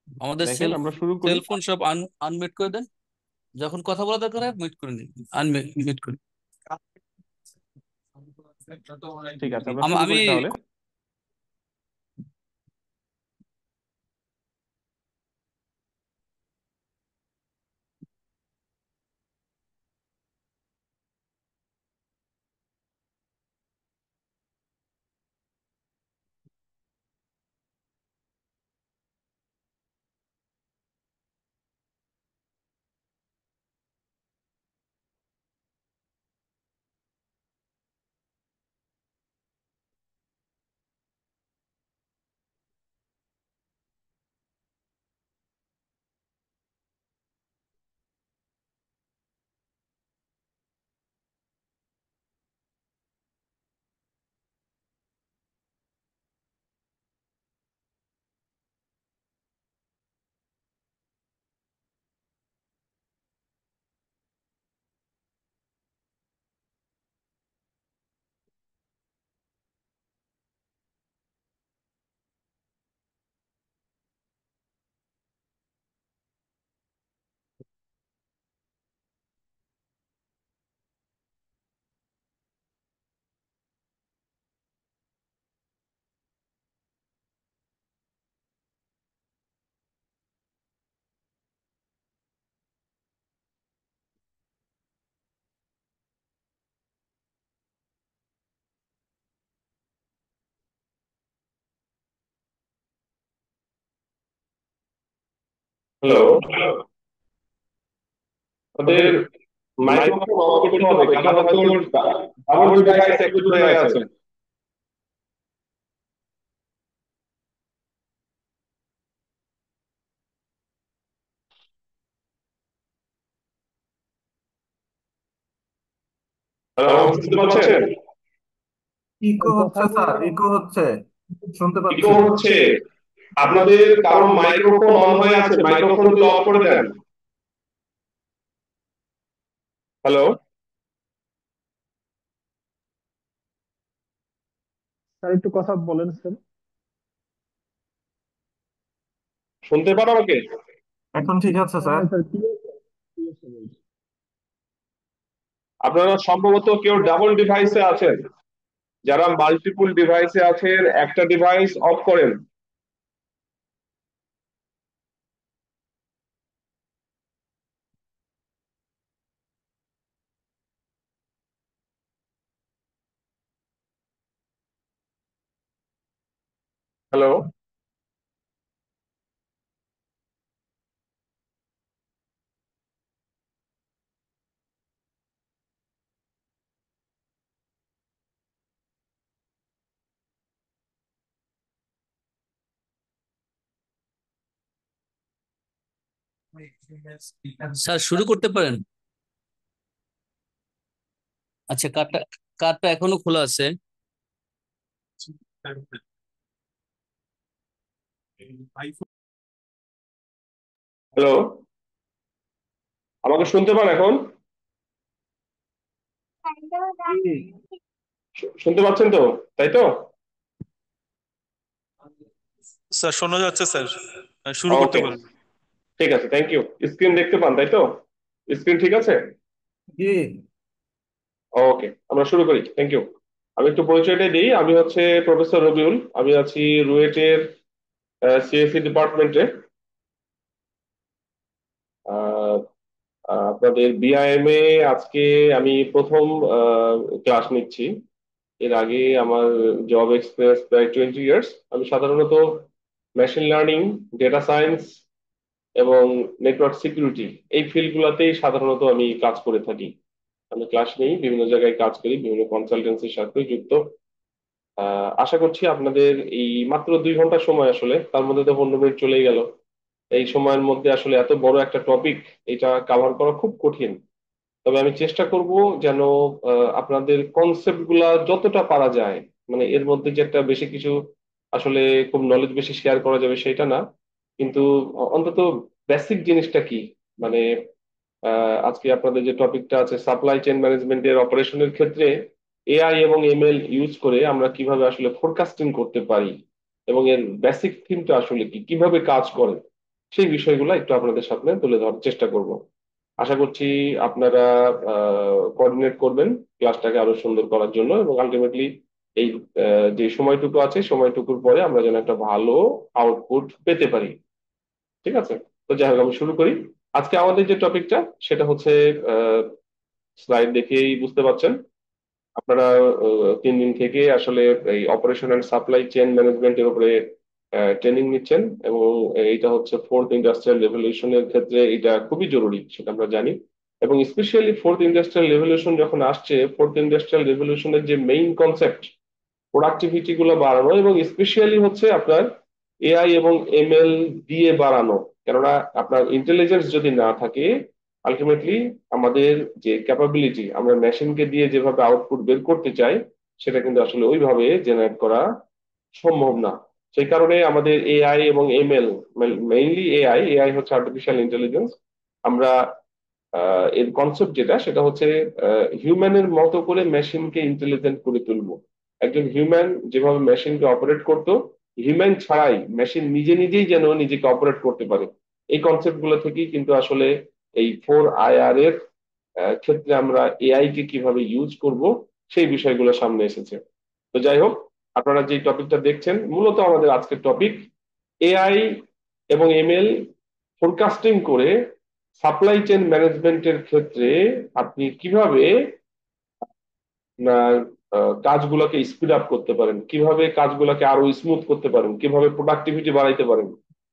আমাদের দেখেন আমরা শুরু করি। সেল ফোন সব আনমিউট করে দেন। যখন কথা বলা দরকার হয় মিউট করে নিন, আনমিউট করে। ঠিক আছে, আমরা শুরু আমি করি তাহলে। হ্যালো, ওদের মাইক্রোফোন অফ করতে হবে, কারণ হয়তো ডাবল ডিভাইস অ্যাক্টিভ হয়ে আছে। হ্যালো, আমাকে শুনতে পাচ্ছেন? ইকো হচ্ছে স্যার, ইকো হচ্ছে, শুনতে ইকো পাচ্ছি। হচ্ছে। আপনাদের কারো মাইক্রোফোন অন হয়ে আছে, মাইক্রোফোনটি অফ করে দেন। হ্যালো, স্যার একটু কথা বলেন স্যার। শুনতে পান আমাকে? এখন ঠিক আছে স্যার। হ্যাঁ স্যার, কি হচ্ছে বলছি। আপনারা সম্ভবত কেউ ডাবল ডিভাইসে আছেন। যারা মাল্টিপল ডিভাইসে আছেন, একটা ডিভাইস অফ করেন। হ্যালো, স্যার শুরু করতে পারেন। আচ্ছা, কার্ডটা কার্ডটা এখনো খোলা আছে। হ্যালো, আমাকে শুনতে পান এখন? শুনতে পাচ্ছেন তো, তাই তো? স্যার শোনা যাচ্ছে স্যার, শুরু করতে ওকে, পারেন। ঠিক আছে, থ্যাংক ইউ। স্ক্রিন দেখতে পান, তাই তো? স্ক্রিন ঠিক আছে? জি। ওকে, আমরা শুরু করি, থ্যাংক ইউ। আমি একটু পরিচয়টা দিই। আমি হচ্ছে প্রফেসর রবিউল। আমি আছি রুয়েটের সিএসসি ডিপার্টমেন্টে। আপনাদের বিআইএম এ আজকে আমি প্রথম ক্লাস নিচ্ছি। এর আগে আমার জব এক্সপিরিয়েন্স প্রায় 20 ইয়ার্স। আমি সাধারণত মেশিন লার্নিং, ডেটা সায়েন্স এবং নেটওয়ার্ক সিকিউরিটি, এই ফিল্ডগুলোতেই সাধারণত আমি কাজ করে থাকি। আমি ক্লাস নেই, বিভিন্ন জায়গায় কাজ করি, বিভিন্ন কনসালটেন্সির সাথে যুক্ত। আশা করছি আপনাদের এই মাত্র 2 ঘন্টা সময়, আসলে তার মধ্যে তো 15 মিনিট চলেই গেল। এই সময়ের মধ্যে আসলে এত বড় একটা টপিক, এটা কাভার করা খুব কঠিন। তবে আমি চেষ্টা করব যেন আপনাদের কনসেপ্ট গুলা যতটা পারা যায়, মানে এর মধ্যে যে একটা বেশি কিছু আসলে খুব নলেজ বেশি শেয়ার করা যাবে সেটা না, কিন্তু অন্তত বেসিক জিনিসটা কি, মানে আজকে আপনাদের যে টপিকটা আছে সাপ্লাই চেইন ম্যানেজমেন্টের অপারেশনের ক্ষেত্রে এআই এবং এমএল ইউজ করে আমরা কিভাবে আসলে ফোরকাস্টিং করতে পারি, এবং এর বেসিক থিমটা আসলে কি, কিভাবে কাজ করে। সেই বিষয়গুলো একটু আপনাদের সামনে তুলে ধরার চেষ্টা করব। আশা করছি আপনারা কোঅর্ডিনেট করবেন ক্লাসটাকে আরো সুন্দর করার জন্য, এবং আলটিমেটলি এই যে সময়টুকু আছে সময়টুকুর পরে আমরা যেন একটা ভালো আউটপুট পেতে পারি। ঠিক আছে? তো যাই হোক, আমি শুরু করি। আজকে আমাদের যে টপিকটা সেটা হচ্ছে, স্লাইড দেখেই বুঝতে পারছেন আপনারা, 3 দিন থেকে আসলে এই অপারেশন অ্যান্ড সাপ্লাই চেইন ম্যানেজমেন্টের উপরে ট্রেনিং নিচ্ছেন, এবং এইটা হচ্ছে ফোর্থ ইন্ডাস্ট্রিয়াল রেভলিউশনের ক্ষেত্রে এটা খুবই জরুরি, সেটা আমরা জানি। এবং স্পেশালি ফোর্থ ইন্ডাস্ট্রিয়াল রেভলিউশন যখন আসছে, ফোর্থ ইন্ডাস্ট্রিয়াল রেভলিউশনের যে মেইন কনসেপ্ট প্রোডাক্টিভিটি গুলো বাড়ানো, এবং স্পেশালি হচ্ছে আপনার এআই এবং এমএল দিয়ে বাড়ানো। কেননা আপনার ইন্টেলিজেন্স যদি না থাকে, আলটিমেটলি আমাদের যে ক্যাপাবিলিটি, আমরা মেশিনকে দিয়ে যেভাবে আউটপুট বের করতে চাই, সেটা কিন্তু আসলে ওইভাবে জেনারেট করা সম্ভব না। সেই কারণে আমাদের এআই এবং এমএল, মেইনলি এআই, এআই হচ্ছে আর্টিফিশিয়াল ইন্টেলিজেন্স। আমরা এর কনসেপ্ট যেটা সেটা হচ্ছে হিউম্যানের মতো করে মেশিনকে ইন্টেলিজেন্ট করে তুলবো। একজন হিউম্যান যেভাবে মেশিনকে অপারেট করতো, হিউম্যান ছাড়াই মেশিন নিজে নিজেই যেন নিজেকে অপারেট করতে পারে। এই কনসেপ্ট গুলো থেকেই কিন্তু আসলে এই 4IR এর ক্ষেত্রে আমরা এআই কে কিভাবে ইউজ করব সেই বিষয়গুলো সামনে এসেছে। তো যাই হোক, আপনারা যে টপিকটা দেখছেন মূলত আমাদের আজকের টপিক এআই এবং এমএল ফোরকাস্টিং করে সাপ্লাই চেইন ম্যানেজমেন্টের ক্ষেত্রে আপনি কিভাবে আপনার কাজগুলোকে স্পিড আপ করতে পারেন, কিভাবে কাজগুলোকে আরো স্মুথ করতে পারেন, কিভাবে প্রোডাক্টিভিটি বাড়াইতে পারেন,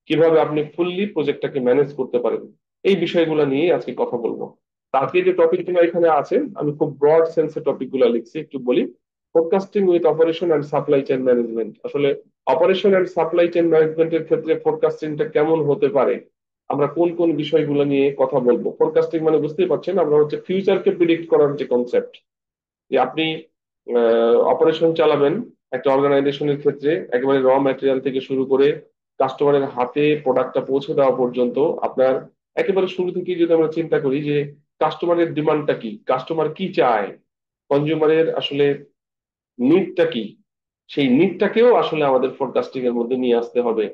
কিভাবে আপনি ফুললি প্রজেক্টটাকে ম্যানেজ করতে পারেন, এই বিষয়গুলো নিয়ে আজকে কথা বলবো। তো আজকে যে টপিকগুলো এখানে আছে আমি খুব ব্রড সেন্সে টপিকগুলো লিখছি, একটু বলি। Forecasting with operation and supply chain management. আসলে অপারেশন অ্যান্ড সাপ্লাই চেইন ম্যানেজমেন্টের ক্ষেত্রে ফোরকাস্টিংটা কেমন হতে পারে, আমরা কোন কোন বিষয়গুলো নিয়ে কথা বলবো। ফোরকাস্টিং মানে বুঝতেই পারছেন, আমরা হচ্ছে ফিউচারকে প্রিডিক্ট করার যে কনসেপ্ট, যে আপনি অপারেশন চালাবেন একটা অর্গানাইজেশনের ক্ষেত্রে, একেবারে র ম্যাটেরিয়াল থেকে শুরু করে কাস্টমারের হাতে প্রোডাক্টটা পৌঁছে দেওয়া পর্যন্ত আপনার একেবারে শুরু থেকেই যদি আমরা চিন্তা করি যে কাস্টমারের ডিমান্ডটা কি, কাস্টমার কি চায়, কনজিউমারের আসলে নিডটা কি, সেই নিডটাকেও আসলে আমাদের ফোরকাস্টিং এর মধ্যে নিয়ে আসতে হবে।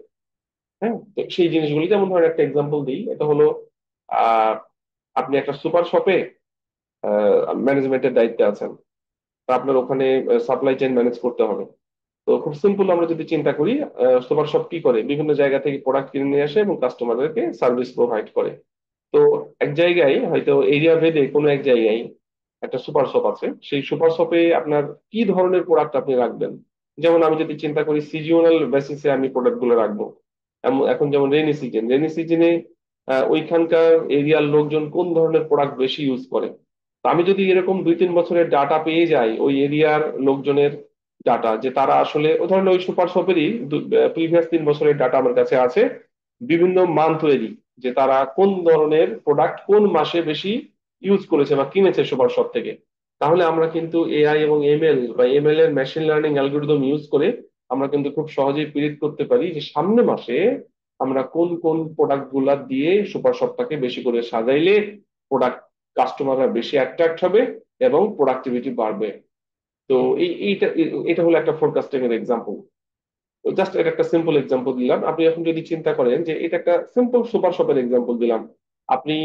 হ্যাঁ, তো সেই জিনিসগুলি, যেমন ধরেন একটা এক্সাম্পল দিই, এটা হলো আহ আপনি একটা সুপার শপে ম্যানেজমেন্টের দায়িত্বে আছেন। তা আপনার ওখানে সাপ্লাই চেইন ম্যানেজ করতে হবে। তো খুব সিম্পল আমরা যদি চিন্তা করি, সুপার শপ কি করে, বিভিন্ন জায়গা থেকে প্রোডাক্ট কিনে নিয়ে আসে এবং কাস্টমারদেরকে সার্ভিস প্রোভাইড করে। তো এক জায়গায় হয়তো এরিয়া ভেদে কোনো এক জায়গায় একটা সুপার শপ আছে, সেই সুপার শপে আপনার কি ধরনের প্রোডাক্ট আপনি রাখবেন। যেমন আমি যদি চিন্তা করি সিজনাল বেসিসে আমি প্রোডাক্ট গুলো রাখবো। এখন যেমন রেনি সিজন, রেনি সিজনে ওইখানকার এরিয়ার লোকজন কোন ধরনের প্রোডাক্ট বেশি ইউজ করে। তো আমি যদি এরকম 2-3 বছরের ডাটা পেয়ে যাই, ওই এরিয়ার লোকজনের ডাটা, যে তারা আসলে ও ধরনের ওই সুপার শপেরই প্রিভিয়াস 3 বছরের ডাটা আমার কাছে আছে, বিভিন্ন মান্থ ওয়ারি, যে তারা কোন ধরনের প্রোডাক্ট কোন মাসে বেশি ইউজ করেছে বা কিনেছে সুপার শপ থেকে। তাহলে আমরা কিন্তু এআই এবং এমএল বা এমএল এর মেশিন লার্নিং অ্যালগোরিদম ইউজ করে আমরা কিন্তু খুব সহজেই প্রিডিক্ট করতে পারি যে সামনে মাসে আমরা কোন কোন প্রোডাক্ট গুলা দিয়ে সুপার শপটাকে বেশি করে সাজাইলে প্রোডাক্ট কাস্টমাররা বেশি অ্যাট্রাক্ট হবে এবং প্রোডাক্টিভিটি বাড়বে। তো এইটা এটা হলো একটা ফোরকাস্টিং এর এক্সাম্পল। জাস্ট এটা একটা সিম্পল এক্সাম্পল দিলাম। আপনি এখন যদি চিন্তা করেন যে এটা একটা সিম্পল সুপার শপের এক্সাম্পল দিলাম, আপনি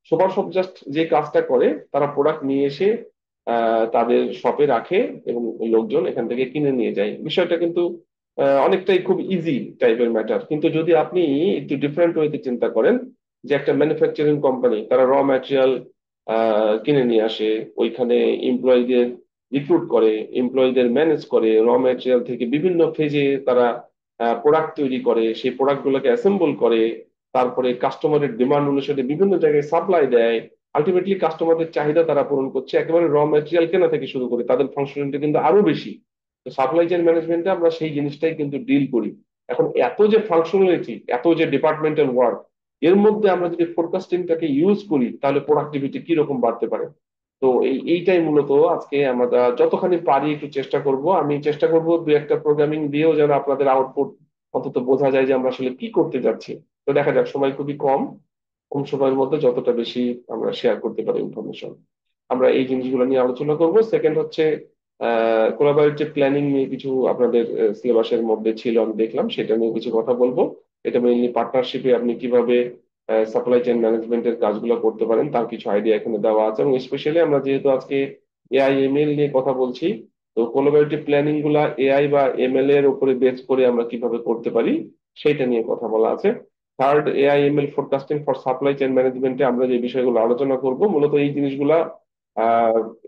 সুপার শপ জাস্ট যে কাজটা করে, তারা প্রোডাক্ট নিয়ে এসে তাদের শপে রাখে এবং লোকজন এখান থেকে কিনে নিয়ে যায়। বিষয়টা কিন্তু অনেকটাই খুব ইজি টাইপের ম্যাটার। কিন্তু যদি আপনি একটু ডিফারেন্ট ওয়েতে চিন্তা করেন, যে একটা ম্যানুফ্যাকচারিং কোম্পানি তারা র ম্যাটেরিয়াল কিনে নিয়ে আসে, ওইখানে এমপ্লয়ীদের রিক্রুট করে, এমপ্লয়ীদের ম্যানেজ করে, র ম্যাটেরিয়াল থেকে বিভিন্ন ফেজে তারা প্রোডাক্ট তৈরি করে, সেই প্রোডাক্টগুলোকে অ্যাসেম্বল করে, তারপরে কাস্টমারের ডিমান্ড অনুসারে বিভিন্ন জায়গায় সাপ্লাই দেয়। আলটিমেটলি কাস্টমারদের চাহিদা তারা পূরণ করছে, একেবারে র ম্যাটেরিয়াল কেনা থেকে শুরু করে তাদের ফাংশনালিটি কিন্তু আরো বেশি। তো সাপ্লাই চেইন ম্যানেজমেন্টে আমরা সেই জিনিসটাই কিন্তু ডিল করি। এখন এত যে ফাংশনালিটি, এত যে ডিপার্টমেন্টাল ওয়ার্ক, এর মধ্যে আমরা যদি ফোরকাস্টিংটাকে ইউজ করি তাহলে প্রোডাক্টিভিটি কি রকম বাড়তে পারে। তো এইটাই মূলত আজকে আমরা যতখানি পারি একটু চেষ্টা করব। আমি চেষ্টা করব দু একটা প্রোগ্রামিং দিয়েও যেন আপনাদের আউটপুট অন্তত বোঝা যায় যে আমরা আসলে কি করতে যাচ্ছি। তো দেখা যাক, সময় খুবই কম, কম সময়ের মধ্যে যতটা বেশি আমরা শেয়ার করতে পারি ইনফরমেশন, আমরা এই জিনিসগুলো নিয়ে আলোচনা করব। সেকেন্ড হচ্ছে কোলাবোরেটিভ প্ল্যানিং নিয়ে কিছু আপনাদের সিলেবাসের মধ্যে ছিল, আমি দেখলাম সেটা নিয়ে কিছু কথা বলবো। এটা মেইনলি পার্টনারশিপে আপনি কিভাবে সাপ্লাই চেইন ম্যানেজমেন্টের কাজগুলো করতে পারেন তার কিছু আইডিয়া এখানে দেওয়া আছে, এবং স্পেশালি আমরা যেহেতু আজকে এআই এমএল নিয়ে কথা বলছি, তো কোলাবোরেটিভ প্ল্যানিং গুলা এআই বা এমএল এর উপরে বেস করে আমরা কিভাবে করতে পারি সেইটা নিয়ে কথা বলা আছে। Third, AI ML forecasting for supply chain ম্যানেজমেন্টে আমরা যে বিষয়গুলো আলোচনা করব মূলত এই জিনিসগুলা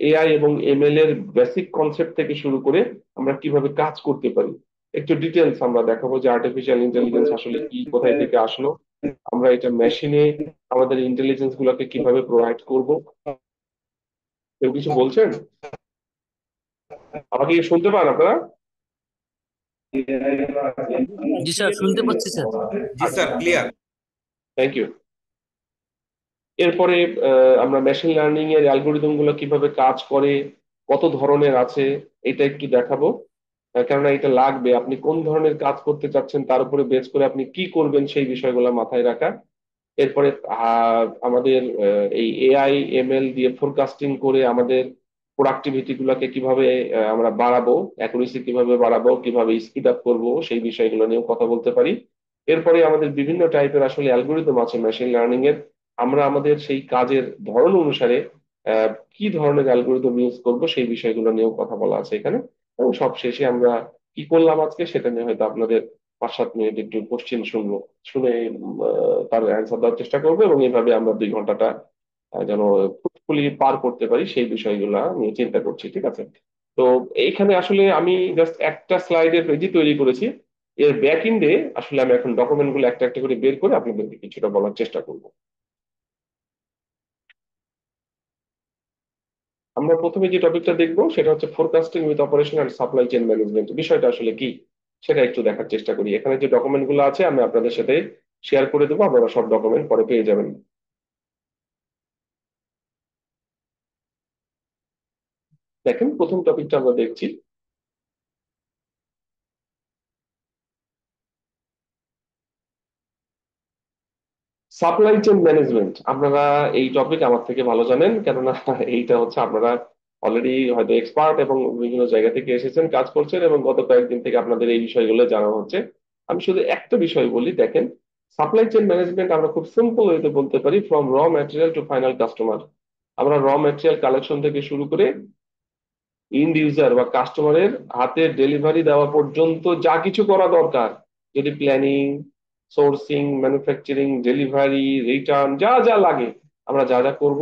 এআই এবং এমএল এর বেসিক কনসেপ্ট থেকে শুরু করে আমরা কিভাবে কাজ করতে পারি একটু ডিটেলস আমরা দেখাবো, যে আর্টিফিশিয়াল ইন্টেলিজেন্স আসলে কি, কোথায় থেকে আসলো, আমরা এটা মেশিনে আমাদের ইন্টেলিজেন্স গুলোকে কিভাবে প্রোভাইড করব। কেউ কিছু বলছেন? আমাকে কি শুনতে পান আপনারা? জি স্যার, শুনতে পাচ্ছি স্যার। জি স্যার, ক্লিয়ার। Thank you. এরপরে আমরা মেশিন লার্নিং এর অ্যালগোরিদম গুলো কিভাবে কাজ করে, কত ধরনের আছে, এটা একটু দেখাবো। কেননা এটা লাগবে, আপনি কোন ধরনের কাজ করতে চাচ্ছেন তার উপরে বেস করে আপনি কি করবেন সেই বিষয়গুলো মাথায় রাখা। এরপরে আমাদের এই এআই এমএল দিয়ে ফোরকাস্টিং করে আমাদের প্রোডাক্টিভিটি গুলোকে কিভাবে আমরা বাড়াবো, অ্যাকুরেসি কিভাবে বাড়াবো, কিভাবে স্পিড আপ করবো সেই বিষয়গুলো নিয়েও কথা বলতে পারি। এরপরে আমাদের বিভিন্ন টাইপের আসলে অ্যালগোরিদম আছে মেশিন লার্নিং এর, আমরা আমাদের সেই কাজের ধরন অনুসারে কি ধরনের অ্যালগোরিদম ইউজ করব সেই বিষয়গুলো নিয়েও কথা বলা আছে এখানে। এবং সব শেষে আমরা কি করলাম আজকে সেটা নিয়ে হয়তো আপনাদের 5-7 মিনিট একটু কোশ্চেন শুনবো, শুনে তার অ্যান্সার দেওয়ার চেষ্টা করবো, এবং এইভাবে আমরা 2 ঘন্টাটা যেন ফুলফুলি পার করতে পারি সেই বিষয়গুলা নিয়ে চিন্তা করছি, ঠিক আছে? তো এইখানে আসলে আমি জাস্ট একটা স্লাইডের পেজই তৈরি করেছি, এর ব্যাক এন্ডে আসলে আমি এখন ডকুমেন্ট গুলো একটা একটা করে বের করে আপনাদেরকে কিছুটা বলার চেষ্টা করব। আমরা প্রথমে যে টপিকটা দেখবো সেটা হচ্ছে forecasting with operation and supply chain management, বিষয়টা আসলে কি সেটা একটু দেখার চেষ্টা করি। এখানে যে ডকুমেন্ট গুলো আছে আমি আপনাদের সাথে শেয়ার করে দেবো, আপনারা সব ডকুমেন্ট পরে পেয়ে যাবেন। দেখেন, প্রথম টপিকটা আমরা দেখছি সাপ্লাই চেইন ম্যানেজমেন্ট। আপনারা এই টপিক আমার থেকে ভালো জানেন, কেননা এইটা হচ্ছে আপনারা অলরেডি হয়তো এক্সপার্ট এবং বিভিন্ন জায়গা থেকে এসেছেন, কাজ করছেন, এবং গত কয়েকদিন থেকে আপনাদের এই বিষয়গুলো জানানো হচ্ছে। আমি শুধু একটা বিষয় বলি, দেখেন, সাপ্লাই চেইন ম্যানেজমেন্ট আমরা খুব সিম্পল ওয়েতে বলতে পারি, ফ্রম র ম্যাটেরিয়াল টু ফাইনাল কাস্টমার। আমরা র ম্যাটেরিয়াল কালেকশন থেকে শুরু করে ইন্ড ইউজার বা কাস্টমারের হাতে ডেলিভারি দেওয়া পর্যন্ত যা কিছু করা দরকার, যদি planning, sourcing, manufacturing, delivery, return, যা যা লাগে আমরা যা যা করব,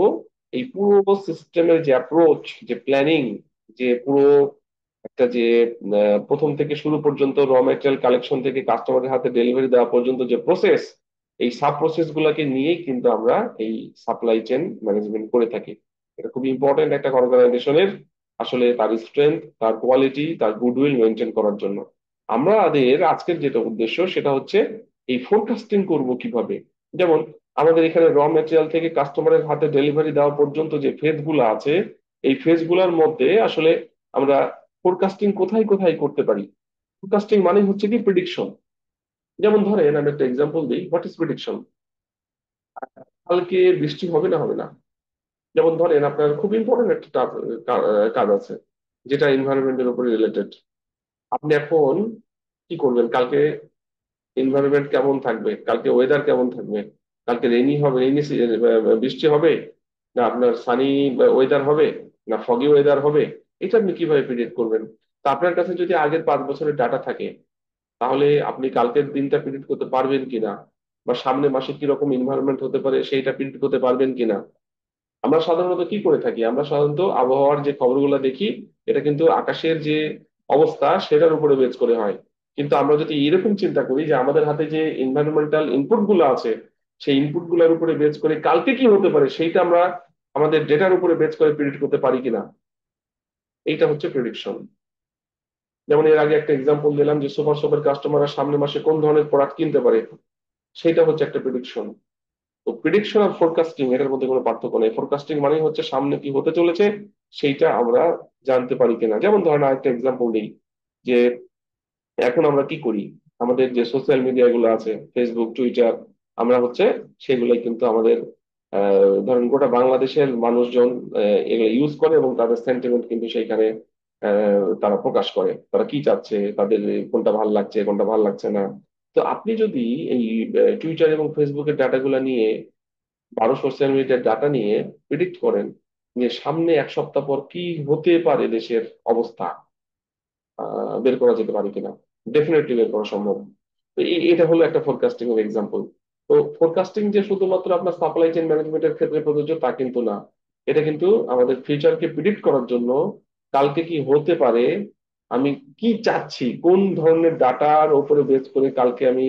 এই পুরো সিস্টেমের যে অ্যাপ্রোচ, যে প্ল্যানিং, যে পুরো একটা যে প্রথম থেকে শুরু পর্যন্ত র ম্যাটেরিয়াল কালেকশন থেকে কাস্টমারের হাতে ডেলিভারি দেওয়া পর্যন্ত যে প্রসেস, এই সাব প্রসেস গুলাকে নিয়েই কিন্তু আমরা এই সাপ্লাই চেইন ম্যানেজমেন্ট করে থাকি। এটা খুব ইম্পর্টেন্ট একটা অর্গানাইজেশনের, আসলে তার স্ট্রেংথ, তার কোয়ালিটি, তার গুডউইল মেনটেন করার জন্য। আমাদের আজকের যেটা উদ্দেশ্য সেটা হচ্ছে এই ফোরকাস্টিং করব কিভাবে। যেমন আমাদের এখানে র ম্যাটেরিয়াল থেকে কাস্টমারের হাতে ডেলিভারি দেওয়া পর্যন্ত যে ফেজ গুলো আছে, এই ফেজ গুলার মধ্যে আসলে আমরা ফোরকাস্টিং কোথায় কোথায় করতে পারি। ফোরকাস্টিং মানে হচ্ছে কি প্রিডিকশন। যেমন ধরেন আমি একটা এক্সাম্পল দিই, হোয়াট ইজ প্রিডিকশন? কালকে বৃষ্টি হবে না হবে না। যেমন ধরেন আপনার খুব ইম্পর্টেন্ট একটা কাজ আছে যেটা এনভায়রনমেন্টের উপরে রিলেটেড। আপনি এখন কি করবেন, কালকে এনভায়রনমেন্ট কেমন থাকবে, কালকে ওয়েদার কেমন থাকবে, কালকে রেনি হবে, বৃষ্টি হবে, না আপনার সানি ওয়েদার হবে, না ফগি ওয়েদার হবে, এটা আপনি কিভাবে প্রিডিক্ট করবেন? তা আপনার কাছে যদি আগের 5 বছরের ডাটা থাকে, তাহলে আপনি কালকের দিনটা প্রিডিক্ট করতে পারবেন কিনা, বা সামনে মাসে কিরকম এনভায়রনমেন্ট হতে পারে সেইটা প্রিডিক্ট করতে পারবেন কিনা? আমরা সাধারণত কি করে থাকি, আমরা সাধারণত আবহাওয়ার যে খবরগুলো দেখি, এটা কিন্তু আকাশের যে অবস্থা সেটার উপরে বেস করে হয়। কিন্তু আমরা যদি এরকম চিন্তা করি যে আমাদের হাতে যে এনভায়রনমেন্টাল ইনপুট গুলো আছে, সেই ইনপুট গুলোর উপরে বেস করে কালকে কি হতে পারে সেইটা আমরা আমাদের ডেটার উপরে বেস করে প্রেডিক্ট করতে পারি কিনা, এইটা হচ্ছে প্রেডিকশন। যেমন এর আগে একটা এক্সাম্পল দিলাম যে সুপার শপের কাস্টমাররা সামনের মাসে কোন ধরনের প্রোডাক্ট কিনতে পারে, সেটা হচ্ছে একটা প্রেডিকশন। তো প্রিডিকশন আর ফোরকাস্টিং এটার মধ্যে কোনো পার্থক্য নেই। ফোরকাস্টিং মানে হচ্ছে সামনে কি হতে চলেছে সেইটা আমরা জানতে পারি কিনা। যেমন ধরেন আরেকটা এক্সাম্পল দিই, যে এখন আমরা কি করি, আমাদের যে সোশ্যাল মিডিয়া গুলো আছে, ফেসবুক, টুইটার, আমরা হচ্ছে সেগুলাই কিন্তু আমাদের ধরেন গোটা বাংলাদেশের মানুষজন এগুলো ইউজ করে, এবং তাদের সেন্টিমেন্ট কিন্তু সেইখানে তারা প্রকাশ করে, তারা কি চাচ্ছে, তাদের কোনটা ভাল লাগছে কোনটা ভাল লাগছে না, তো আপনি যদি এই টুইটার এবং ফেসবুকের ডাটাগুলো নিয়ে, 12 সোশ্যাল মিডিয়ার ডাটা নিয়ে প্রিডিক্ট করেন যে সামনে এক সপ্তাহ পর কি হতে পারে দেশের অবস্থা, বের করা যেতে পারে কিনা? ডেফিনেটলি বের করা সম্ভব। তো এটা হলো একটা ফোরকাস্টিং এর এক্সাম্পল। তো ফোরকাস্টিং যে শুধুমাত্র আপনার সাপ্লাই চেইন ম্যানেজমেন্টের ক্ষেত্রে প্রযোজ্য তা কিন্তু না। এটা কিন্তু আমাদের ফিউচারকে প্রিডিক্ট করার জন্য, কালকে কি হতে পারে, আমি কি চাচ্ছি, কোন ধরনের ডাটার উপরে বেস করে কালকে আমি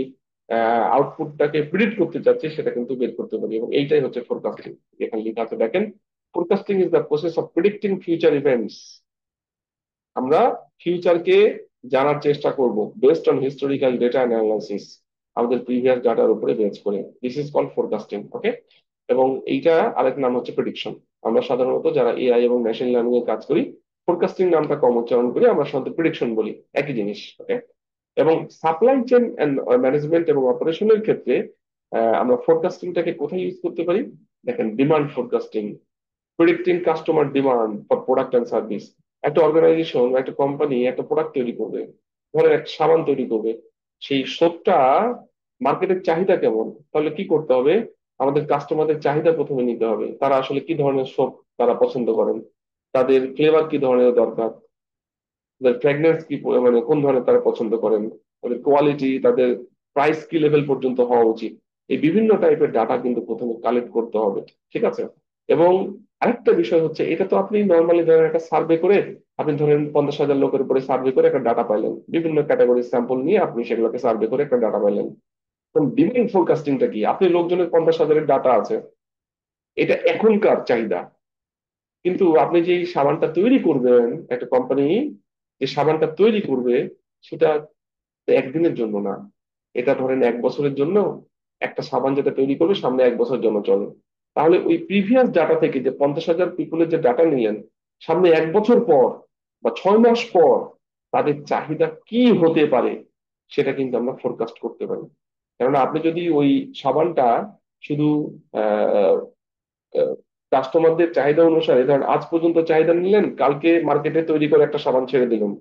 আউটপুটটাকে প্রিডিক্ট করতে চাচ্ছি, সেটা কিন্তু বের করতে পারি। এবং এইটাই হচ্ছে ফোরকাস্টিং। এখানে লেখা আছে দেখেন, forecasting is the process of predicting future events. আমরা ফিউচারকে জানার চেষ্টা করব based on historical data analysis, আমাদের প্রিভিয়াস ডাটার উপরে বেস করে। This is called forecasting. Okay. এবং এইটা আরেক নাম হচ্ছে প্রেডিকশন। আমরা সাধারণত যারা এআই এবং মেশিন লার্নিং এর কাজ করি, ফোরকাস্টিং নামটা কম উচ্চারণ করি, আমরা সাধারণত প্রেডিকশন বলি, একই জিনিস। ওকে। এবং সাপ্লাই চেইন ম্যানেজমেন্ট এবং অপারেশনের ক্ষেত্রে আমরা ফোরকাস্টিংটাকে কোথায় ইউজ করতে পারি? দেখেন, demand forecasting, predicting customer demand for product and service. একটা অর্গানাইজেশন বা একটা কোম্পানি একটা প্রোডাক্ট তৈরি করবে, ধরেন একটা সাবান তৈরি করবে, সেই সোপটা মার্কেটের চাহিদা কেমন, তাহলে কি করতে হবে? আমাদের কাস্টমারদের চাহিদা প্রথমে নিতে হবে, তারা আসলে কি ধরনের সোপ তারা পছন্দ করেন, তাদের ফ্লেভার কি ধরনের দরকার, তাদের ফ্র্যাগনেন্স কি মানে কোন ধরনের তারা পছন্দ করেন, তাদের কোয়ালিটি, তাদের প্রাইস কি লেভেল পর্যন্ত হওয়া উচিত। এই বিভিন্ন টাইপের ডাটা কিন্তু প্রথমে কালেক্ট করতে হবে। ঠিক আছে। এবং আরেকটা বিষয় হচ্ছে, এটা তো আপনি নর্মালি ধরেন একটা সার্ভে করে, আপনি ধরেন 50,000 লোকের উপরে সার্ভে করে একটা ডাটা পাইলেন, বিভিন্ন ক্যাটাগরির স্যাম্পল নিয়ে আপনি সেগুলোকে সার্ভে করে একটা ডাটা পাইলেন। ডিমান্ড ফোরকাস্টিংটা কি? আপনি লোকজনের 50,000-এর ডাটা আছে, এটা এখনকার চাহিদা, কিন্তু আপনি যে সাবানটা তৈরি করবেন, একটা কোম্পানি যে সাবানটা তৈরি করবে, সেটা একদিনের জন্য না, এটা ধরেন 1 বছরের জন্য। একটা সাবান যেটা তৈরি করবে সামনে 1 বছর জন্য চলে। তাহলে ওই প্রিভিয়াস ডাটা থেকে যে 50,000 পিপুলের যে ডাটা নিলেন, সামনে 1 বছর পর বা 6 মাস পর তাদের চাহিদা কি হতে পারে, সেটা কিন্তু আমরা ফোরকাস্ট করতে পারি। কেননা আপনি যদি ওই সাবানটা শুধু কাস্টমারদের চাহিদা অনুসারে, ধরেন আজ পর্যন্ত চাহিদা নিলেন, কালকে মার্কেটে তৈরি করে একটা সাবান ছেড়ে দিলেন,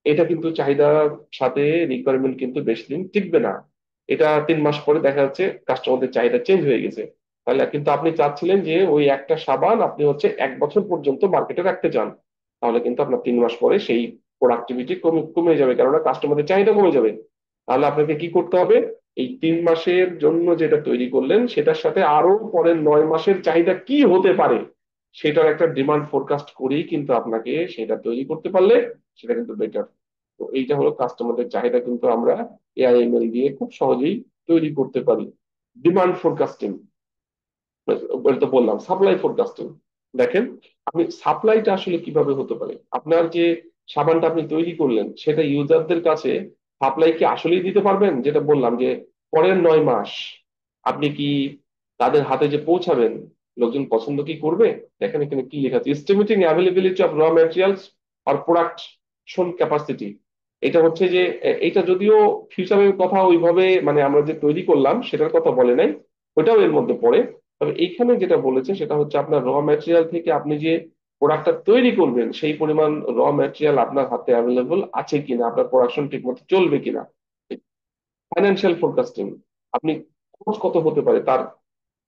এটা কিন্তু চাহিদার সাথে রিকোয়ারমেন্ট কিন্তু বেশি দিন টিকবে না। এটা 3 মাস পরে দেখা যাচ্ছে কাস্টমারদের চাহিদা চেঞ্জ হয়ে গেছে। তাহলে কিন্তু আপনি চাচ্ছিলেন যে ওই একটা সাবান আপনি হচ্ছে 1 বছর পর্যন্ত মার্কেটে রাখতে চান, তাহলে কিন্তু আপনার 3 মাস পরে সেই প্রোডাক্টিভিটি কমে কমে যাবে, কেননা কাস্টমারদের চাহিদা কমে যাবে। তাহলে আপনাকে কি করতে হবে? এই 3 মাসের জন্য যেটা তৈরি করলেন, সেটার সাথে আরো পরের 9 মাসের চাহিদা কি হতে পারে, সেটার একটা ডিমান্ড ফোরকাস্ট করেই কিন্তু আপনাকে সেটা তৈরি করতে পারলে সেটা কিন্তু বেটার। তো এইটা হলো কাস্টমারদের চাহিদা, কিন্তু আমরা এআইএমএল দিয়ে খুব সহজেই তৈরি করতে পারি। ডিমান্ড ফোরকাস্টিং তো বললাম। সাপ্লাই ফোরকাস্টিং, দেখেন আপনি সাপ্লাইটা আসলে কিভাবে হতে পারে, আপনার যে সাবানটা আপনি তৈরি করলেন সেটা ইউজারদের কাছে সাপ্লাই কি আসলেই দিতে পারবেন? যেটা বললাম যে পরের 9 মাস আপনি কি তাদের হাতে যে পৌঁছাবেন, লোকজন পছন্দ কি করবে? দেখেন এখানে কি লেখা আছে, estimating availability of raw materials আর প্রোডাকশন ক্যাপাসিটি। এটা হচ্ছে যে এটা যদিও ফিউচারের কথা ওইভাবে, মানে আমরা যে তৈরি করলাম সেটার কথা বলে নাই, ওইটাও এর মধ্যে পড়ে। তবে এইখানে যেটা বলেছে সেটা হচ্ছে আপনার র ম্যাটেরিয়াল থেকে আপনি যে প্রোডাক্টটা তৈরি করবেন সেই পরিমাণ র ম্যাটেরিয়াল আপনার হাতে অ্যাভেলেবল আছে কিনা, আপনার প্রোডাকশন ঠিক মতো চলবে কিনা। ফাইন্যান্সিয়াল ফোরকাস্টিং, আপনি খরচ কত হতে পারে তার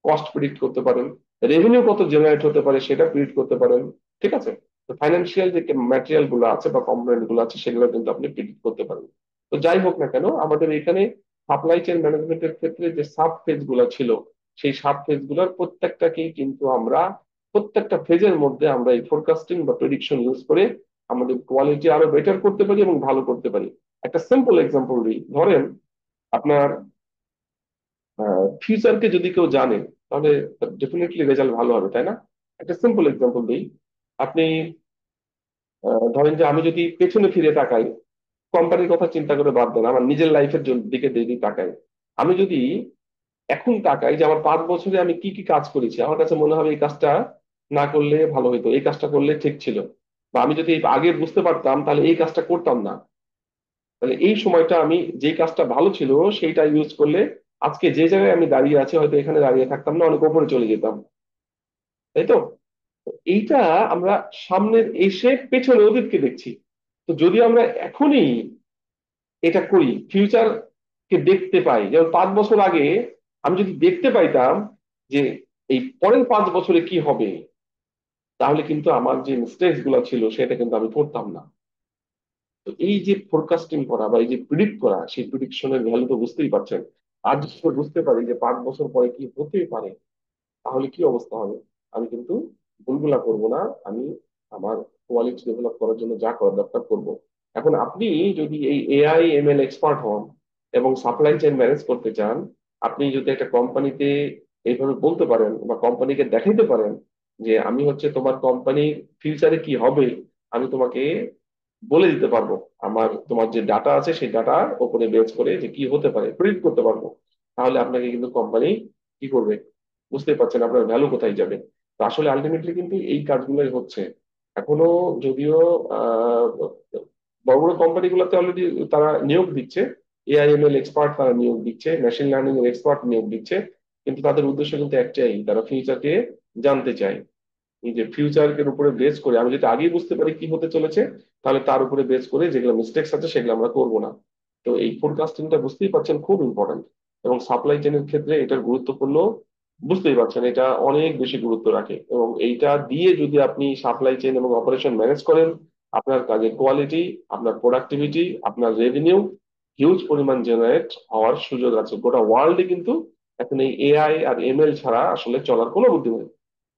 কস্ট প্রিডিক্ট করতে পারেন, রেভিনিউ কত জেনারেট হতে পারে সেটা প্রিডিক্ট করতে পারেন। ঠিক আছে। তো ফাইন্যান্সিয়াল যে ম্যাটেরিয়াল গুলো আছে বা কম্পোনেন্ট গুলো আছে সেগুলো কিন্তু আপনি প্রিডিক্ট করতে পারেন। তো যাই হোক না কেন, আমাদের এখানে সাপ্লাই চেইন ম্যানেজমেন্টের ক্ষেত্রে যে সাব ফেজ গুলো ছিল, সেই সাব ফেজ গুলোর প্রত্যেকটাকেই কিন্তু আমরা, প্রত্যেকটা ফেজের মধ্যে আমরা এই ফোরকাস্টিং বা প্রেডিকশন ইউজ করে আমাদের কোয়ালিটি আরো বেটার করতে পারি এবং ভালো করতে পারি। একটা সিম্পল এক্সাম্পল দিই, ধরেন আপনার ফিউচারকে যদি কেউ জানে, তাহলে ডেফিনেটলি রেজাল্ট ভালো হবে, তাই না? একটা সিম্পল এক্সাম্পল দিই। আপনি ধরেন যে আমি যদি পেছনে ফিরে তাকাই, কোম্পানির কথা চিন্তা করে বাদ দেন, আমার নিজের লাইফের দিকে যদি তাকাই, আমি যদি এখন তাকাই যে আমার 5 বছরে আমি কি কি কাজ করেছি, আমার কাছে মনে হবে এই কাজটা না করলে ভালো হতো, এই কাজটা করলে ঠিক ছিল, বা আমি যদি আগে বুঝতে পারতাম তাহলে এই কাজটা করতাম না। তাহলে এই সময়টা আমি যে কাজটা ভালো ছিল সেইটা ইউজ করলে আজকে যে জায়গায় আমি দাঁড়িয়ে আছি হয়তো এখানে দাঁড়িয়ে থাকতাম না, অনেক উপরে চলে যেতাম। তাই তো? তো এইটা আমরা সামনের এসে পেছনে অতীতকে দেখছি। তো যদি আমরা এখনই এটা করি, ফিউচার কে দেখতে পাই। যেমন 5 বছর আগে আমি যদি দেখতে পাইতাম যে এই পরের 5 বছরে কি হবে, তাহলে কিন্তু আমার যে মিস্টেকস গুলো ছিল সেটা কিন্তু আমি করতাম না। তো এই যে ফোরকাস্টিং করা বা এই যে প্রিডিক্ট করা, সেই প্রিডিকশনের ভ্যালু তো বুঝতেই পারছেন। আজ যদি আমরা বুঝতে পারি যে 5 বছর পরে কি হতে পারে, তাহলে কি অবস্থা হবে। আমি কিন্তু ভুলগুলা করব না, আমি আমার কোয়ালিটি ডেভেলপ করার জন্য যা করার দরকার করবো। এখন আপনি যদি এই এআই এমএল এক্সপার্ট হন এবং সাপ্লাই চেইন ম্যানেজ করতে চান, আপনি যদি একটা কোম্পানিতে এইভাবে বলতে পারেন বা কোম্পানিকে দেখাইতে পারেন যে আমি হচ্ছে তোমার কোম্পানির ফিউচারে কি হবে, আমি তোমাকে বলে দিতে পারবো, আমার তোমার যে ডাটা আছে সেই ডাটার উপরে বেস করে যে কি হতে পারে প্রেডিক্ট করতে পারবো, তাহলে আপনাকে কিন্তু কোম্পানি কি করবে, বুঝতে পারছেন আপনার ভ্যালু কোথায় যাবে। তো আসলে আলটিমেটলি কিন্তু এই কাজগুলোই হচ্ছে এখনো। যদিও আহ বড় বড় কোম্পানিগুলোতে অলরেডি তারা নিয়োগ দিচ্ছে, এআইএমএল এক্সপার্ট তারা নিয়োগ দিচ্ছে, মেশিন লার্নিং এর এক্সপার্ট নিয়োগ দিচ্ছে, কিন্তু তাদের উদ্দেশ্য কিন্তু একটাই, তারা ফিউচারকে জানতে চায়। এই যে ফিউচারের উপরে বেস করে আমি যদি আগেই বুঝতে পারি কি হতে চলেছে, তাহলে তার উপরে বেস করে যেগুলো মিস্টেক্স আছে সেগুলো আমরা করব না। তো এই ফোরকাস্টিংটা বুঝতেই পারছেন খুব ইম্পর্টেন্ট, এবং সাপ্লাই চেনের ক্ষেত্রে এটার গুরুত্বপূর্ণ বুঝতেই পারছেন, এটা অনেক বেশি গুরুত্ব রাখে। এবং এইটা দিয়ে যদি আপনি সাপ্লাই চেন এবং অপারেশন ম্যানেজ করেন, আপনার কাজের কোয়ালিটি, আপনার প্রোডাক্টিভিটি, আপনার রেভিনিউ হিউজ পরিমাণ জেনারেট হওয়ার সুযোগ আছে। গোটা ওয়ার্ল্ডে কিন্তু এখন এই এআই আর এমএল ছাড়া আসলে চলার কোনো বুদ্ধি নেই।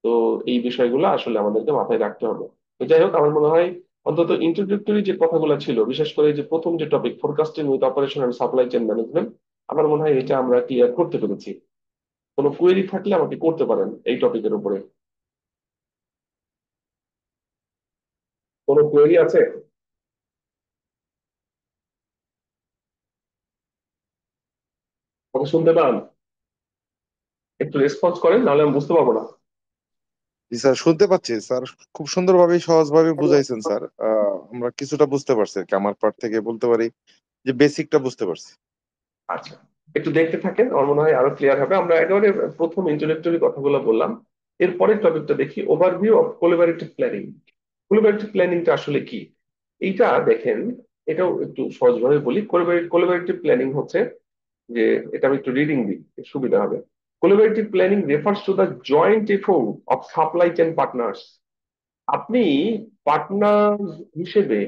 তো এই বিষয়গুলো আসলে আমাদেরকে মাথায় রাখতে হবে। তো যাই হোক, আমার মনে হয় অন্তত ইন্ট্রোডাক্টরি যে কথাগুলো ছিল, বিশেষ করে যে প্রথম যে topic forecasting with operation and supply chain management, আমার মনে হয় এটা আমরা ক্লিয়ার করতে পেরেছি। কোনো কোয়েরি থাকলে আমাকে করতে পারেন এই টপিকের উপরে। কোনো কোয়েরি আছে? আমাকে শুনতে পান? একটু রেসপন্স করেন, নাহলে আমি বুঝতে পারবো না। জি স্যার, শুনতে পাচ্ছি স্যার। খুব সুন্দরভাবে সহজভাবে বুঝাইছেন স্যার। আমরা কিছুটা বুঝতে পারছি আর কি, আমার পার্ট থেকে বলতে পারি যে বেসিকটা বুঝতে পারছি। আচ্ছা, একটু দেখতে থাকেন, আমার মনে হয় আরো ক্লিয়ার হবে। আমরা একেবারে প্রথম ইন্ট্রোডাক্টরি কথাগুলো বললাম, এরপরের টপিকটা দেখি, overview of collaborative planning. Collaborative প্ল্যানিংটা আসলে কি, এইটা দেখেন, এটাও একটু সহজভাবে বলি। কোলাবোরেটিভ প্ল্যানিং হচ্ছে যে, এটা আমি একটু রিডিং দিই, সুবিধা হবে। Collaborative planning refers to the joint effort of supply chain partners. আপনি পার্টনার হিসেবে,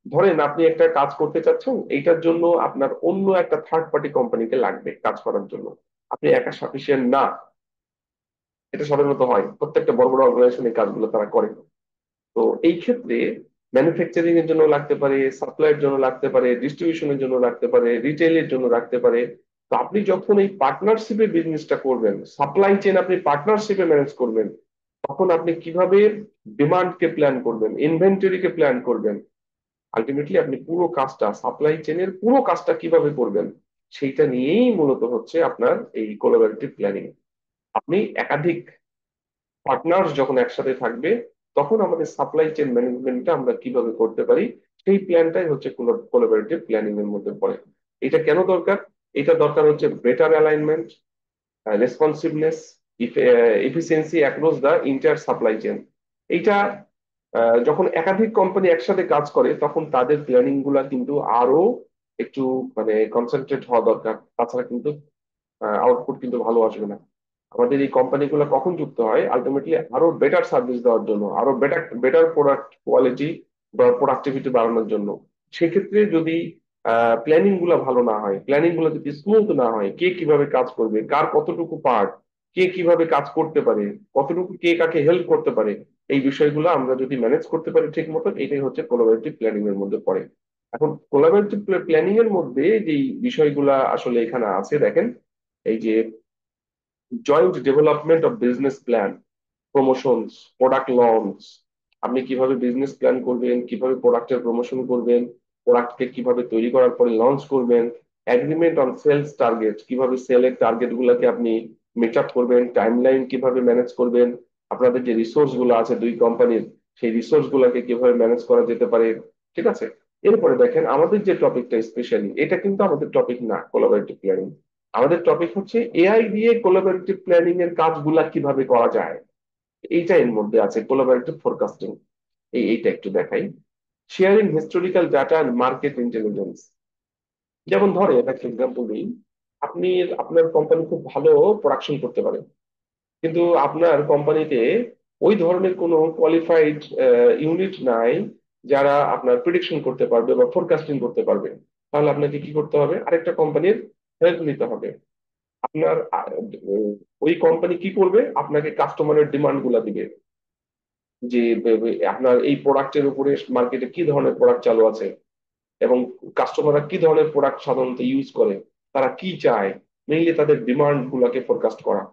ধরেন আপনি একটা কাজ করতে চাচ্ছেন, এইটার জন্য আপনার অন্য একটা থার্ড পার্টি কোম্পানিকে লাগবে কাজ করার জন্য, আপনি একা সাফিসিয়েন্ট না। এটা সাধারণত হয়, প্রত্যেকটা বড় বড় অর্গানাইজেশন এই কাজগুলো তারা করে। তো এই ক্ষেত্রে ম্যানুফ্যাকচারিং এর জন্য লাগতে পারে, সাপ্লাইয়ের জন্য লাগতে পারে, ডিস্ট্রিবিউশনের জন্য লাগতে পারে, রিটেইলের জন্য লাগতে পারে। তো আপনি যখন এই পার্টনারশিপে বিজনেসটা করবেন, সাপ্লাই চেইন আপনি পার্টনারশিপে ম্যানেজ করবেন, তখন আপনি কিভাবে ডিমান্ডকে প্ল্যান করবেন, ইনভেন্টরিকে প্ল্যান করবেন, আলটিমেটলি আপনি পুরো কাজটা, সাপ্লাই চেইনের পুরো কাজটা কিভাবে করবেন, সেইটা নিয়েই মূলত হচ্ছে আপনার এই কোলাবোরেটিভ প্ল্যানিং। আপনি একাধিক পার্টনার্স যখন একসাথে থাকবে, তখন আমাদের সাপ্লাই চেইন ম্যানেজমেন্টটা আমরা কিভাবে করতে পারি, সেই প্ল্যানটাই হচ্ছে কোলাবোরেটিভ প্ল্যানিং এর মধ্যে পড়ে। এটা কেন দরকার? এটা দরকার হচ্ছে better alignment, responsiveness, efficiency across the entire supply chain. এইটা যখন একাধিক কোম্পানি একসাথে কাজ করে, তখন তাদের প্ল্যানিং গুলা কিন্তু আরো একটু মানে কনসেন্ট্রেট হওয়া দরকার, তাছাড়া কিন্তু আউটপুট কিন্তু ভালো আসবে না। আমাদের এই কোম্পানিগুলো কখন যুক্ত হয়, আলটিমেটলি আরো বেটার সার্ভিস দেওয়ার জন্য, আরো বেটার বেটার প্রোডাক্ট কোয়ালিটি বা প্রোডাক্টিভিটি বাড়ানোর জন্য। সেক্ষেত্রে যদি প্ল্যানিং গুলো ভালো না হয়, প্ল্যানিং গুলো যদি স্মুথ না হয়, কে কিভাবে কাজ করবে, কার কতটুকু পার্ট, কে কিভাবে কাজ করতে পারে, কতটুকু কে কাকে হেল্প করতে পারে, এই বিষয়গুলো আমরা যদি ম্যানেজ করতে পারি ঠিক মতো, এটাই হচ্ছে কোলাবোরেটিভ প্ল্যানিং এর মধ্যে পড়ে। এখন কোলাবোরেটিভ প্ল্যানিং এর মধ্যে যে বিষয়গুলা আসলে এখানে আছে দেখেন, এই যে joint development of business plan, promotions, product launch, আপনি কিভাবে বিজনেস প্ল্যান করবেন, কিভাবে প্রোডাক্টের প্রমোশন করবেন, প্রোডাক্টকে কিভাবে তৈরি করার পরে লঞ্চ করবেন, এগ্রিমেন্ট অন সেলস টার্গেট, কিভাবে সেলের টার্গেট গুলাকে আপনি মিট আপ করবেন, টাইমলাইন কিভাবে ম্যানেজ করবেন, আপনাদের যে রিসোর্স গুলো আছে দুই কোম্পানির, সেই রিসোর্স গুলাকে কিভাবে ম্যানেজ করা যেতে পারে। ঠিক আছে, এরপরে দেখেন আমাদের যে টপিকটা স্পেশালি, এটা কিন্তু আমাদের টপিক না কোলাবোরেটিভ প্ল্যানিং। আমাদের টপিক হচ্ছে এআই দিয়ে কোলাবোরেটিভ প্ল্যানিং এর কাজগুলা কিভাবে করা যায়, এইটা এর মধ্যে আছে কোলাবোরেটিভ ফোরকাস্টিং। এইটা একটু দেখাই। Sharing historical data and market intelligence. যেমন ধরেন একটা এক্সাম্পল দিই, আপনি আপনার কোম্পানি খুব ভালো প্রোডাকশন করতে পারে, কিন্তু আপনার কোম্পানিতে ওই ধরনের কোনো কোয়ালিফাইড ইউনিট নাই যারা আপনার প্রিডিকশন করতে পারবে বা ফোরকাস্টিং করতে পারবে। তাহলে আপনাকে কি করতে হবে? আরেকটা কোম্পানির হেল্প নিতে হবে। আপনার ওই কোম্পানি কি করবে? আপনাকে কাস্টমারের ডিমান্ড গুলা দিবে, যে আপনার এই প্রোডাক্টের উপরে মার্কেটে কি ধরনের প্রোডাক্ট চালু আছে, এবং কাস্টমাররা কি ধরনের প্রোডাক্ট সাধারণত ইউজ করে, তারা কি চায়, মেইনলি তাদের ডিমান্ড গুলাকে ফোরকাস্ট করা।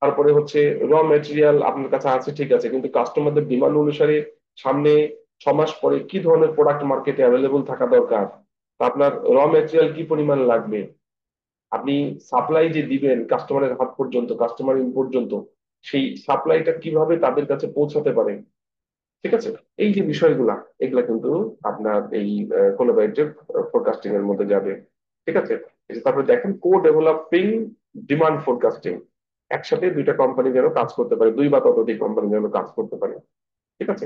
তারপরে হচ্ছে র মেটেরিয়াল আপনার কাছে আছে ঠিক আছে, কিন্তু কাস্টমারদের ডিমান্ড অনুসারে সামনে 6 মাস পরে কি ধরনের প্রোডাক্ট মার্কেটে অ্যাভেলেবল থাকা দরকার, তা আপনার র মেটেরিয়াল কি পরিমাণ লাগবে, আপনি সাপ্লাই যে দিবেন কাস্টমারের হাত পর্যন্ত, কাস্টমার ইন পর্যন্ত, সেই সাপ্লাইটা কিভাবে তাদের কাছে পৌঁছাতে পারে। ঠিক আছে, এই যে বিষয়গুলা, এগুলা কিন্তু আপনার এই কোলাবরেটিভ ফোরকাস্টিং এর মধ্যে যাবে। ঠিক আছে, এই যে তারপরে দেখেন কো ডেভেলপিং ডিমান্ড ফোরকাস্টিং, একসাথে দুইটা কোম্পানি যেন কাজ করতে পারে, দুই বা ততোধিক কোম্পানি যেন কাজ করতে পারে। ঠিক আছে,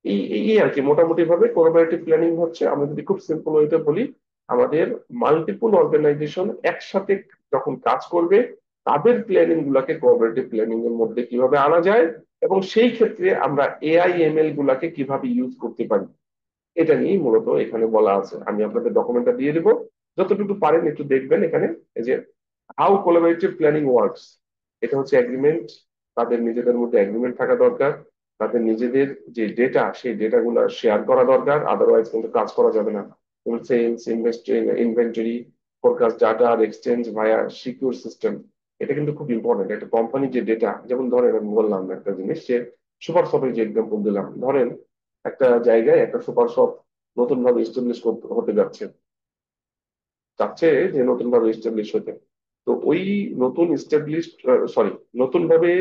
এই এই এই আর কি মোটামুটি ভাবে কোলাবরেটিভ প্ল্যানিং হচ্ছে, আমরা যদি খুব সিম্পল ওয়েতে বলি, আমাদের মাল্টিপল অর্গানাইজেশন একসাথে যখন কাজ করবে, তাদের প্ল্যানিং গুলাকে কোলাবরেটিভ প্ল্যানিং এর মধ্যে কিভাবে আনা যায়, এবং সেই ক্ষেত্রে আমরা AI/ML গুলাকে কিভাবে ইউজ করতে পারি, এটা নিয়েই মূলত এখানে বলা আছে। আমি আপনাদের ডকুমেন্টটা দিয়ে দিব, যতটুকু পারেন একটু দেখবেন এখানে। এই যে হাউ কোলাবরেটিভ প্ল্যানিং ওয়ার্কস, এটা হচ্ছে এগ্রিমেন্ট, তাদের নিজেদের মধ্যে এগ্রিমেন্ট থাকা দরকার, তাদের নিজেদের যে ডেটা সেই ডেটাগুলো শেয়ার করা দরকার, আদারওয়াইজ কিন্তু কাজ করা যাবে না। সেলস, ইনভেন্টরি, ফোরকাস্ট, ডাটা আর এক্সচেঞ্জ ভায়া সিকিউর সিস্টেম, এটা কিন্তু খুব ইম্পর্টেন্ট। একটা কোম্পানির যে ডেটা, যেমন ধরেন আমি বললাম একটা জিনিস, যে সুপার শপের যে এক্সাম্পল দিলাম, ধরেন একটা জায়গায় একটা সুপার শপ নতুন ভাবে এস্টাবলিশ হতে যাচ্ছে, চাচ্ছে যে নতুন ভাবে এস্টাবলিশ হতে। তো ওই নতুন এস্টাবলিশ, সরি, নতুন ভাবে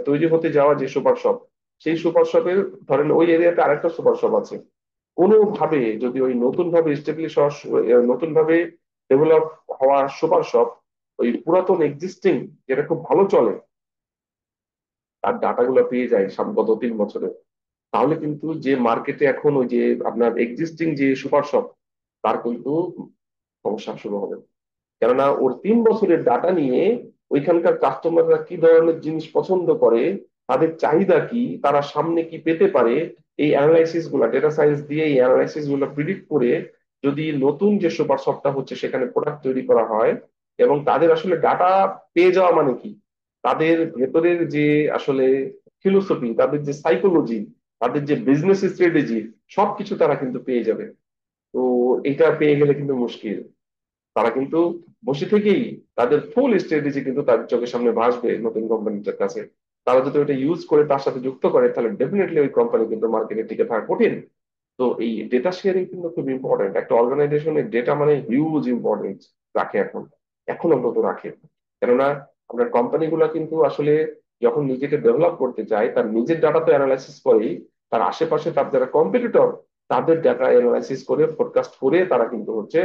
তৈরি হতে যাওয়া যে সুপার শপ, সেই সুপার শপের ধরেন ওই এরিয়াতে আরেকটা সুপার শপ আছে, কোনোভাবে যদি ওই নতুন ভাবে এস্টাবলিশ হওয়া নতুন ভাবে ডেভেলপ হওয়া সুপার শপ ওই পুরাতন এক্সিস্টিং যেটা খুব ভালো চলে তার ডাটাগুলো পেয়ে যায় গত 3 বছরে, তাহলে কিন্তু যে মার্কেটে এখন ওই যে আপনার এক্সিস্টিং যে সুপার শপ, তার কিন্তু সমস্যা শুরু হবে। কেননা ওর 3 বছরের ডাটা নিয়ে ওইখানকার কাস্টমাররা কি ধরনের জিনিস পছন্দ করে, তাদের চাহিদা কি, তারা সামনে কি পেতে পারে, এই অ্যানালাইসিস গুলা, ডেটা সায়েন্স দিয়ে এই অ্যানালাইসিস গুলো প্রিডিক্ট করে যদি নতুন যে সুপার শপটা হচ্ছে সেখানে প্রোডাক্ট তৈরি করা হয়, এবং তাদের আসলে ডাটা পেয়ে যাওয়া মানে কি, তাদের ভেতরের যে আসলে ফিলোসফি, তাদের যে সাইকোলজি, তাদের যে বিজনেস স্ট্র্যাটেজি, সবকিছু তারা কিন্তু পেয়ে যাবে। তো এটা পেয়ে গেলে কিন্তু মুশকিল, তারা কিন্তু বসে থেকেই তাদের ফুল স্ট্র্যাটেজি কিন্তু তাদের চোখের সামনে ভাসবে নতুন কোম্পানিটার কাছে। তারা যদি ওটা ইউজ করে তার সাথে যুক্ত করে, তাহলে ডেফিনেটলি ওই কোম্পানি কিন্তু মার্কেটে টিকে থাকা কঠিন। তো এই ডেটা শেয়ারিং কিন্তু খুব ইম্পর্টেন্ট, একটা অর্গানাইজেশনের ডেটা মানে হিউজ ইম্পর্টেন্স রাখে এখন, এখন অন্তত রাখে। কেননা আপনার কোম্পানিগুলো কিন্তু আসলে যখন নিজেকে ডেভেলপ করতে চায়, তার নিজের ডাটা তো অ্যানালাইসিস করেই, তার আশেপাশে তার যারা কম্পিটিটর তাদের ডাটা অ্যানালাইসিস করে ফোরকাস্ট করে তারা কিন্তু হচ্ছে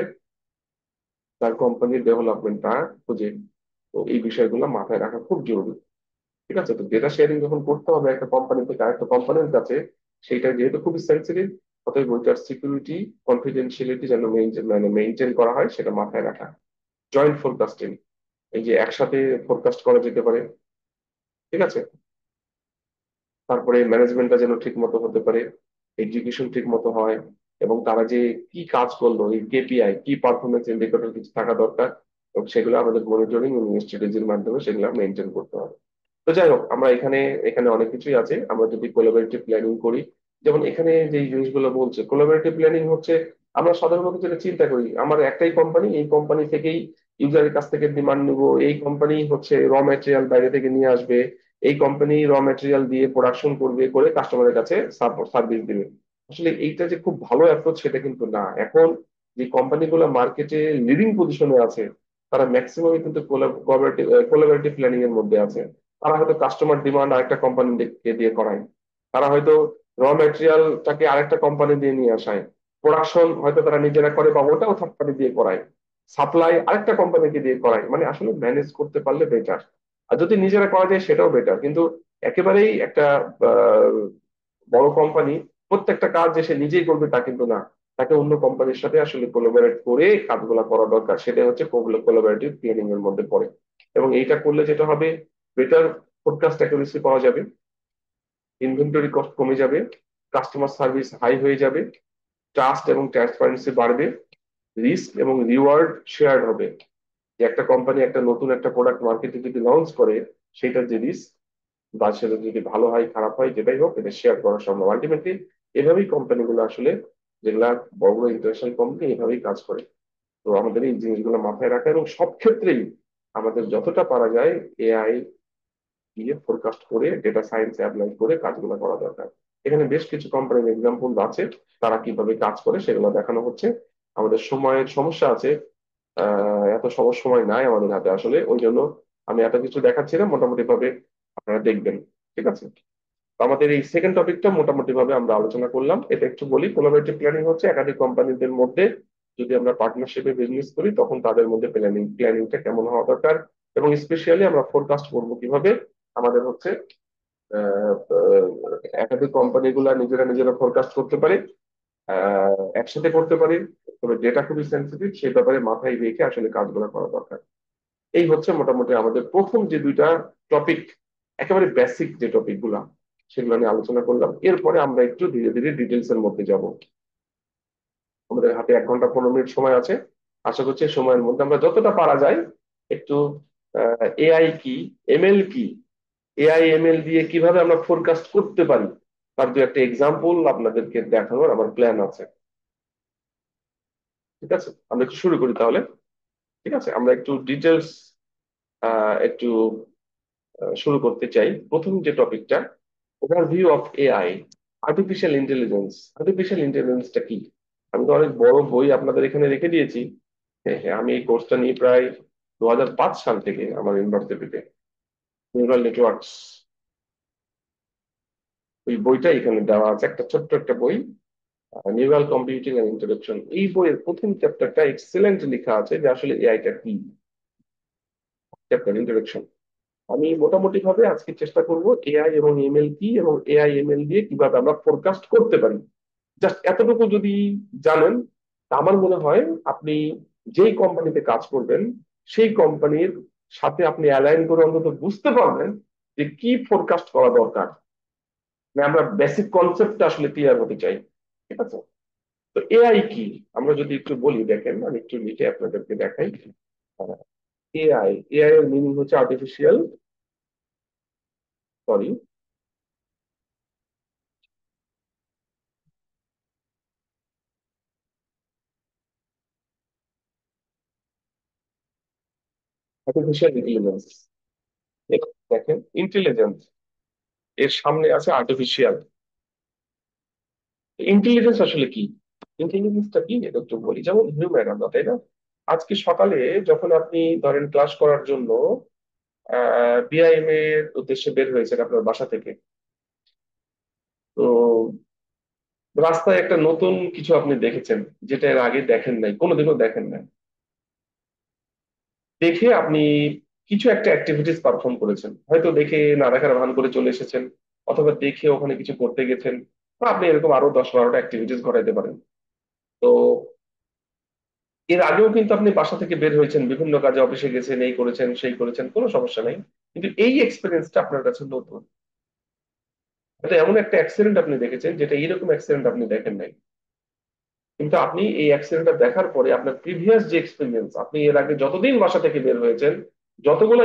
তার কোম্পানির ডেভেলপমেন্টটা খুঁজে। তো এই বিষয়গুলো মাথায় রাখা খুব জরুরি। ঠিক আছে, তো ডেটা শেয়ারিং যখন করতে হবে একটা কোম্পানি থেকে আরেকটা কোম্পানির কাছে, সেইটা যেহেতু খুবই সেন্সিটিভ, অতএব ওইটার সিকিউরিটি, কনফিডেন্সিয়ালিটি যেন মেনটেন করা হয় সেটা মাথায় রাখা। জয়েন্ট ফোরকাস্টিং, এই যে একসাথে ফোরকাস্ট করা যেতে পারে। ঠিক আছে, তারপরে ম্যানেজমেন্টটা যেন ঠিক মতো হতে পারে, এক্সিকিউশন ঠিক মতো হয়, এবং তারা যে কি কাজ করলো, এই KPI কি পারফরমেন্স ইন্ডিকেটর কিছু থাকা দরকার, এবং সেগুলো আমাদের মনিটরিং এবং স্ট্র্যাটেজির মাধ্যমে সেগুলো মেনটেন করতে হবে। তো যাই হোক, আমরা এখানে এখানে অনেক কিছুই আছে। আমরা যদি কোলাবোরেটিভ প্ল্যানিং করি, যেমন এখানে যে জিনিসগুলো বলছে, কোলাবোরেটিভ প্ল্যানিং হচ্ছে আমরা সাধারণত যেটা চিন্তা করি, আমার একটাই কোম্পানি, এই কোম্পানি থেকেই ইউজারের কাছ থেকে ডিমান্ড নিব, এই কোম্পানি হচ্ছে র ম্যাটেরিয়াল বাইরে থেকে নিয়ে আসবে, এই কোম্পানি র ম্যাটেরিয়াল দিয়ে প্রোডাকশন করবে, করে কাস্টমারের কাছে সার্ভিস দিবে। আসলে এইটা যে খুব ভালো অ্যাপ্রোচ সেটা কিন্তু না। এখন যে কোম্পানিগুলো মার্কেটে লিডিং পজিশনে আছে, তারা ম্যাক্সিমামই কিন্তু কোলাবোরেটিভ প্ল্যানিং এর মধ্যে আছে। তারা হয়তো কাস্টমার ডিমান্ড আরেকটা কোম্পানিকে দিয়ে করায়, তারা হয়তো র ম্যাটেরিয়ালটাকে আরেকটা কোম্পানি দিয়ে নিয়ে আসায়, প্রোডাকশন হয়তো তারা নিজেরা করে বা ওটাও থার্ড পার্টি দিয়ে করায়, সাপ্লাই আরেকটা কোম্পানিকে দিয়ে করায়। মানে আসলে ম্যানেজ করতে পারলে বেটার, আর যদি নিজেরা করা যায় সেটাও বেটার। কিন্তু একেবারেই একটা আহ, বড় কোম্পানি প্রত্যেকটা কাজ যে সে নিজেই করবে তা কিন্তু না। তাকে অন্য কোম্পানির সাথে আসলে কোলাবোরেট করে কাজগুলো করা দরকার, সেটা হচ্ছে কোলাবোরেটিভ প্ল্যানিং এর মধ্যে পড়ে। এবং এইটা করলে যেটা হবে, বেটার ফোরকাস্ট অ্যাকুরেসি পাওয়া যাবে, ইনভেন্টরি কস্ট কমে যাবে, কাস্টমার সার্ভিস হাই হয়ে যাবে, ট্রাস্ট এবং ট্রান্সপারেন্সি বাড়বে, রিস্ক এবং রিওয়ার্ড শেয়ার হবে। যে একটা কোম্পানি একটা নতুন একটা প্রোডাক্ট মার্কেটে যদি লঞ্চ করে, সেটার যে রিস্ক বা সেটা যদি ভালো হয় খারাপ হয় যেটাই হোক, এটা শেয়ার করা সম্ভব। আলটিমেটলি এভাবেই কোম্পানিগুলো আসলে, যেগুলা বড় বড় ইন্টারন্যাশনাল কোম্পানি, এভাবেই কাজ করে। তো আমাদের এই জিনিসগুলো মাথায় রাখা এবং সব ক্ষেত্রেই আমাদের যতটা পারা যায় এআই দিয়ে ফোরকাস্ট করে ডেটা সায়েন্স অ্যাপ্লাই করে কাজগুলো করা দরকার। এখানে বেশ কিছু কোম্পানির এক্সাম্পল আছে, তারা কিভাবে কাজ করে সেগুলো দেখানো হচ্ছে। আমাদের সময়ের সমস্যা আছে, এত সবার সময় নাই আমাদের হাতে আসলে, ওই জন্য আমি এত কিছু দেখাচ্ছি না, মোটামুটি ভাবে আপনারা দেখবেন। ঠিক আছে, তো আমাদের এই সেকেন্ড টপিকটা মোটামুটি ভাবে আমরা আলোচনা করলাম। এটা একটু বলি, কোলাবোরেটিভ প্ল্যানিং হচ্ছে একাধিক কোম্পানিদের মধ্যে যদি আমরা পার্টনারশিপে বিজনেস করি, তখন তাদের মধ্যে প্ল্যানিংটা কেমন হওয়া দরকার, এবং স্পেশালি আমরা ফোরকাস্ট করবো কিভাবে। আমাদের হচ্ছে আহ, আহ, একাধিক কোম্পানিগুলা নিজেরা নিজেরা ফোরকাস্ট করতে পারে, একসাথে করতে পারি, তবে ডেটা খুবই সেন্সিটিভ, সেই ব্যাপারে মাথায় রেখে আসলে কাজগুলো করা দরকার। এই হচ্ছে মোটামুটি আমাদের প্রথম যে দুইটা টপিক, একেবারে বেসিক যে টপিক গুলা, সেগুলো নিয়ে আলোচনা করলাম। এরপরে আমরা একটু ধীরে ধীরে ডিটেলস এর মধ্যে যাব। আমাদের হাতে 1 ঘন্টা 15 মিনিট সময় আছে। আশা করছি এই সময়ের মধ্যে আমরা যতটা পারা যায় একটু এআই কি, এমএল কি, এআই এমএল দিয়ে কিভাবে আমরা ফোরকাস্ট করতে পারি, তার দু একটা এক্সাম্পল আপনাদেরকে দেখানোর আমার প্ল্যান আছে। ঠিক আছে, আমরা একটু শুরু করি তাহলে। ঠিক আছে, আমরা একটু ডিটেলস একটু শুরু করতে চাই। প্রথম যে টপিকটা, overview of AI, artificial intelligence. Artificial ইন্টেলিজেন্সটা কি? আমি তো অনেক বড় বই আপনাদের এখানে রেখে দিয়েছি। হ্যাঁ হ্যাঁ, আমি এই কোর্সটা নিই প্রায় 2005 সাল থেকে আমার ইউনিভার্সিটিতে, নিউরাল নেটওয়ার্কস। ওই বইটা এখানে দেওয়া আছে, একটা ছোট্ট একটা বই, নিউরাল কম্পিউটিং এন্ড ইন্ট্রোডাকশন। এই বইয়ের প্রথম চ্যাপ্টারটা এক্সেলেন্ট লেখা আছে যে আসলে এআইটা কি, চ্যাপ্টার ইন্ট্রোডাকশন। আমি মোটামুটি ভাবে আজকে চেষ্টা করব এআই এবং এমএল কি, এবং এআই এমএল দিয়ে কিভাবে আমরা ফোরকাস্ট করতে পারি। জাস্ট এতটুকু যদি জানেন, তা আমার মনে হয় আপনি যেই কোম্পানিতে কাজ করবেন, সেই কোম্পানির সাথে আপনি অ্যালাইন করে অন্তত বুঝতে পারবেন যে কি ফোরকাস্ট করা দরকার। মানে আমরা বেসিক কনসেপ্টটা আসলে ক্লিয়ার হতে চাই। ঠিক আছে, তো এআই কি আমরা যদি একটু বলি, দেখেন আমি একটু লিখে আপনাদেরকে দেখাই। এআই, এআই এর মিনিং হচ্ছে আর্টিফিশিয়াল, সরি, আর্টিফিশিয়াল ইন্টেলিজেন্স। দেখেন, ইন্টেলিজেন্স এর সামনে আছে আর্টিফিশিয়াল। ইন্টেলিজেন্স আসলে কি, ইন্টেলিজেন্সটা কি এটা একটু বলি। যেমন হিউম্যান আমরা, তাই না? আজকে সকালে যখন আপনি ধরেন ক্লাস করার জন্য বিআইএম এর উদ্দেশ্যে বের হয়েছেন আপনার বাসা থেকে, তো রাস্তায় একটা নতুন কিছু আপনি দেখেছেন, যেটা এর আগে দেখেন নাই, কোনোদিনও দেখেন নাই। দেখে আপনি কিছু একটা অ্যাক্টিভিটিস পারফর্ম করেছেন, হয়তো দেখে না দেখার ভান করে চলে এসেছেন, অথবা দেখে ওখানে কিছু করতে গেছেন, বা আপনি এরকম আরো 10-12টা অ্যাক্টিভিটিস ঘটাইতে পারেন। তো এর আগেও কিন্তু আপনি বাসা থেকে বের হয়েছেন, বিভিন্ন কাজে অফিসে গেছেন, এই করেছেন সেই করেছেন, কোনো সমস্যা নেই। কিন্তু এই এক্সপিরিয়েন্সটা আপনার কাছে নতুন। এটা এমন একটা অ্যাক্সিডেন্ট আপনি দেখেছেন যেটা এইরকম অ্যাক্সিডেন্ট আপনি দেখেন নাই। কিন্তু আপনি এই অ্যাক্সিডেন্টটা দেখার পরে আপনার প্রিভিয়াস যে এক্সপিরিয়েন্স, আপনি এর আগে যতদিন বাসা থেকে বের হয়েছেন, যতগুলো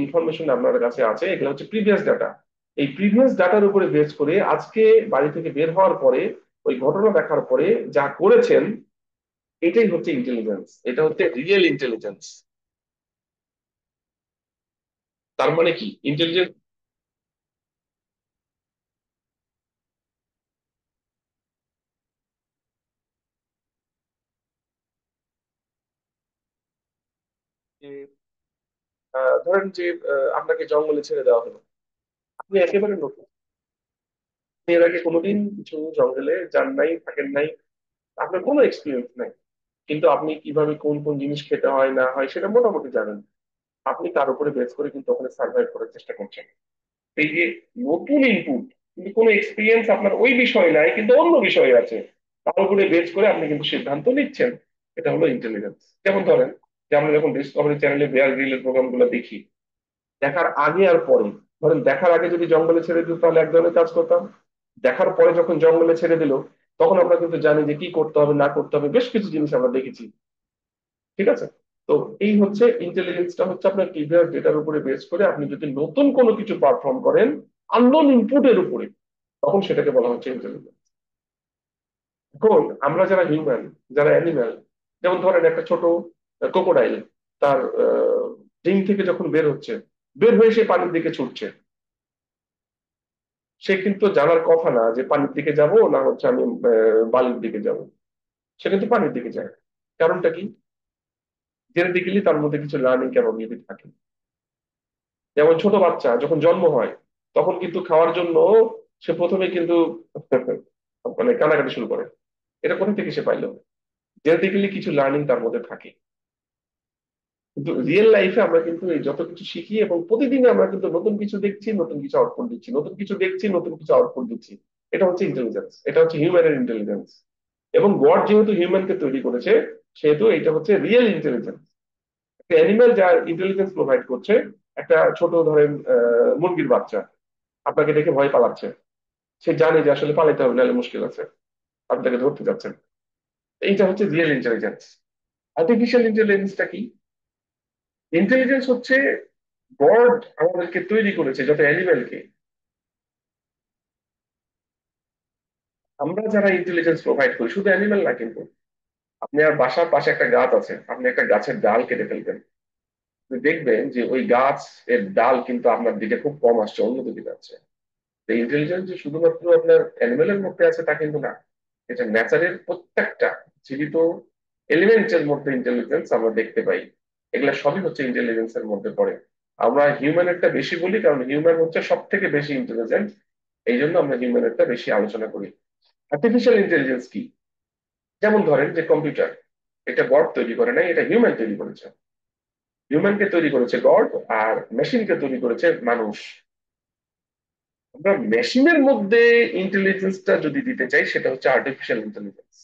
ইনফরমেশন আপনার কাছে আছে, এগুলো হচ্ছে প্রিভিয়াস ডাটা। এই প্রিভিয়াস ডাটার উপরে বেস করে আজকে বাড়ি থেকে বের হওয়ার পরে, ওই ঘটনা দেখার পরে যা করেছেন, এটাই হচ্ছে ইন্টেলিজেন্স, এটা হচ্ছে রিয়েল ইন্টেলিজেন্স। তার মানে কি ইন্টেলিজেন্স? ধরেন যে আপনাকে জঙ্গলে ছেড়ে দেওয়া হলো, আপনি একেবারে নতুন, আপনি এর আগে কোনোদিন কিছু জঙ্গলে যান নাই, থাকেন নাই, আপনার কোনো এক্সপিরিয়েন্স নাই। কিন্তু আপনি কিভাবে কোন কোন জিনিস খেতে হয় না হয় সেটা মোটামুটি জানেন। আপনি তার উপরে বেস করে কিন্তু ওখানে সার্ভাইভ করার চেষ্টা করছেন। এই যে নতুন ইনপুট, কিন্তু কোনো এক্সপিরিয়েন্স আপনার ওই বিষয়ে নাই, কিন্তু অন্য বিষয়ে আছে, তার উপরে বেস করে আপনি কিন্তু সিদ্ধান্ত নিচ্ছেন। এটা হলো ইন্টেলিজেন্স। যেমন ধরেন যে আমরা যখন ডিসকভারি চ্যানেলে বেয়ার গ্রিলের প্রোগ্রাম গুলো দেখি, দেখার আগে আর পরে, ধরেন দেখার আগে যদি জঙ্গলে ছেড়ে দিত তাহলে এক ধরনের কাজ করতাম, দেখার পরে যখন জঙ্গলে ছেড়ে দিল তখন আমরা কিন্তু জানি যে কি করতে হবে না করতে হবে, বেশ কিছু জিনিস আমরা দেখেছি। ঠিক আছে? তো এই হচ্ছে ইন্টেলিজেন্সটা, হচ্ছে আপনার প্রিভিয়াস ডেটার উপরে বেস করে আপনি যদি নতুন কোনো কিছু পারফর্ম করেন আননোন ইনপুটের উপরে, তখন সেটাকে বলা হচ্ছে ইন্টেলিজেন্স। এখন আমরা যারা হিউম্যান, যারা অ্যানিম্যাল, যেমন ধরেন একটা ছোট ক্রোকোডাইল, তার ডিম থেকে যখন বের হচ্ছে, বের হয়ে সে পানির দিকে ছুটছে, সে কিন্তু জানার কথা না যে পানির দিকে যাব না হচ্ছে আমি বালির দিকে যাব। সে কিন্তু পানির দিকে যায়। কারণটা কি? জেনেটিক্যালি তার মধ্যে কিছু লার্নিং ক্যাপাবিলিটি থাকে। যেমন ছোট বাচ্চা যখন জন্ম হয় তখন কিন্তু খাওয়ার জন্য সে প্রথমে কিন্তু মানে কানাকাটি শুরু করে। এটা কোথা থেকে সে পাইলো? জেনেটিক্যালি কিছু লার্নিং তার মধ্যে থাকে। কিন্তু রিয়েল লাইফে আমরা কিন্তু এই যত কিছু শিখি এবং প্রতিদিনই আমরা কিন্তু নতুন কিছু দেখছি, নতুন কিছু আউটপুট দিচ্ছি, নতুন কিছু দেখছি, নতুন কিছু আউটপুট দিচ্ছি। এটা হচ্ছে ইন্টেলিজেন্স, এটা হচ্ছে হিউম্যানের ইন্টেলিজেন্স। এবং গড যেহেতু হিউম্যানকে তৈরি করেছে, সেহেতু এটা হচ্ছে রিয়েল ইন্টেলিজেন্স। একটা অ্যানিমেল যার ইন্টেলিজেন্স প্রোভাইড করছে, একটা ছোট ধরেন মুরগির বাচ্চা আপনাকে দেখে ভয় পালাচ্ছে, সে জানে যে আসলে পালাইতে হবে নাহলে মুশকিল আছে, আপনি তাকে ধরতে যাচ্ছেন। এইটা হচ্ছে রিয়েল ইন্টেলিজেন্স। আর্টিফিশিয়াল ইন্টেলিজেন্সটা কি? ইন্টেলিজেন্স হচ্ছে গড আমাদেরকে তৈরি করেছে যত অ্যানিমেলকে, আমরা যারা ইন্টেলিজেন্স প্রোভাইড করি, শুধু অ্যানিমেল না কিন্তু। আপনি আর বাসার পাশে একটা গাছ আছে, আপনি একটা গাছের ডাল কেটে ফেলবেন, আপনি দেখবেন যে ওই গাছ এর ডাল কিন্তু আপনার দিকে খুব কম আসছে, অন্য দিকে যাচ্ছে। ইন্টেলিজেন্স যে শুধুমাত্র আপনার অ্যানিমেলের মধ্যে আছে তা কিন্তু না, এটা ন্যাচারের প্রত্যেকটা জীবিত এলিমেন্টের মধ্যে ইন্টেলিজেন্স আমরা দেখতে পাই। এগুলা সবই হচ্ছে ইন্টেলিজেন্সের মধ্যে পড়ে। আমরা হিউম্যানেরটা বেশি বলি কারণ হিউম্যান হচ্ছে সব থেকে বেশি ইন্টেলিজেন্ট, এই জন্য আমরা হিউম্যানেরটা বেশি আলোচনা করি। আর্টিফিশিয়াল ইন্টেলিজেন্স কি? যেমন ধরেন যে কম্পিউটার, এটা গড তৈরি করে নাই, এটা হিউম্যান তৈরি করেছে। হিউম্যানকে তৈরি করেছে গড, আর মেশিনকে তৈরি করেছে মানুষ। আমরা মেশিনের মধ্যে ইন্টেলিজেন্সটা যদি দিতে চাই সেটা হচ্ছে আর্টিফিশিয়াল ইন্টেলিজেন্স।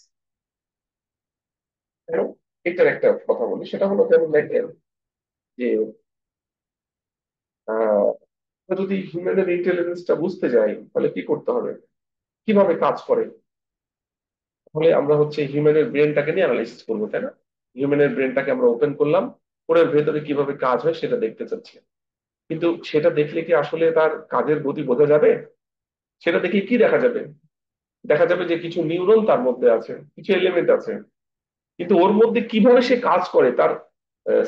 এটার একটা কথা বলি, সেটা হলো যেমন দেখেন যে আহ, আমরা যদি হিউম্যানের ইন্টেলিজেন্সটা বুঝতে যাই তাহলে কি করতে হবে, কিভাবে কাজ করে, তাহলে আমরা হচ্ছে হিউম্যানের ব্রেনটাকে নিয়ে অ্যানালাইসিস করবো, তাই না? হিউম্যানের ব্রেনটাকে আমরা ওপেন করলাম, ওর ভেতরে কিভাবে কাজ হয় সেটা দেখতে চাচ্ছি। কিন্তু সেটা দেখলে কি আসলে তার কাজের গতি বোঝা যাবে? সেটা দেখে কি দেখা যাবে? দেখা যাবে যে কিছু নিউরন তার মধ্যে আছে, কিছু এলিমেন্ট আছে, কিন্তু ওর মধ্যে কিভাবে সে কাজ করে, তার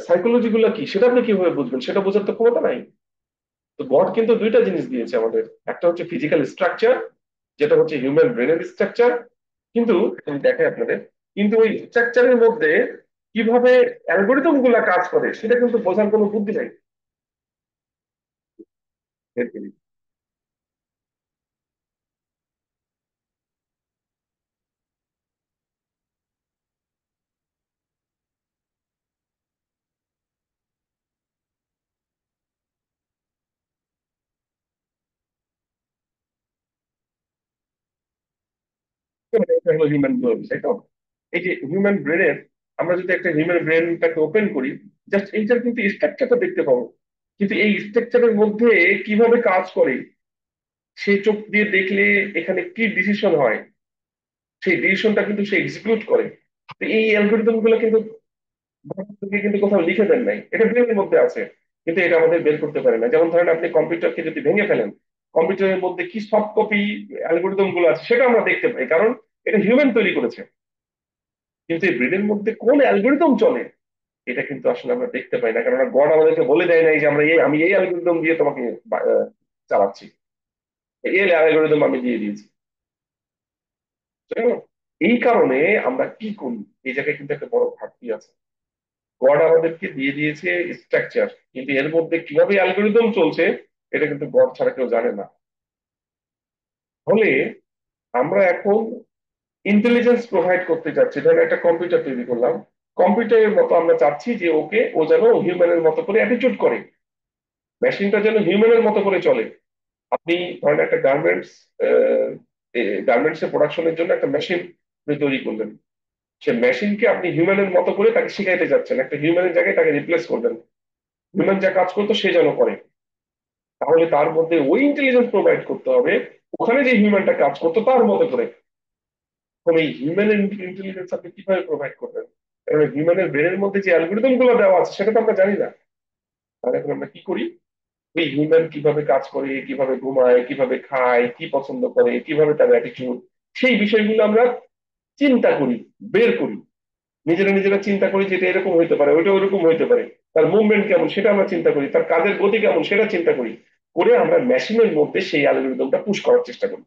সাইকোলজি গুলা কি, সেটা আপনি কিভাবে বুঝবেন? সেটা বোঝার তো ক্ষমতা নাই। তো গড কিন্তু দুইটা জিনিস দিয়েছে আমাদের, একটা হচ্ছে ফিজিক্যাল স্ট্রাকচার, যেটা হচ্ছে হিউম্যান ব্রেনের স্ট্রাকচার, কিন্তু আমি দেখাই আপনাদের, কিন্তু ওই স্ট্রাকচারের মধ্যে কিভাবে অ্যালগোরিদম গুলা কাজ করে সেটা কিন্তু বোঝার কোনো বুদ্ধি নাই। এটা হলো হিউম্যান ব্রেন, তাই তো? এই যে হিউম্যান ব্রেনের, আমরা যদি একটা হিউম্যান ব্রেনটাকে ওপেন করি, জাস্ট এইটার কিন্তু স্ট্রাকচারটা দেখতে পাবো, কিন্তু এই স্ট্রাকচারের মধ্যে কিভাবে কাজ করে, সেই চোখ দিয়ে দেখলে এখানে কি ডিসিশন হয়, সেই ডিসিশনটা কিন্তু সে এক্সিকিউট করে। তো এই অ্যালগোরিদম গুলো কিন্তু ভারতকে কিন্তু কোথাও লিখে দেন নাই, এটা ব্রেনের মধ্যে আছে, কিন্তু এটা আমাদের বের করতে পারে না। যেমন ধরেন আপনি কম্পিউটারকে যদি ভেঙে ফেলেন, কম্পিউটারের মধ্যে কি সফট কপি অ্যালগোরিদম গুলো আছে সেটা আমরা দেখতে পাই, কারণ এটা হিউম্যান তৈরি করেছে। কিন্তু এই ব্রেনের মধ্যে কোন অ্যালগোরিদম চলে এটা কিন্তু আসলে আমরা দেখতে পাই না, কারণ গড আমাদেরকে বলে দেয় নাই যে আমরা আমি এই অ্যালগোরিদম দিয়ে তোমাকে চালাচ্ছি, এই অ্যালগোরিদম আমি দিয়ে দিয়েছি। তাই না? এই কারণে আমরা কি করি, এই জায়গায় কিন্তু একটা বড় ঘাটতি আছে। গড আমাদেরকে দিয়ে দিয়েছে স্ট্রাকচার, কিন্তু এর মধ্যে কিভাবে অ্যালগোরিদম চলছে এটা কিন্তু গড ছাড়া কেউ জানে না। ফলে আমরা এখন ইন্টেলিজেন্স প্রোভাইড করতে চাচ্ছি, ধরেন একটা কম্পিউটার তৈরি করলাম, কম্পিউটারের মতো আমরা চাচ্ছি যে ও যেন হিউম্যানের মতো করে অ্যাটিটিউড করে, মেশিনটা যেন হিউম্যানের মতো করে চলে। আপনি ধরেন একটা গার্মেন্টস এর প্রোডাকশনের জন্য একটা মেশিন আপনি তৈরি করলেন, সে মেশিনকে আপনি হিউম্যানের মতো করে তাকে শিখাইতে যাচ্ছেন, একটা হিউম্যানের জায়গায় তাকে রিপ্লেস করবেন, হিউম্যান যা কাজ করতো সে যেন করে। তাহলে তার মধ্যে ওই ইন্টেলিজেন্স প্রোভাইড করতে হবে ওখানে যে হিউম্যানটা কাজ করতো তার মতো করে। এখন এই হিউম্যান ইন্টেলিজেন্স আপনি কিভাবে প্রোভাইড করবেন? কারণ হিউম্যানের ব্রেনের মধ্যে যে অ্যালগোরিদম গুলো দেওয়া আছে সেটা তো আমরা জানি না। তাহলে এখন আমরা কি করি? ওই হিউম্যান কিভাবে কাজ করে, কিভাবে ঘুমায়, কিভাবে খায়, কি পছন্দ করে, কিভাবে তার অ্যাটিটিউড, সেই বিষয়গুলো আমরা চিন্তা করি, বের করি, নিজেরা নিজেরা চিন্তা করি যেটা এরকম হইতে পারে, ওইটা ওইরকম হইতে পারে, তার মুভমেন্ট কেমন সেটা আমরা চিন্তা করি, তার কাজের গতি কেমন সেটা চিন্তা করি, করে আমরা মেশিনের মধ্যে সেই অ্যালগোরিদমটা পুশ করার চেষ্টা করি।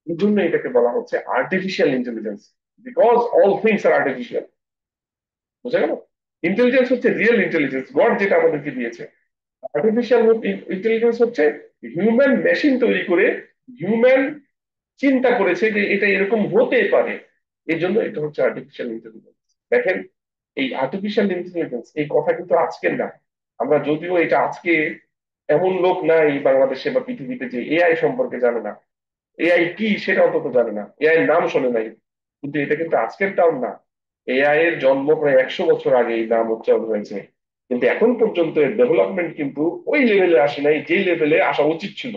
এই জন্য এটাকে বলা হচ্ছে artificial intelligence, because all things আর আর্টিফিশিয়াল। বুঝা গেল? ইন্টেলিজেন্স হচ্ছে রিয়েল ইন্টেলিজেন্স, গড যেটা আমাদেরকে দিয়েছে। আর্টিফিশিয়াল ইন্টেলিজেন্স হচ্ছে হিউম্যান মেশিন তৈরি করে, হিউম্যান চিন্তা করেছে যে এটা এরকম হতে পারে, এই জন্য এটা হচ্ছে আর্টিফিশিয়াল ইন্টেলিজেন্স। দেখেন, এই আর্টিফিশিয়াল ইন্টেলিজেন্স এই কথা কিন্তু আজকের না। আমরা যদিও এটা আজকে, এমন লোক নাই বাংলাদেশে বা পৃথিবীতে যে এআই সম্পর্কে জানে না, এআই কি সেটা অন্তত জানে না, এআই এর নাম শোনে নাই। কিন্তু এটা কিন্তু আজকের টার্ম না, এআই এর জন্ম প্রায় 100 বছর আগে এই নাম উচ্চারণ হয়েছে। কিন্তু এখন পর্যন্ত এর ডেভেলপমেন্ট কিন্তু ওই লেভেলে আসে নাই যে লেভেলে আসা উচিত ছিল।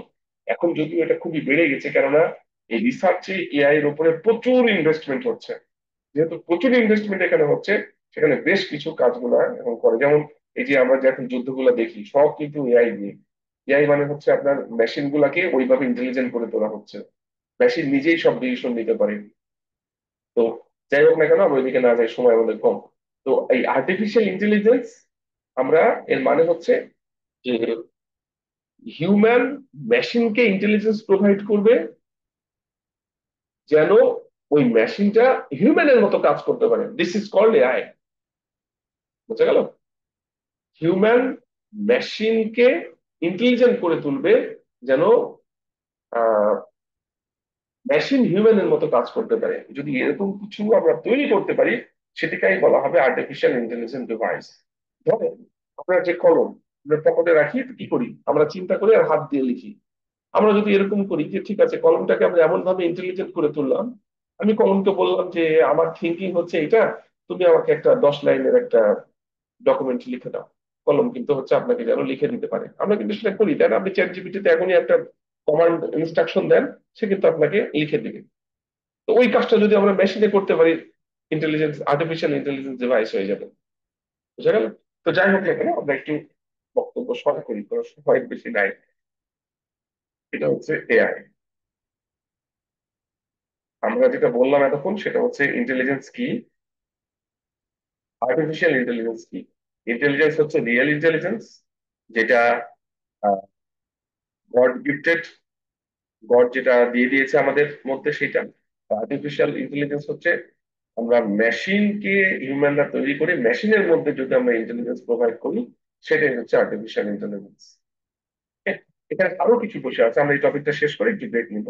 এখন যদিও এটা খুবই বেড়ে গেছে, কেননা এই রিসার্চে এআই এর উপরে প্রচুর ইনভেস্টমেন্ট হচ্ছে। যেহেতু প্রচুর ইনভেস্টমেন্ট এখানে হচ্ছে, সেখানে বেশ কিছু কাজগুলো এখন করে। যেমন এই যে আমরা যে এখন যুদ্ধগুলো দেখি সব কিন্তু এআই দিয়ে। এআই মানে হচ্ছে আপনার মেশিন গুলাকে ওইভাবে ইন্টেলিজেন্ট করে তোলা হচ্ছে, মেশিন নিজেই সব ডিসিশন নিতে পারে। তো যাই হোক না কেন, আমরা ওইদিকে না যাই, সময় আমাদের কম। তো এই আর্টিফিশিয়াল ইন্টেলিজেন্স, আমরা এর মানে হচ্ছে যে হিউম্যান মেশিনকে ইন্টেলিজেন্স প্রোভাইড করবে যেন ওই মেশিনটা হিউম্যানের মতো কাজ করতে পারে। This is called AI. বুঝা গেল? হিউম্যান মেশিনকে ইন্টেলিজেন্ট করে তুলবে যেন মেশিন হিউম্যানের মতো কাজ করতে পারে। যদি এরকম কিছু আমরা তৈরি করতে পারি, সেটাকেই বলা হবে আর্টিফিশিয়াল ইন্টেলিজেন্স ডিভাইস। ধরেন আমরা যে কলম আমরা পকেটে রাখি, তো কি করি, আমরা চিন্তা করে আর হাত দিয়ে লিখি। আমরা যদি এরকম করি যে ঠিক আছে কলমটাকে আমরা এমন ভাবে ইন্টেলিজেন্ট করে তুললাম, আমি কলমকে বললাম যে আমার থিঙ্কিং হচ্ছে এটা, তুমি আমাকে একটা 10 লাইনের একটা ডকুমেন্ট লিখে দাও। কলম কিন্তু হচ্ছে আপনাকে যেন লিখে দিতে পারে। আমরা কিন্তু সেটা করি, তাই না? আপনি চ্যাট জিপিটিতে এখনই একটা কমান্ড ইনস্ট্রাকশন দেন, সে কিন্তু আপনাকে লিখে দিবে। তো ওই কাজটা যদি আমরা মেশিনে করতে পারি, ইন্টেলিজেন্স আর্টিফিশিয়াল ইন্টেলিজেন্স ডিভাইস হয়ে যাবে। বুঝা গেল? তো যাই হোক না কেন, আমরা একটু বক্তব্য সরা করি, কারণ সময় বেশি নাই। এটা হচ্ছে এআই। আমরা যেটা বললাম এতক্ষণ সেটা হচ্ছে ইন্টেলিজেন্স কি, আর্টিফিশিয়াল ইন্টেলিজেন্স কি। ইন্টেলিজেন্স হচ্ছে রিয়েল ইন্টেলিজেন্স, যেটা গড গিফটেড, গড যেটা দিয়ে দিয়েছে আমাদের মধ্যে সেটা। আর্টিফিশিয়াল ইন্টেলিজেন্স হচ্ছে আমরা মেশিনকে হিউম্যানরা তৈরি করে মেশিনের মধ্যে যদি আমরা ইন্টেলিজেন্স প্রোভাইড করি, সেটাই হচ্ছে আর্টিফিশিয়াল ইন্টেলিজেন্স। এখানে আরো কিছু বিষয় আছে, আমরা এই টপিকটা শেষ করে একটু ব্রেক নিব।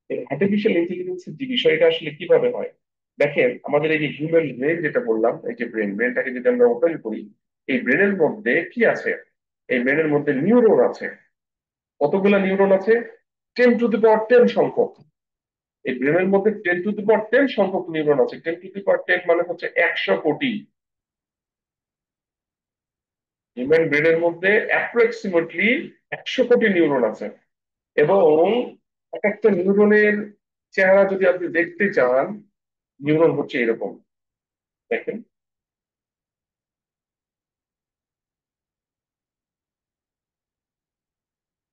এই আর্টিফিশিয়াল ইন্টেলিজেন্সের যে বিষয়টা আসলে কিভাবে হয়, দেখেন আমাদের এই যে হিউম্যান ব্রেন যেটা বললাম, এই যে ব্রেনটাকে যদি আমরা ওপেন করি, এই ব্রেনের মধ্যে কি আছে? এই ব্রেনের মধ্যে নিউরন আছে। কতগুলো নিউরন আছে? 10 টু দি পাওয়ার 10 সংখ্যক। এই ব্রেনের মধ্যে 10 টু দি পাওয়ার 10 সংখ্যক নিউরন আছে। 10 টু দি পাওয়ার 10 মানে হচ্ছে 100 কোটি। হিউম্যান ব্রেনের মধ্যে অ্যাপ্রক্সিমেটলি 100 কোটি নিউরন আছে। এবং এক একটা নিউরনের চেহারা যদি আপনি দেখতে চান, নিউরন হচ্ছে এরকম। দেখেন,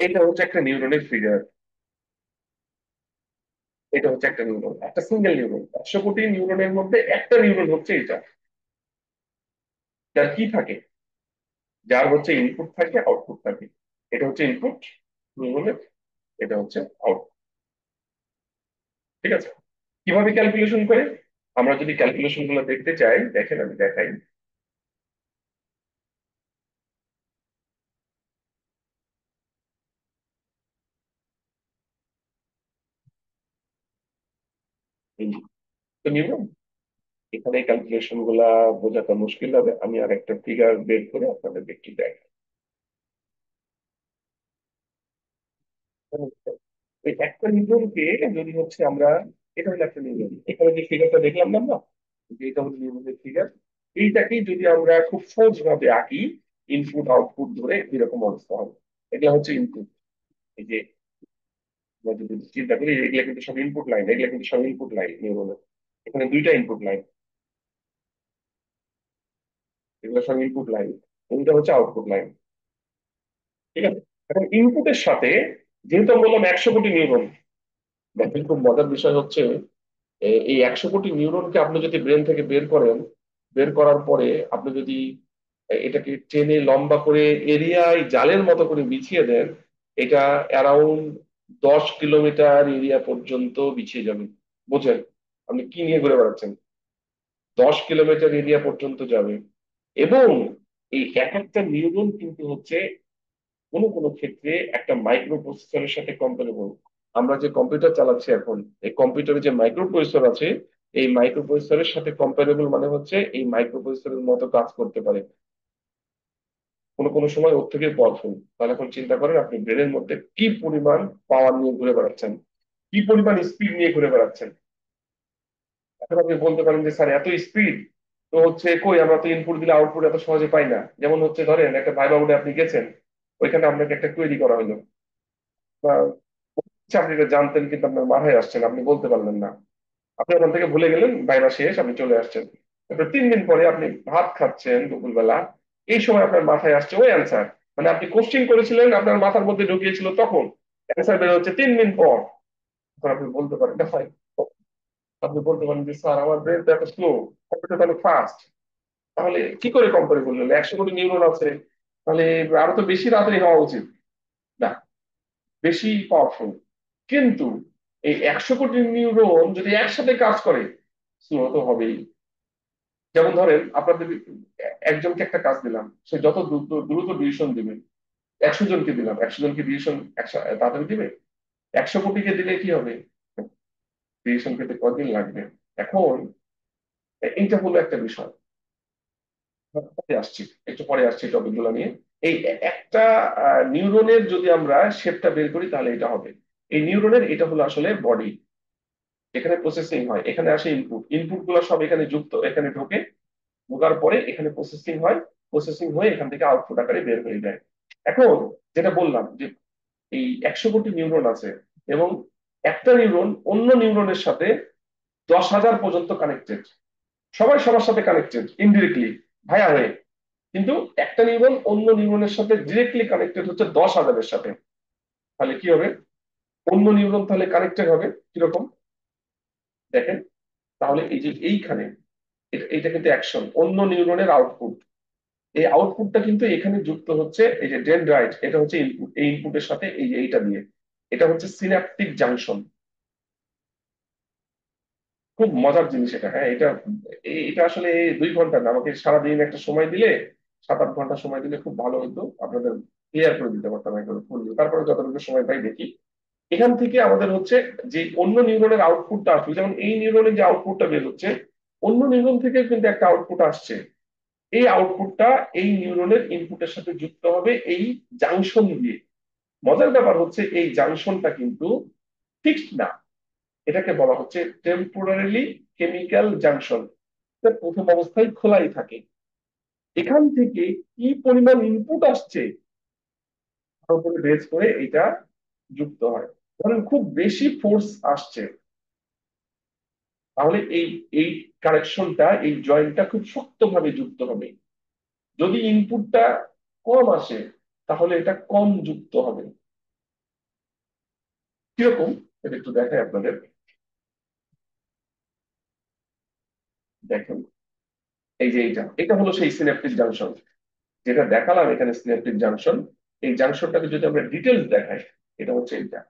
এটা হচ্ছে একটা নিউরনের ফিগার, এটা হচ্ছে একটা নিউরন, একটা সিঙ্গেল নিউরন। 100 কোটি নিউরনের মধ্যে একটা নিউরন হচ্ছে এটা, যার কি থাকে, যার হচ্ছে ইনপুট থাকে, আউটপুট থাকে। এটা হচ্ছে ইনপুট নিউরনের, এটা হচ্ছে আউটপুট। ঠিক আছে? কিভাবে ক্যালকুলেশন করে? আমরা যদি ক্যালকুলেশন গুলো দেখতে চাই, দেখেন আমি দেখাই। এই তো নিউরন, এখানে ক্যালকুলেশন গুলা বোঝাটা মুশকিল হবে, আমি আর একটা ফিগার বের করে আপনাদের একটু দেখাই। এই একটা নিউরনকে যদি হচ্ছে আমরা এটা হলো একটা নিউরন। এখানে যে ফিগারটা দেখলাম না আমরা, যে এটা হলো নিউরনের ফিগার। এইটাকেই যদি আমরা খুব সহজ ভাবে আঁকি, ইনপুট আউটপুট ধরে এরকম অবস্থা হবে। এগুলা হচ্ছে ইনপুট। এই যে আমরা যদি চিন্তা করি, এগুলা কিন্তু সব ইনপুট লাইন, এগুলা কিন্তু সব ইনপুট লাইন নিউরনের। এখানে দুইটা ইনপুট লাইন, এগুলো সব ইনপুট লাইন, এটা হচ্ছে আউটপুট লাইন। ঠিক আছে। এখন ইনপুটের সাথে, যেহেতু আমি বললাম 100 কোটি নিউরন, দেখেন খুব মজার বিষয় হচ্ছে, এই 100 কোটি নিউরনকে আপনি যদি ব্রেন থেকে বের করেন, বের করার পরে আপনি যদি এটাকে টেনে লম্বা করে এরিয়ায় জালের মতো করে বিছিয়ে দেন, এটা অ্যারাউন্ড 10 কিলোমিটার এরিয়া পর্যন্ত বিছিয়ে যাবে। বুঝেন আপনি কি নিয়ে ঘুরে বেড়াচ্ছেন? 10 কিলোমিটার এরিয়া পর্যন্ত যাবে। এবং এই এক একটা নিউরন কিন্তু হচ্ছে কোনো কোনো ক্ষেত্রে একটা মাইক্রো প্রসেসরের সাথে কম্পারেবল। আমরা যে কম্পিউটার চালাচ্ছি এখন, এই কম্পিউটারে যে মাইক্রো প্রসেসর আছে, এই মাইক্রো প্রসেসরের সাথে কম্পারেবল মানে হচ্ছে এই মাইক্রো প্রসেসরের মতো কাজ করতে পারে, কোনো কোনো সময় ওর থেকে পাওয়ারফুল। তাহলে এখন চিন্তা করেন আপনি ব্রেনের মধ্যে কি পরিমাণ পাওয়ার নিয়ে ঘুরে বেড়াচ্ছেন, কি পরিমাণ স্পিড নিয়ে ঘুরে বেড়াচ্ছেন। এখন আপনি বলতে পারেন যে স্যার এত স্পিড তো হচ্ছে কই, আমরা তো ইনপুট দিলে আউটপুট এত সহজে পাই না। যেমন হচ্ছে ধরেন একটা ভাইবা বোর্ডে আপনি গেছেন, ওইখানে আপনাকে একটা কোয়েরি করা হলো, বা আপনি এটা জানতেন কিন্তু আপনার মাথায় আসছেন, আপনি বলতে পারলেন না। আপনি ওখান থেকে ভুলে গেলেন, ভাইবা শেষ, আপনি চলে আসছেন। তারপর 3 দিন পরে আপনি ভাত খাচ্ছেন দুপুরবেলা, এই সময় আপনার মাথায় আসছে ওই অ্যান্সার, মানে আপনি কোশ্চিন করেছিলেন, আপনার মাথার মধ্যে ঢুকিয়েছিল তখন, অ্যান্সার বের হচ্ছে 3 দিন পর। তখন আপনি বলতে পারেন না ভাই, আপনি বলতে পারেন যে স্যার আমার ব্রেন তো এত স্লো, কম্পিউটার অনেক ফাস্ট। তাহলে কি করে কম্পেয়ার করলেন? 100 কোটি নিউরন আছে, তাহলে আরো তো বেশি তাড়াতাড়ি হওয়া উচিত। না, বেশি পাওয়ারফুল। কিন্তু এই 100 কোটি নিউরন যদি একসাথে কাজ করে, স্লো তো হবেই। যেমন ধরেন আপনাদের একজনকে একটা কাজ দিলাম, সে যত দ্রুত দ্রুত ডিসিশন দিবে, 100 জনকে দিলাম, 100 জনকে ডিসিশন তাড়াতাড়ি দিবে? 100 কোটিকে দিলে কি হবে? ডিসিশন পেতে কদিন লাগবে? এখন এইটা হলো একটা বিষয়। পরে আসছি, একটু পরে আসছি টপিক গুলো নিয়ে। এই একটা নিউরনের যদি আমরা শেপটা বের করি তাহলে এটা হবে, এই নিউরনের এটা হলো আসলে বডি। এখানে প্রসেসিং হয়, এখানে আসে ইনপুট, ইনপুট গুলো সব এখানে যুক্ত, এখানে ঢোকে, ঢোকার পরে এখানে প্রসেসিং হয়, প্রসেসিং হয়ে এখান থেকে আউটপুট আকারে বের হয়ে যায়। এখন যেটা বললাম যে এই 100 কোটি নিউরন আছে, এবং একটা নিউরন অন্য নিউরনের সাথে 10,000 পর্যন্ত কানেক্টেড। সবাই সবার সাথে কানেক্টেড ইনডিরেক্টলি, ভাইয়া হয়ে। কিন্তু একটা নিউরন অন্য নিউরনের সাথে ডিরেক্টলি কানেক্টেড হচ্ছে 10,000-এর সাথে। তাহলে কি হবে? অন্য নিউরন তাহলে কানেক্টেড হবে কিরকম দেখেন। তাহলে এই যে এইখানে, এটা কিন্তু অ্যাকশন, অন্য নিউরনের আউটপুট। এই আউটপুটটা কিন্তু এখানে যুক্ত হচ্ছে, এই যে ডেনড্রাইট, এটা হচ্ছে ইনপুট, এই ইনপুটের সাথে এই যে এইটা দিয়ে, এটা হচ্ছে সিন্যাপটিক জাংশন। খুব মজার জিনিস এটা। হ্যাঁ, এটা আসলে 2 ঘন্টা না, আমাকে সারাদিন একটা সময় দিলে, 7-8 ঘন্টা সময় দিলে খুব ভালো হতো, আপনাদের ক্লিয়ার করে দিতে পারতাম একবারে ফুল। তারপরে যতটুকু সময় পাই দেখি। এখান থেকে আমাদের হচ্ছে যে অন্য নিউরনের আউটপুটটা আসবে, যেমন এই নিউরনের যে আউটপুটটা বের হচ্ছে, অন্য নিউরন থেকে কিন্তু একটা আউটপুট আসছে। এই আউটপুটটা এই নিউরনের ইনপুটের সাথে যুক্ত হবে এই জাংশন দিয়ে। মজার ব্যাপার হচ্ছে এই জাংশনটা কিন্তু ফিক্সড না, এটাকে বলা হচ্ছে টেম্পোরারিলি কেমিক্যাল জাংশন। প্রথম অবস্থায় খোলাই থাকে। এখান থেকে কি পরিমাণ ইনপুট আসছে তার উপরে বেস করে এটা যুক্ত হয়। ধরেন খুব বেশি ফোর্স আসছে, তাহলে এই এই কানেকশনটা, এই জয়েন্টটা খুব শক্তভাবে যুক্ত হবে। যদি ইনপুটটা কম আসে তাহলে এটা কম যুক্ত হবে। কিরকম এটা একটু দেখাই আপনাদের, দেখেন। এই যে এইটা, এটা হলো সেই সিন্যাপটিক জাংশন যেটা দেখালাম এখানে, সিন্যাপটিক জাংশন। এই জাংশনটাকে যদি আমরা ডিটেলস দেখাই, এটা হচ্ছে এইটা,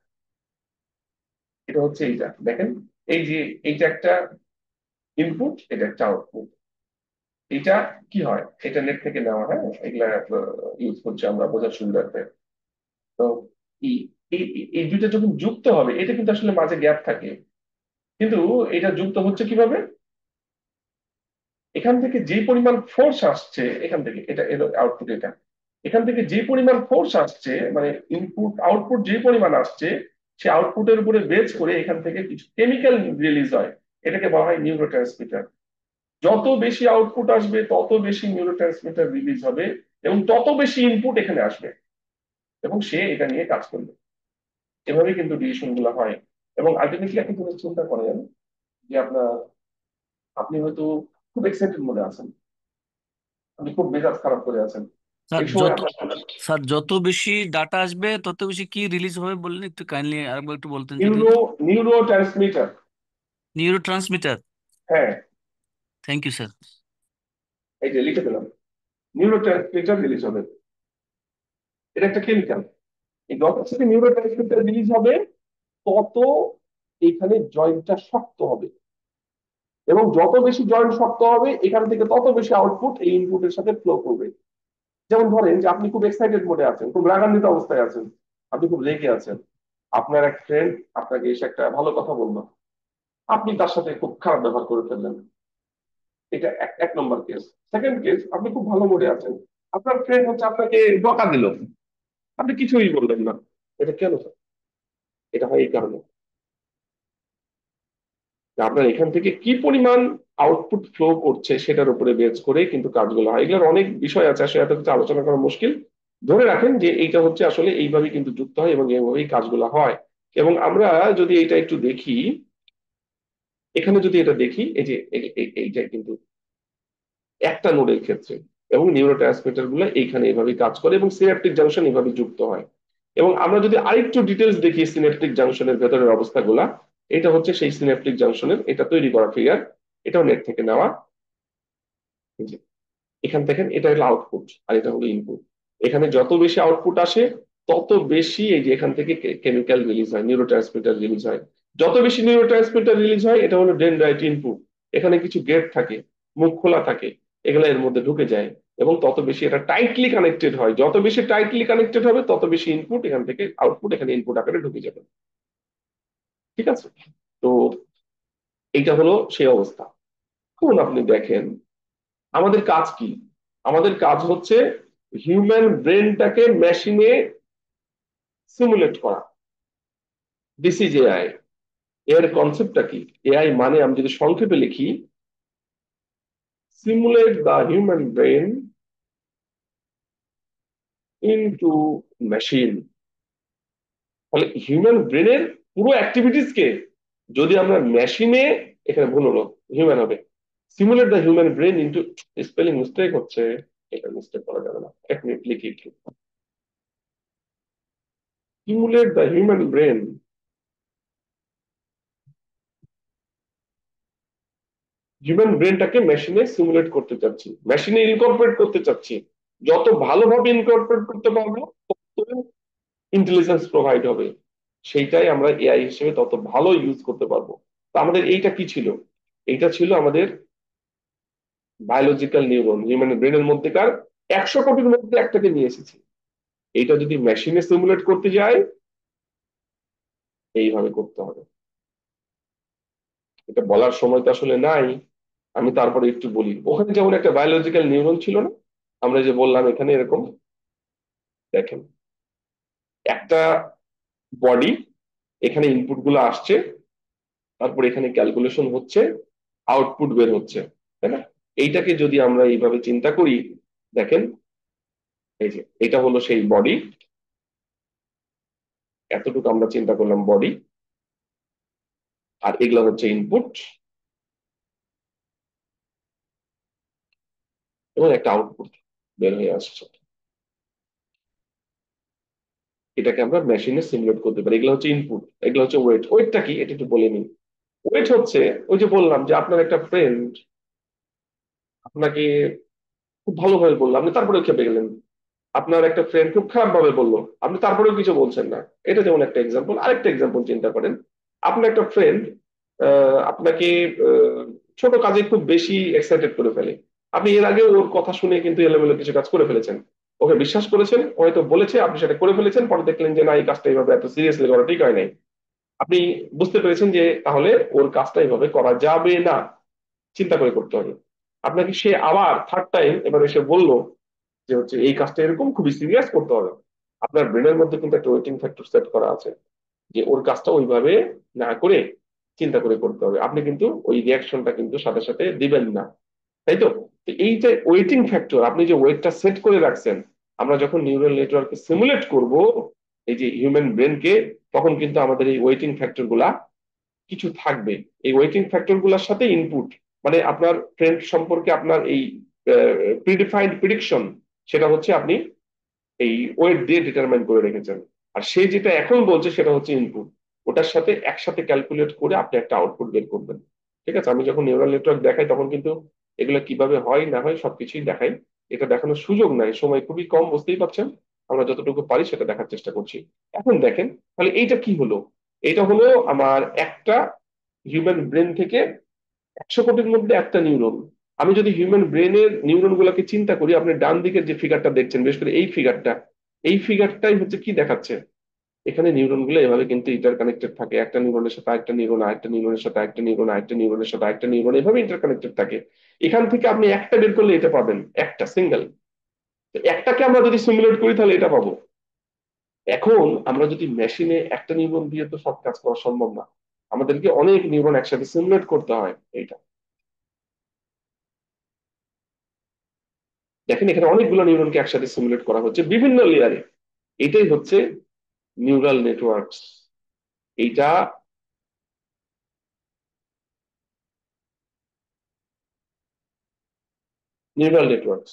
এটা হচ্ছে এইটা দেখেন। এই যে এইটা একটা ইনপুট, এটা একটা আউটপুট। এটা কি হয়, এটা নেট থেকে নেওয়া, হ্যাঁ এগুলা ইউজ করছি আমরা বোঝার সুবিধার্থে। তো এই এই এই দুইটা যখন যুক্ত হবে, এটা কিন্তু আসলে মাঝে গ্যাপ থাকে, কিন্তু এটা যুক্ত হচ্ছে কিভাবে? এখান থেকে যে পরিমাণ ফোর্স আসছে, এখান থেকে এটা এর আউটপুট, এটা এখান থেকে যে পরিমাণ ফোর্স আসছে, মানে ইনপুট আউটপুট যে পরিমাণ আসছে, সে আউটপুটের উপরে বেস করে এখান থেকে কিছু কেমিক্যাল রিলিজ হয়, এটাকে বলা হয় নিউরোট্রান্সমিটার। যত বেশি আউটপুট আসবে তত বেশি নিউরোট্রান্সমিটার রিলিজ হবে এবং তত বেশি ইনপুট এখানে আসবে এবং সে এটা নিয়ে কাজ করবে। এভাবে কিন্তু ডিসিশন গুলো হয়। এবং আলটিমেটলি আপনি কোনো চিন্তা করেন যে আপনি হয়তো খুব এক্সাইটেড মনে আছেন, আপনি খুব মেজাজ খারাপ করে আছেন, স্যার এই সময় যত আপনার স্যার যত বেশি ডাটা আসবে তত বেশি কি রিলিজ হবে বললেন, একটু কাইন্ডলি আরেকবার একটু বলতেন যদি। Neuro transmitter. Neuro transmitter. হ্যাঁ, থ্যাংক ইউ স্যার। এই যে লিখে দিলাম, নিউরো ট্রান্সমিটার রিলিজ হবে। এটা একটা কেমিক্যাল। এই যত সাথে নিউরো ট্রান্সমিটার রিলিজ হবে তত এখানে জয়েন্টটা শক্ত হবে এবং যত বেশি জয়েন্ট শক্ত হবে এখান থেকে তত বেশি আউটপুট এই ইনপুটের সাথে ফ্লো করবে। যেমন ধরেন যে আপনি খুব এক্সাইটেড মোডে আছেন, খুব রাগান্বিত অবস্থায় আছেন, আপনি খুব রেগে আছেন, আপনার এক ফ্রেন্ড আপনাকে এসে একটা ভালো কথা বললো, আপনি তার সাথে খুব খারাপ ব্যবহার করে ফেললেন। এটা এক নম্বর কেস। সেকেন্ড কেস, আপনি খুব ভালো মোডে আছেন, আপনার ফ্রেন্ড হচ্ছে আপনাকে বকা দিল, আপনি কিছুই বললেন না। এটা কেন স্যার? এটা হয় এই কারণে যে আপনার এখান থেকে কি পরিমাণ আউটপুট ফ্লো করছে সেটার উপরে বেস করে কিন্তু কাজগুলো হয়। এগুলোর অনেক বিষয় আছে, আসলে এত কিছু আলোচনা করা মুশকিল। ধরে রাখেন যে এইটা হচ্ছে আসলে এইভাবে কিন্তু যুক্ত হয় এবং এইভাবেই কাজগুলো হয়। এবং আমরা যদি এটা একটু দেখি, এখানে যদি এটা দেখি, এই যে এইটা কিন্তু একটা নোডের ক্ষেত্রে এবং নিউরো ট্রান্সমিটার গুলো এইখানে এইভাবে কাজ করে এবং সিনাপটিক জাংশন এইভাবে যুক্ত হয়। এবং আমরা যদি আরেকটু ডিটেলস দেখি সিনাপটিক জাংশনের ভেতরের অবস্থাগুলা, এটা হচ্ছে সেই সিনাপটিক জাংশনের এটা তৈরি করা ফিগার, এটাও নেট থেকে নেওয়া। এই যে এখান থেকে এটা হলো আউটপুট আর এটা হলো ইনপুট। এখানে যত বেশি আউটপুট আসে তত বেশি এই যে এখান থেকে কেমিক্যাল রিলিজ হয়, নিউরো ট্রান্সমিটার রিলিজ হয়। যত বেশি নিউরো ট্রান্সমিটার রিলিজ হয় এটা হলো ডেনড্রাইট ইনপুট। এখানে কিছু গেট থাকে, মুখ খোলা থাকে, এগুলো এর মধ্যে ঢুকে যায় এবং তত বেশি এটা টাইটলি কানেক্টেড হয়। যত বেশি টাইটলি কানেক্টেড হবে তত বেশি ইনপুট এখান থেকে আউটপুট এখানে ইনপুট আকারে ঢুকে যাবে। ঠিক আছে? তো এইটা হলো সেই অবস্থা। এখন আপনি দেখেন আমাদের কাজ কি? আমাদের কাজ হচ্ছে হিউম্যান ব্রেনটাকে মেশিনে সিমুলেট করা। This is AI. এর কনসেপ্টটা কি? এআই মানে আমি যদি সংক্ষেপে লিখি, simulate the human brain into machine. ফলে হিউম্যান ব্রেনের পুরো অ্যাক্টিভিটিস কে যদি আমরা মেশিনে, এখানে ভুল হলো, হিউম্যান হবে, simulate the human brain into, spelling mistake হচ্ছে, এটা মিস্টেক করা যাবে না, এক মিনিট লিখি একটু। Simulate the human brain, human ব্রেনটাকে মেশিনে সিমুলেট করতে চাচ্ছি, মেশিনে ইনকর্পোরেট করতে চাচ্ছি। যত ভালোভাবে ইনকর্পোরেট করতে পারবো তত ইন্টেলিজেন্স প্রোভাইড হবে, সেইটাই আমরা এআই হিসেবে তত ভালো ইউজ করতে পারবো। তো আমাদের এইটা কি ছিল? এইটা ছিল আমাদের বায়োলজিক্যাল নিউরন, হিউম্যান ব্রেনের মধ্যেকার 100 কোটির মধ্যে একটাকে নিয়ে এসেছি। এইটা যদি মেশিনে সিমুলেট করতে যায় এইভাবে করতে হবে। এটা বলার সময় তো আসলে নাই, আমি তারপরে একটু বলি। ওখানে যেমন একটা বায়োলজিক্যাল নিউরন ছিল না, আমরা যে বললাম এখানে এরকম, দেখেন একটা বডি, এখানে ইনপুট গুলো আসছে, তারপর এখানে ক্যালকুলেশন হচ্ছে, আউটপুট বের হচ্ছে, তাই না? এইটাকে যদি আমরা এইভাবে চিন্তা করি, দেখেন এই যে এটা হলো সেই বডি, এতটুকু আমরা চিন্তা করলাম বডি, আর এগুলো হচ্ছে ইনপুট এবং একটা আউটপুট বের হয়ে আসছে। এটাকে আমরা মেশিনে সিমুলেট করতে পারি। এগুলো হচ্ছে ইনপুট, এগুলো হচ্ছে ওয়েট। ওয়েটটা কি এটা একটু বলে নিই। ওয়েট হচ্ছে, ওই যে বললাম যে আপনার একটা ফ্রেন্ড আপনাকে খুব ভালোভাবে বললো, আপনি তারপরেও খেপে গেলেন। আপনার একটা ফ্রেন্ড খুব খারাপ ভাবে বললো, আপনি তারপরেও কিছু বলছেন না। এটা যেমন একটা এক্সাম্পল। আরেকটা এক্সাম্পল চিন্তা করেন, আপনার একটা ফ্রেন্ড আপনাকে আহ, ছোট কাজে খুব বেশি এক্সাইটেড করে ফেলে। আপনি এর আগে ওর কথা শুনে কিন্তু এলোমেলো কিছু কাজ করে ফেলেছেন, ওকে বিশ্বাস করেছেন, ও হয়তো বলেছে, আপনি সেটা করে ফেলেছেন, পরে দেখলেন যে না, এই কাজটা এইভাবে এত সিরিয়াসলি করা ঠিক হয় নাই। আপনি বুঝতে পেরেছেন যে তাহলে ওর কাজটা এইভাবে করা যাবে না, চিন্তা করে করতে হবে। আপনাকে সে আবার থার্ড টাইম এবার এসে বললো যে হচ্ছে এই কাজটা এরকম খুবই সিরিয়াস করতে হবে। আপনার ব্রেনের মধ্যে কিন্তু একটা ওয়েটিং ফ্যাক্টর সেট করা আছে। যে ওর কাজটা ওইভাবে না করে চিন্তা করে করতে হবে। আপনি কিন্তু ওই রিয়াকশনটা কিন্তু সাথে সাথে দিবেন না, তাই তো? তো এই যে ওয়েটিং ফ্যাক্টর, আপনি যে ওয়েটটা সেট করে রাখছেন, আমরা যখন নিউরাল নেটওয়ার্ককে সিমুলেট করব এই যে হিউম্যান ব্রেনকে, তখন কিন্তু আমাদের এই ওয়েটিং ফ্যাক্টর গুলা কিছু থাকবে। এই ওয়েটিং ফ্যাক্টর গুলার সাথে ইনপুট, মানে আপনার ট্রেন্ড সম্পর্কে আপনার এই প্রিডিফাইন্ড প্রিডিকশন, সেটা হচ্ছে আপনি এই ওয়েট দিয়ে ডিটারমাইন করে রেখেছেন। আর সে যেটা এখন বলছে সেটা হচ্ছে ইনপুট, ওটার সাথে একসাথে ক্যালকুলেট করে আপনি একটা আউটপুট বের করবেন। ঠিক আছে? আমি যখন নিউরাল নেটওয়ার্ক দেখাই তখন কিন্তু এগুলো কিভাবে হয় না হয় সবকিছুই দেখাই। এটা দেখানোর সুযোগ নাই, সময় খুবই কম, বুঝতেই পারছেন। আমরা যতটুকু পারি সেটা দেখার চেষ্টা করছি। এখন দেখেন তাহলে এইটা কি হলো। এইটা হলো আমার একটা হিউম্যান ব্রেন থেকে 100 কোটির মধ্যে একটা নিউরন। আমি যদি হিউম্যান ব্রেনের নিউরন গুলাকে চিন্তা করি, আপনি ডান দিকের যে ফিগারটা দেখছেন, বিশেষ করে এই ফিগারটা, এই ফিগারটাই হচ্ছে কি দেখাচ্ছে, এখানে নিউরন গুলো এভাবে কিন্তু ইন্টার কানেক্টেড থাকে। একটা নিউরনের সাথে আরেকটা নিউরন, আরেকটা নিউরনের সাথে আরেকটা নিউরন, আরেকটা নিউরনের সাথে আরেকটা নিউরন, এভাবে ইন্টার কানেক্টেড থাকে। এখান থেকে আপনি একটা বের করলে এটা পাবেন, একটা সিঙ্গেল। একটাকে আমরা যদি সিমুলেট করি তাহলে এটা পাবো। এখন আমরা যদি মেশিনে একটা নিউরন দিয়ে তো সব কাজ করা সম্ভব না, আমাদেরকে অনেক নিউরন একসাথে সিমুলেট করতে হয়। এইটা দেখেন, এখানে অনেকগুলো নিউরনকে একসাথে সিমুলেট করা হচ্ছে বিভিন্ন লেয়ারে। এটাই হচ্ছে নিউরাল নেটওয়ার্কস। এইটা নিউরাল নেটওয়ার্কস,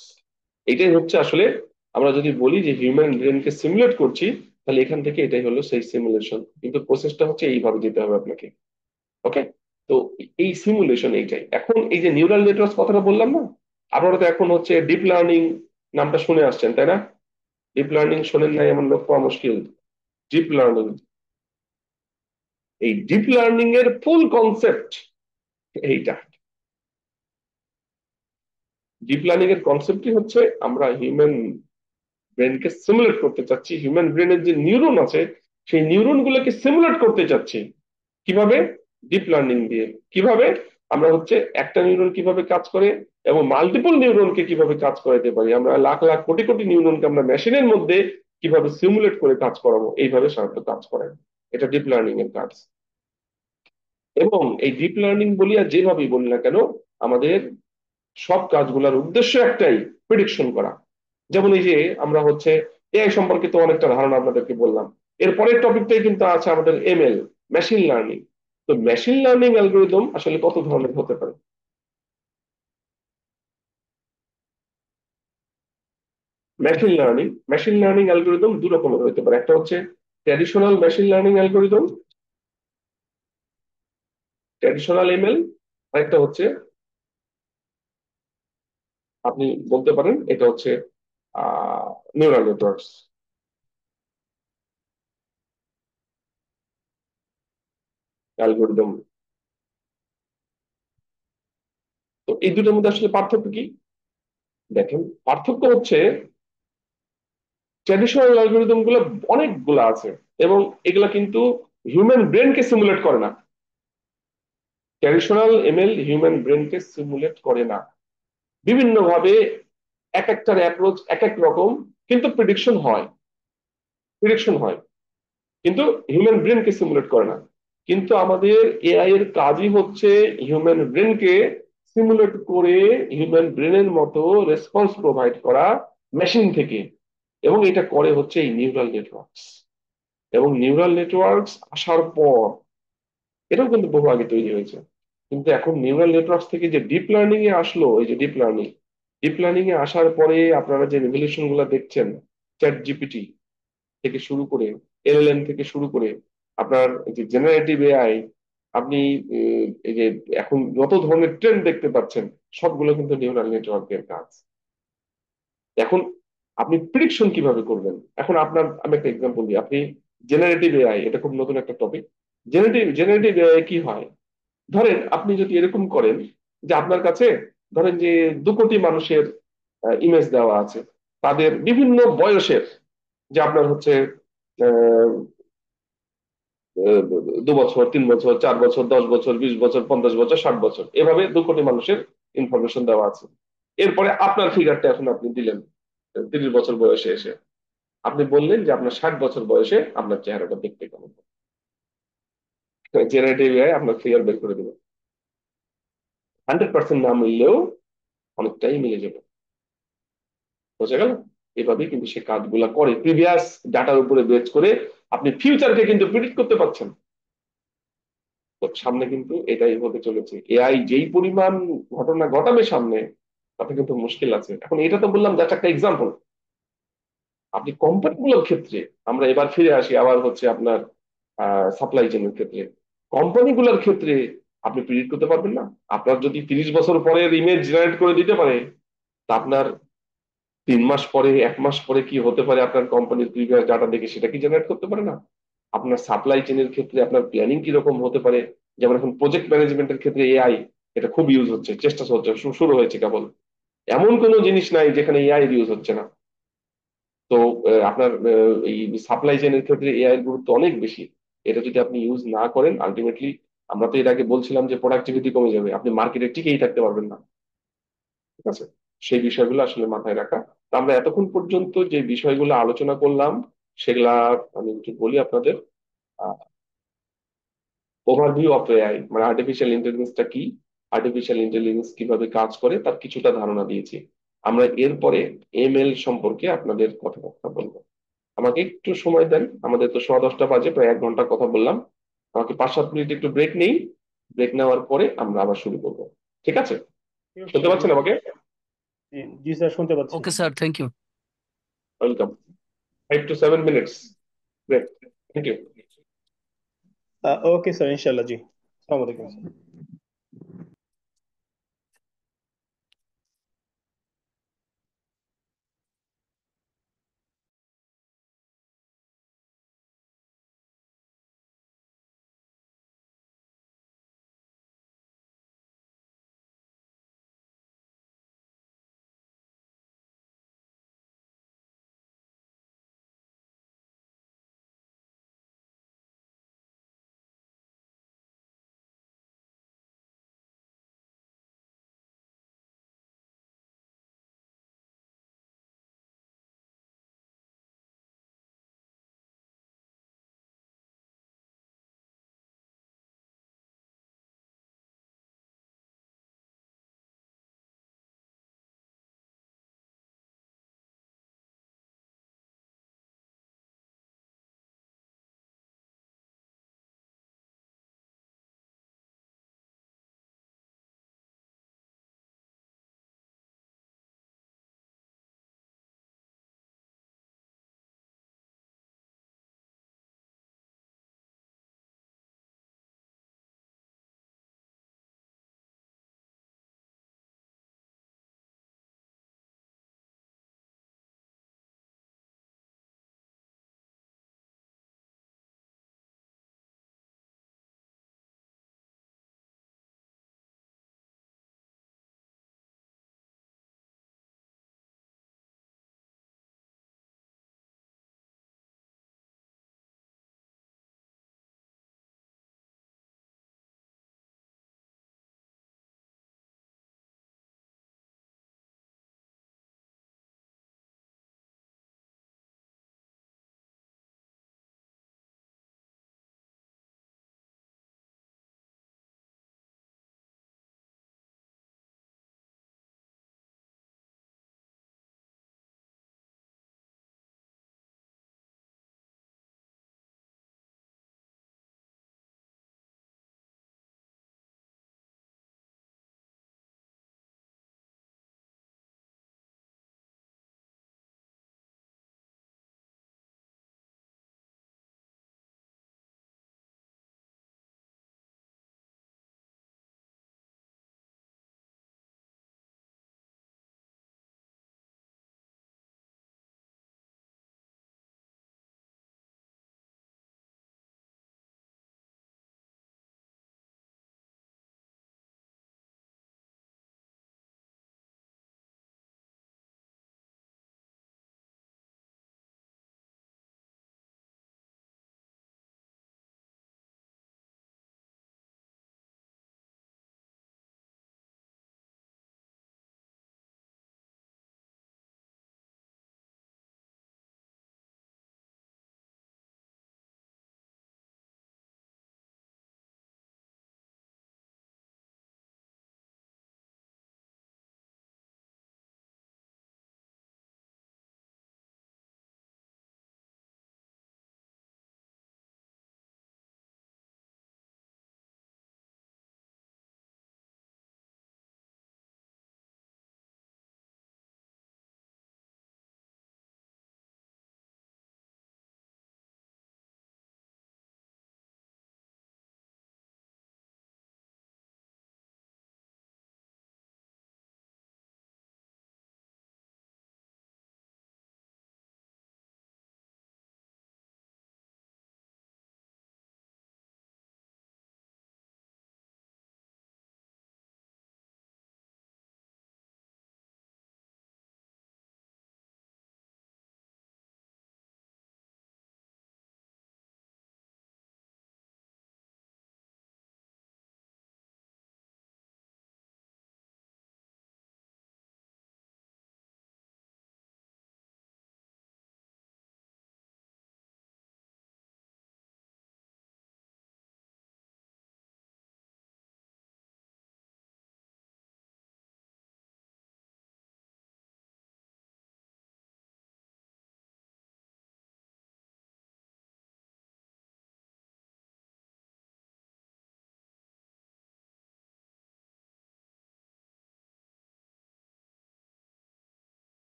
এটাই হচ্ছে আসলে, আমরা যদি বলি যে হিউম্যান ব্রেনকে সিমুলেট করছি, তাহলে এখান থেকে এটাই হলো সেই সিমুলেশন। কিন্তু প্রসেসটা হচ্ছে এইভাবে যেতে হবে আপনাকে। ওকে? তো এই সিমুলেশন এইটাই। এখন এই যে নিউরাল নেটওয়ার্কস কথাটা বললাম না, আপনারা তো এখন হচ্ছে ডিপ লার্নিং নামটা শুনে আসছেন, তাই না? ডিপ লার্নিং শোনেন নাই এমন লোক পাওয়া মুশকিল। ডিপ লার্নিং, এই ডিপ লার্নিং এর ফুল কনসেপ্ট এইটা। ডিপ লার্নিং এর কনসেপ্টই হচ্ছে আমরা হিউম্যান ব্রেনকে সিমুলেট করতে চাচ্ছি, হিউম্যান ব্রেনের যে নিউরন আছে সেই নিউরন গুলোকে সিমুলেট করতে চাচ্ছি। কিভাবে? ডিপ লার্নিং দিয়ে। কিভাবে? আমরা হচ্ছে একটা নিউরন কিভাবে কাজ করে এবং মাল্টিপল নিউরনকে কিভাবে কাজ করাতে পারি, আমরা লাখ লাখ কোটি কোটি নিউরনকে আমরা মেশিনের মধ্যে কিভাবে সিমুলেট করে কাজ করাবো, এইভাবে সাধারণত কাজ করায়। এটা ডিপ লার্নিং এর কাজ। এবং এই ডিপ লার্নিং বলি আর যেভাবেই বলি না কেন, আমাদের সব কাজগুলোর উদ্দেশ্য একটাই, প্রেডিকশন করা। যেমন এই যে আমরা হচ্ছে এআই সম্পর্কিত অনেকটা ধারণা আপনাদেরকে বললাম। এরপরের টপিকটাই কিন্তু আছে আমাদের এমএল, মেশিন লার্নিং। তো মেশিন লার্নিং অ্যালগোরিদম আসলে কত ধরনের হতে পারে? মেশিন লার্নিং অ্যালগোরিদম দু রকমের হতে পারে। একটা হচ্ছে traditional machine learning algorithm, traditional ML. আরেকটা হচ্ছে আপনি বলতে পারেন এটা হচ্ছে নিউরাল নেটওয়ার্কস অ্যালগোরিদম। তো এই দুটোর মধ্যে আসলে পার্থক্য কি? দেখেন, পার্থক্য হচ্ছে ট্র্যাডিশনাল অ্যালগোরিদম গুলো অনেকগুলো আছে এবং এগুলা কিন্তু হিউম্যান ব্রেনকে সিমুলেট করে না। ট্র্যাডিশনাল এমএল হিউম্যান ব্রেনকে সিমুলেট করে না। বিভিন্ন ভাবে এক একটার অ্যাপ্রোচ এক এক রকম, কিন্তু প্রিডিকশন হয়, কিন্তু হিউম্যান ব্রেনকে সিমুলেট করে না। কিন্তু আমাদের এআই এর কাজই হচ্ছে হিউম্যান ব্রেনকে সিমুলেট করে হিউম্যান ব্রেনের মতো রেসপন্স প্রোভাইড করা মেশিন থেকে। এবং এটা করে হচ্ছে এই নিউরাল নেটওয়ার্কস। এবং নিউরাল নেটওয়ার্কস আসার পর, এটাও কিন্তু বহু আগে তৈরি হয়েছে, কিন্তু এখন নিউরাল নেটওয়ার্কস থেকে যে ডিপ লার্নিং এ আসলো, এই যে ডিপ লার্নিং এ আসার পরে আপনারা যে রেভলিউশন গুলো দেখছেন, চ্যাট জিপিটি থেকে শুরু করে, এলএলএম থেকে শুরু করে, আপনার এই যে জেনারেটিভ এআই, আপনি এই যে এখন যত ধরনের ট্রেন্ড দেখতে পাচ্ছেন, সবগুলো কিন্তু নিউরাল নেটওয়ার্কের কাজ। এখন আপনি প্রিডিকশন কিভাবে করবেন? এখন আপনার, আমি একটা এক্সাম্পল দিই। আপনি জেনারেটিভ এআই, এটা খুব নতুন একটা টপিক। জেনারেটিভ এআই কি হয়? ধরেন আপনি যদি এরকম করেন যে আপনার কাছে, ধরেন যে 2 কোটি মানুষের ইমেজ দেওয়া আছে, তাদের বিভিন্ন বয়সের, যে আপনার হচ্ছে আহ, 2 বছর, 3 বছর, 4 বছর, 10 বছর, 20 বছর, 50 বছর, 60 বছর, এভাবে 2 কোটি মানুষের ইনফরমেশন দেওয়া আছে। এরপরে আপনার ফিগারটা এখন আপনি দিলেন 30 বছর বয়সে এসে, আপনি বললেন যে আপনার 60 বছর বয়সে আপনার চেহারাটা দেখতে কেমন। জেনারেটিভ এআই আপনার ফিগার বের করে দেবে। 100% না মিললেও অনেকটাই মিলে যাবে। বোঝা গেল? এভাবেই কিন্তু সে কাজগুলা করে, প্রিভিয়াস ডাটার উপরে বেস করে আপনি ফিউচারকে কিন্তু প্রিডিক্ট করতে পারছেন। তো সামনে কিন্তু এটাই হতে চলেছে, এআই যেই পরিমাণ ঘটনা ঘটাবে সামনে, তাতে কিন্তু মুশকিল আছে। এখন এটা তো বললাম জাস্ট একটা এক্সাম্পল। আপনি কোম্পানিগুলোর ক্ষেত্রে, আমরা এবার ফিরে আসি আবার হচ্ছে আপনার সাপ্লাই চেনের ক্ষেত্রে। কোম্পানিগুলোর ক্ষেত্রে আপনি প্রিডিক্ট করতে পারবেন না। আপনার যদি 30 বছর পরের ইমেজ জেনারেট করে দিতে পারে, তা আপনার 3 মাস পরে 1 মাস পরে কি হতে পারে আপনার কোম্পানির প্রিভিয়াস ডাটা দেখে সেটা কি জেনারেট করতে পারে না? আপনার সাপ্লাই চেনের ক্ষেত্রে আপনার প্ল্যানিং কিরকম হতে পারে, যেমন এখন প্রজেক্ট ম্যানেজমেন্টের ক্ষেত্রে এআই এটা খুব ইউজ হচ্ছে, চেষ্টা চলছে, শুরু হয়েছে কেবল। এমন কোনো জিনিস নাই যেখানে এআই ইউজ হচ্ছে না। তো আপনার এই সাপ্লাই চেনের ক্ষেত্রে এআই এর গুরুত্ব অনেক বেশি। এটা যদি আপনি ইউজ না করেন, আলটিমেটলি আমরা তো এর আগে বলছিলাম যে প্রোডাক্টিভিটি কমে যাবে, আপনি মার্কেটে টিকেই থাকতে পারবেন না। ঠিক আছে? সেই বিষয়গুলো আসলে মাথায় রাখা। তো আমরা এতক্ষণ পর্যন্ত যে বিষয়গুলো আলোচনা করলাম সেগুলা আমি একটু বলি আপনাদের। ওভারভিউ অফ এআই, মানে আর্টিফিশিয়াল ইন্টেলিজেন্সটা কি, আর্টিফিশিয়াল ইন্টেলিজেন্স কিভাবে কাজ করে তার কিছুটা ধারণা দিয়েছি। আমরা এরপরে এমএল সম্পর্কে আপনাদের কথাবার্তা বলবো। আমাকে একটু সময় দেন, আমাদের তো 10:15 বাজে, প্রায় 1 ঘন্টা কথা বললাম। আমাকে 5-7 মিনিট একটু ব্রেক নেই, ব্রেক নেওয়ার পরে আমরা আবার শুরু করবো। ঠিক আছে? শুনতে পাচ্ছেন আমাকে? জি জি স্যার, শুনতে পাচ্ছি। Okay sir, thank you. Welcome. 5 to 7 minutes break. Thank you. Okay sir, ইনশাল্লাহ। জি, আসসালামু আলাইকুম।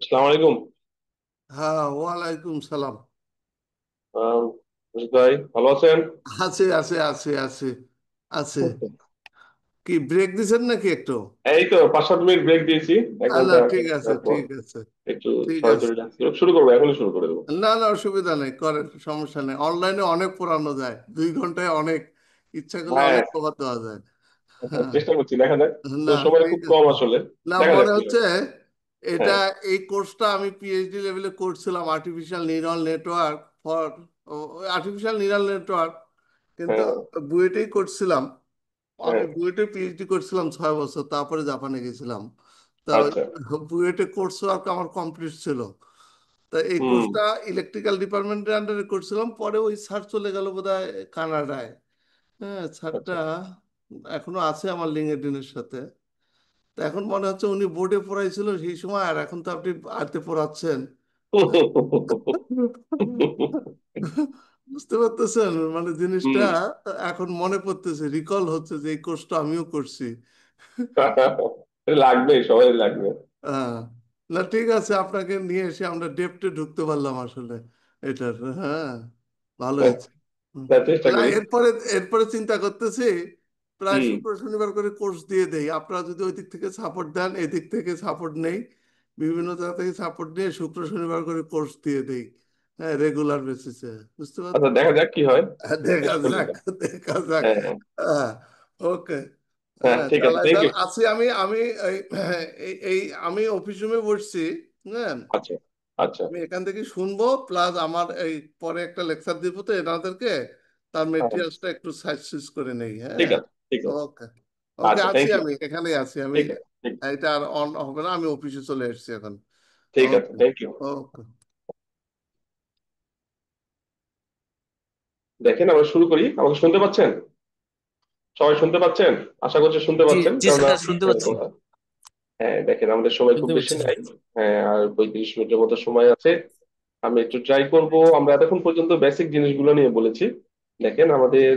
আসসালামু আলাইকুম। হ্যাঁ, ওয়ালাইকুম সালাম। আহ, রশিদ ভাই ভালো আছেন? আছে আছে আছে আছে আছে। কি ব্রেক দিছেন নাকি একটু? এই তো 5-7 মিনিট ব্রেক দিয়েছি, এক না, ঘন্টা ঠিক আছে, তারপর ঠিক আছে, একটু ঠিক আছে। সরাসরি লাগছিল, শুরু করবো, এখনই শুরু করে দেবো। না না, অসুবিধা নেই, করেন, সমস্যা নেই। অনলাইনে অনেক পড়ানো যায়, 2 ঘন্টায় অনেক, ইচ্ছা করলে হ্যাঁ, অনেক কভার দেওয়া যায়। হ্যাঁ, চেষ্টা করছি, দেখা যাক। তো না সময় ঠিক খুব কম আছে। আসলে, না, দেখা যাক মনে কি হয়। হচ্ছে এটা, হ্যাঁ, এই কোর্সটা আমি পিএইচডি লেভেলে করছিলাম, artificial neural network for, artificial neural network, কিন্তু হ্যাঁ, বুয়েটেই করছিলাম। আমি হ্যাঁ। বুয়েটে পিএইচডি করছিলাম 6 বছর, তারপরে জাপানে গেছিলাম। তা ওই আচ্ছা। বুয়েটে কোর্স ওয়ার্ক আমার কমপ্লিট ছিল। তা এই হুম। কোর্সটা ইলেকট্রিক্যাল ডিপার্টমেন্টের আন্ডারে করছিলাম, পরে ওই স্যার চলে গেল বোধহয় কানাডায়। হ্যাঁ, স্যারটা আচ্ছা। এখনো আছে আমার লিঙ্কডইনের সাথে। তা এখন মনে হচ্ছে উনি বোর্ডে পড়াইছিল সেই সময়, আর এখন তো আপনি আর্টে পড়াচ্ছেন। বুঝতে পারতেছেন মানে জিনিসটা, হুম। এখন মনে পড়তেছে, রিকল হচ্ছে যে এই কোর্সটা আমিও করছি। লাগবে, সবাই লাগবে। হ্যাঁ, না ঠিক আছে, আপনাকে নিয়ে এসে আমরা ডেপটে ঢুকতে পারলাম আসলে এটার। হ্যাঁ, ভালো হয়েছে। হুম। না, চেষ্টা না, করি। এরপরে এরপরে চিন্তা করতেছি প্রায় হুম। শুক্র শনিবার করে কোর্স দিয়ে দেই। আপনারা যদি ওই দিক থেকে সাপোর্ট দেন, এই দিক থেকে সাপোর্ট নেই, বিভিন্ন জায়গা থেকে সাপোর্ট নিয়ে শুক্র শনিবার করে কোর্স দিয়ে দেই। হ্যাঁ, রেগুলার বেসিসে। বুঝতে আচ্ছা, পারছেন? দেখা যাক কি হয়। দেখা চেষ্টা করি যাক, এটা। দেখা যাক। হ্যাঁ, হ্যাঁ। হ্যাঁ, ওকে। হ্যাঁ, হ্যাঁ, ঠিক আছে, চালাই থ্যাংক যান। ইউ। আছি আমি, আমি এই এই আমি অফিস রুমে বসছি। হ্যাঁ, আচ্ছা, আচ্ছা। আমি এখান থেকে শুনবো, প্লাস আমার এই পরে একটা লেকচার দিব তো এনাদেরকে, তার হ্যাঁ, মেটেরিয়ালসটা একটু সাইজ সুইচ করে নেই। ঠিক হ্যাঁ, আছে, ঠিক আছে। ওকে, ওকে, আচ্ছা, আছি থ্যাংক ইউ। আমি এখানেই আছি আমি। ঠিক আছে, ঠিক আছে। এটা আর অন হবে না, আমি অফিসে চলে এসেছি এখন। ঠিক আছে, ওকে, থ্যাংক ইউ। ওকে। দেখেন, আমরা শুরু করি। আমাকে শুনতে পাচ্ছেন? সবাই শুনতে পাচ্ছেন? আশা করছি শুনতে জি পাচ্ছেন, জি কেননা স্যার, শুনতে পাচ্ছি, হ্যাঁ, দেখেন আমাদের সময় খুব শুনতে বেশি পাচ্ছি স্যার। নাই। হ্যাঁ, আর 35 মিনিটের মতো সময় আছে। আমি একটু ট্রাই করব। আমরা এতক্ষণ পর্যন্ত বেসিক জিনিসগুলো নিয়ে বলেছি। দেখেন, আমাদের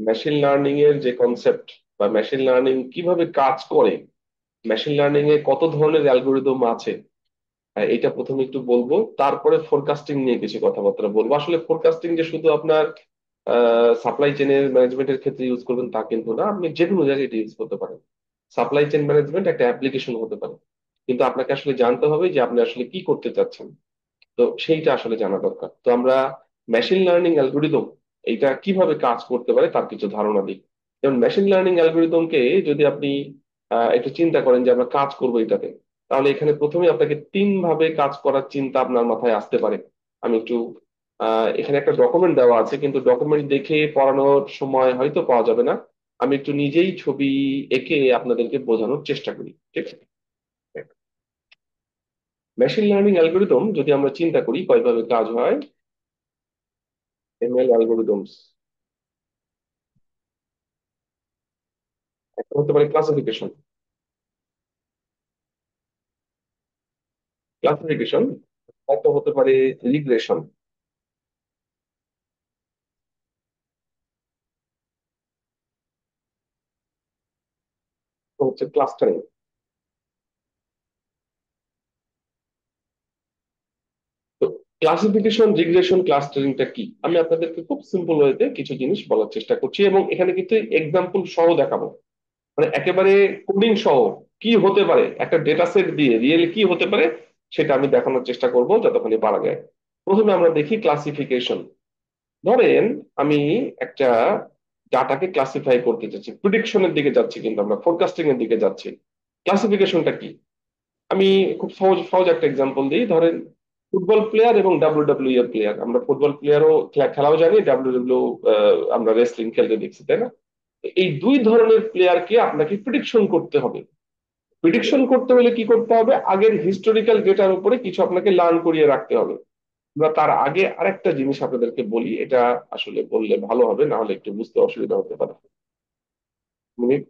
মেশিন লার্নিং এর যে কনসেপ্ট, বা মেশিন লার্নিং কিভাবে কাজ করে, মেশিন লার্নিং এ কত ধরনের অ্যালগোরিদম আছে, এটা প্রথমে একটু বলবো। তারপরে ফোরকাস্টিং নিয়ে কিছু কথাবার্তা বলবো। আসলে ফোরকাস্টিং যে শুধু আপনার সাপ্লাই চেনের ম্যানেজমেন্টের ক্ষেত্রে ইউজ করবেন তা কিন্তু না, আপনি যে কোনো জায়গায় এটা ইউজ করতে পারেন। সাপ্লাই চেন ম্যানেজমেন্ট একটা অ্যাপ্লিকেশন হতে পারে, কিন্তু আপনাকে আসলে জানতে হবে যে আপনি আসলে কি করতে চাচ্ছেন। তো সেইটা আসলে জানা দরকার। তো আমরা মেশিন লার্নিং অ্যালগোরিদম এইটা কিভাবে কাজ করতে পারে তার কিছু ধারণা দিই। যেমন মেশিন লার্নিং অ্যালগোরিদমকে যদি আপনি একটু চিন্তা করেন যে আমরা কাজ করবো এটাতে, তাহলে এখানে প্রথমে আপনাকে 3 ভাবে কাজ করার চিন্তা আপনার মাথায় আসতে পারে। আমি একটু এখানে একটা ডকুমেন্ট দেওয়া আছে, কিন্তু ডকুমেন্ট দেখে পড়ানোর সময় হয়তো পাওয়া যাবে না। আমি একটু নিজেই ছবি এঁকে আপনাদেরকে বোঝানোর চেষ্টা করি, ঠিক আছে? মেশিন লার্নিং অ্যালগোরিদম যদি আমরা চিন্তা করি কয়ভাবে কাজ হয়, এমএল অ্যালগোরিদমস, একটা হতে পারে ক্লাসিফিকেশন, ক্লাসিফিকেশন একটা হতে পারে রিগ্রেশন, হচ্ছে ক্লাস্টারিং। তো ক্লাসিফিকেশন, রিগ্রেশন, ক্লাস্টারিংটা কি, আমি আপনাদেরকে খুব সিম্পল ওয়েতে কিছু জিনিস বলার চেষ্টা করছি, এবং এখানে কিন্তু এক্সাম্পল সহ দেখাবো। মানে একেবারে কোডিং সহ কি হতে পারে, একটা ডেটা সেট দিয়ে রিয়েলি কি হতে পারে সেটা আমি দেখানোর চেষ্টা করব যতখানি পারা যায়। প্রথমে আমরা দেখি ক্লাসিফিকেশন। ধরেন আমি একটা ডাটাকে ক্লাসিফাই করতে চাচ্ছি, প্রিডিকশনের দিকে যাচ্ছি, কিন্তু আমরা ফোরকাস্টিং এর দিকে যাচ্ছি। ক্লাসিফিকেশনটা কি? আমি খুব সহজ সহজ একটা এক্সাম্পল দিই। ধরেন ফুটবল প্লেয়ার এবং ডাব্লিউডাব্লিউ এর প্লেয়ার, আমরা ফুটবল প্লেয়ারও খেলাও জানি, ডাব্লিউডাব্লিউ আমরা রেসলিং খেলতে দেখছি, তাই না? এই 2 ধরনের প্লেয়ারকে আপনাকে প্রিডিকশন করতে হবে। প্রিডিকশন করতে হলে কি করতে হবে, আগের হিস্টোরিক্যাল ডেটার উপরে কিছু আপনাকে লার্ন করিয়ে রাখতে হবে। আমরা তার আগে আরেকটা জিনিস আপনাদেরকে বলি, এটা আসলে বললে ভালো হবে, না হলে একটু বুঝতে অসুবিধা হতে পারে। মিনিট।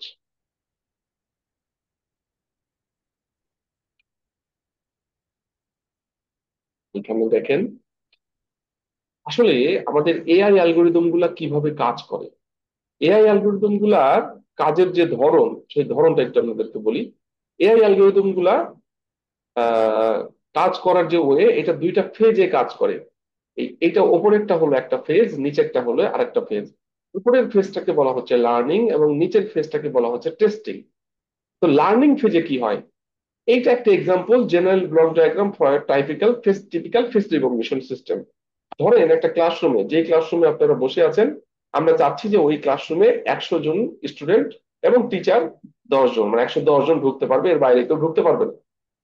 এখানে দেখেন, আসলে আমাদের এআই অ্যালগোরিদম গুলা কিভাবে কাজ করে। এআই অ্যালগোরিদম গুলার কাজের যে ধরন, সেই ধরনটা একটু আপনাদেরকে বলি। এআই অ্যালগোরিদম গুলা আহ, কাজ করার যে ওয়ে, এটা দুইটা ফেজে কাজ করে। এইটা ওপরেরটা হলো একটা ফেজ, নিচেরটা হলো আরেকটা ফেজ। উপরের ফেজটাকে বলা হচ্ছে লার্নিং এবং নিচের ফেজটাকে বলা হচ্ছে টেস্টিং। তো লার্নিং ফেজে কি হয়, এইটা একটা example, general block diagram for typical face recognition system. ধরেন একটা ক্লাসরুমে, যে ক্লাসরুমে আপনারা বসে আছেন, আমরা চাচ্ছি যে ওই ক্লাসরুমে 100 জন স্টুডেন্ট এবং টিচার 10 জন, মানে 110 জন ঢুকতে পারবে, এর বাইরে কেউ ঢুকতে পারবে না।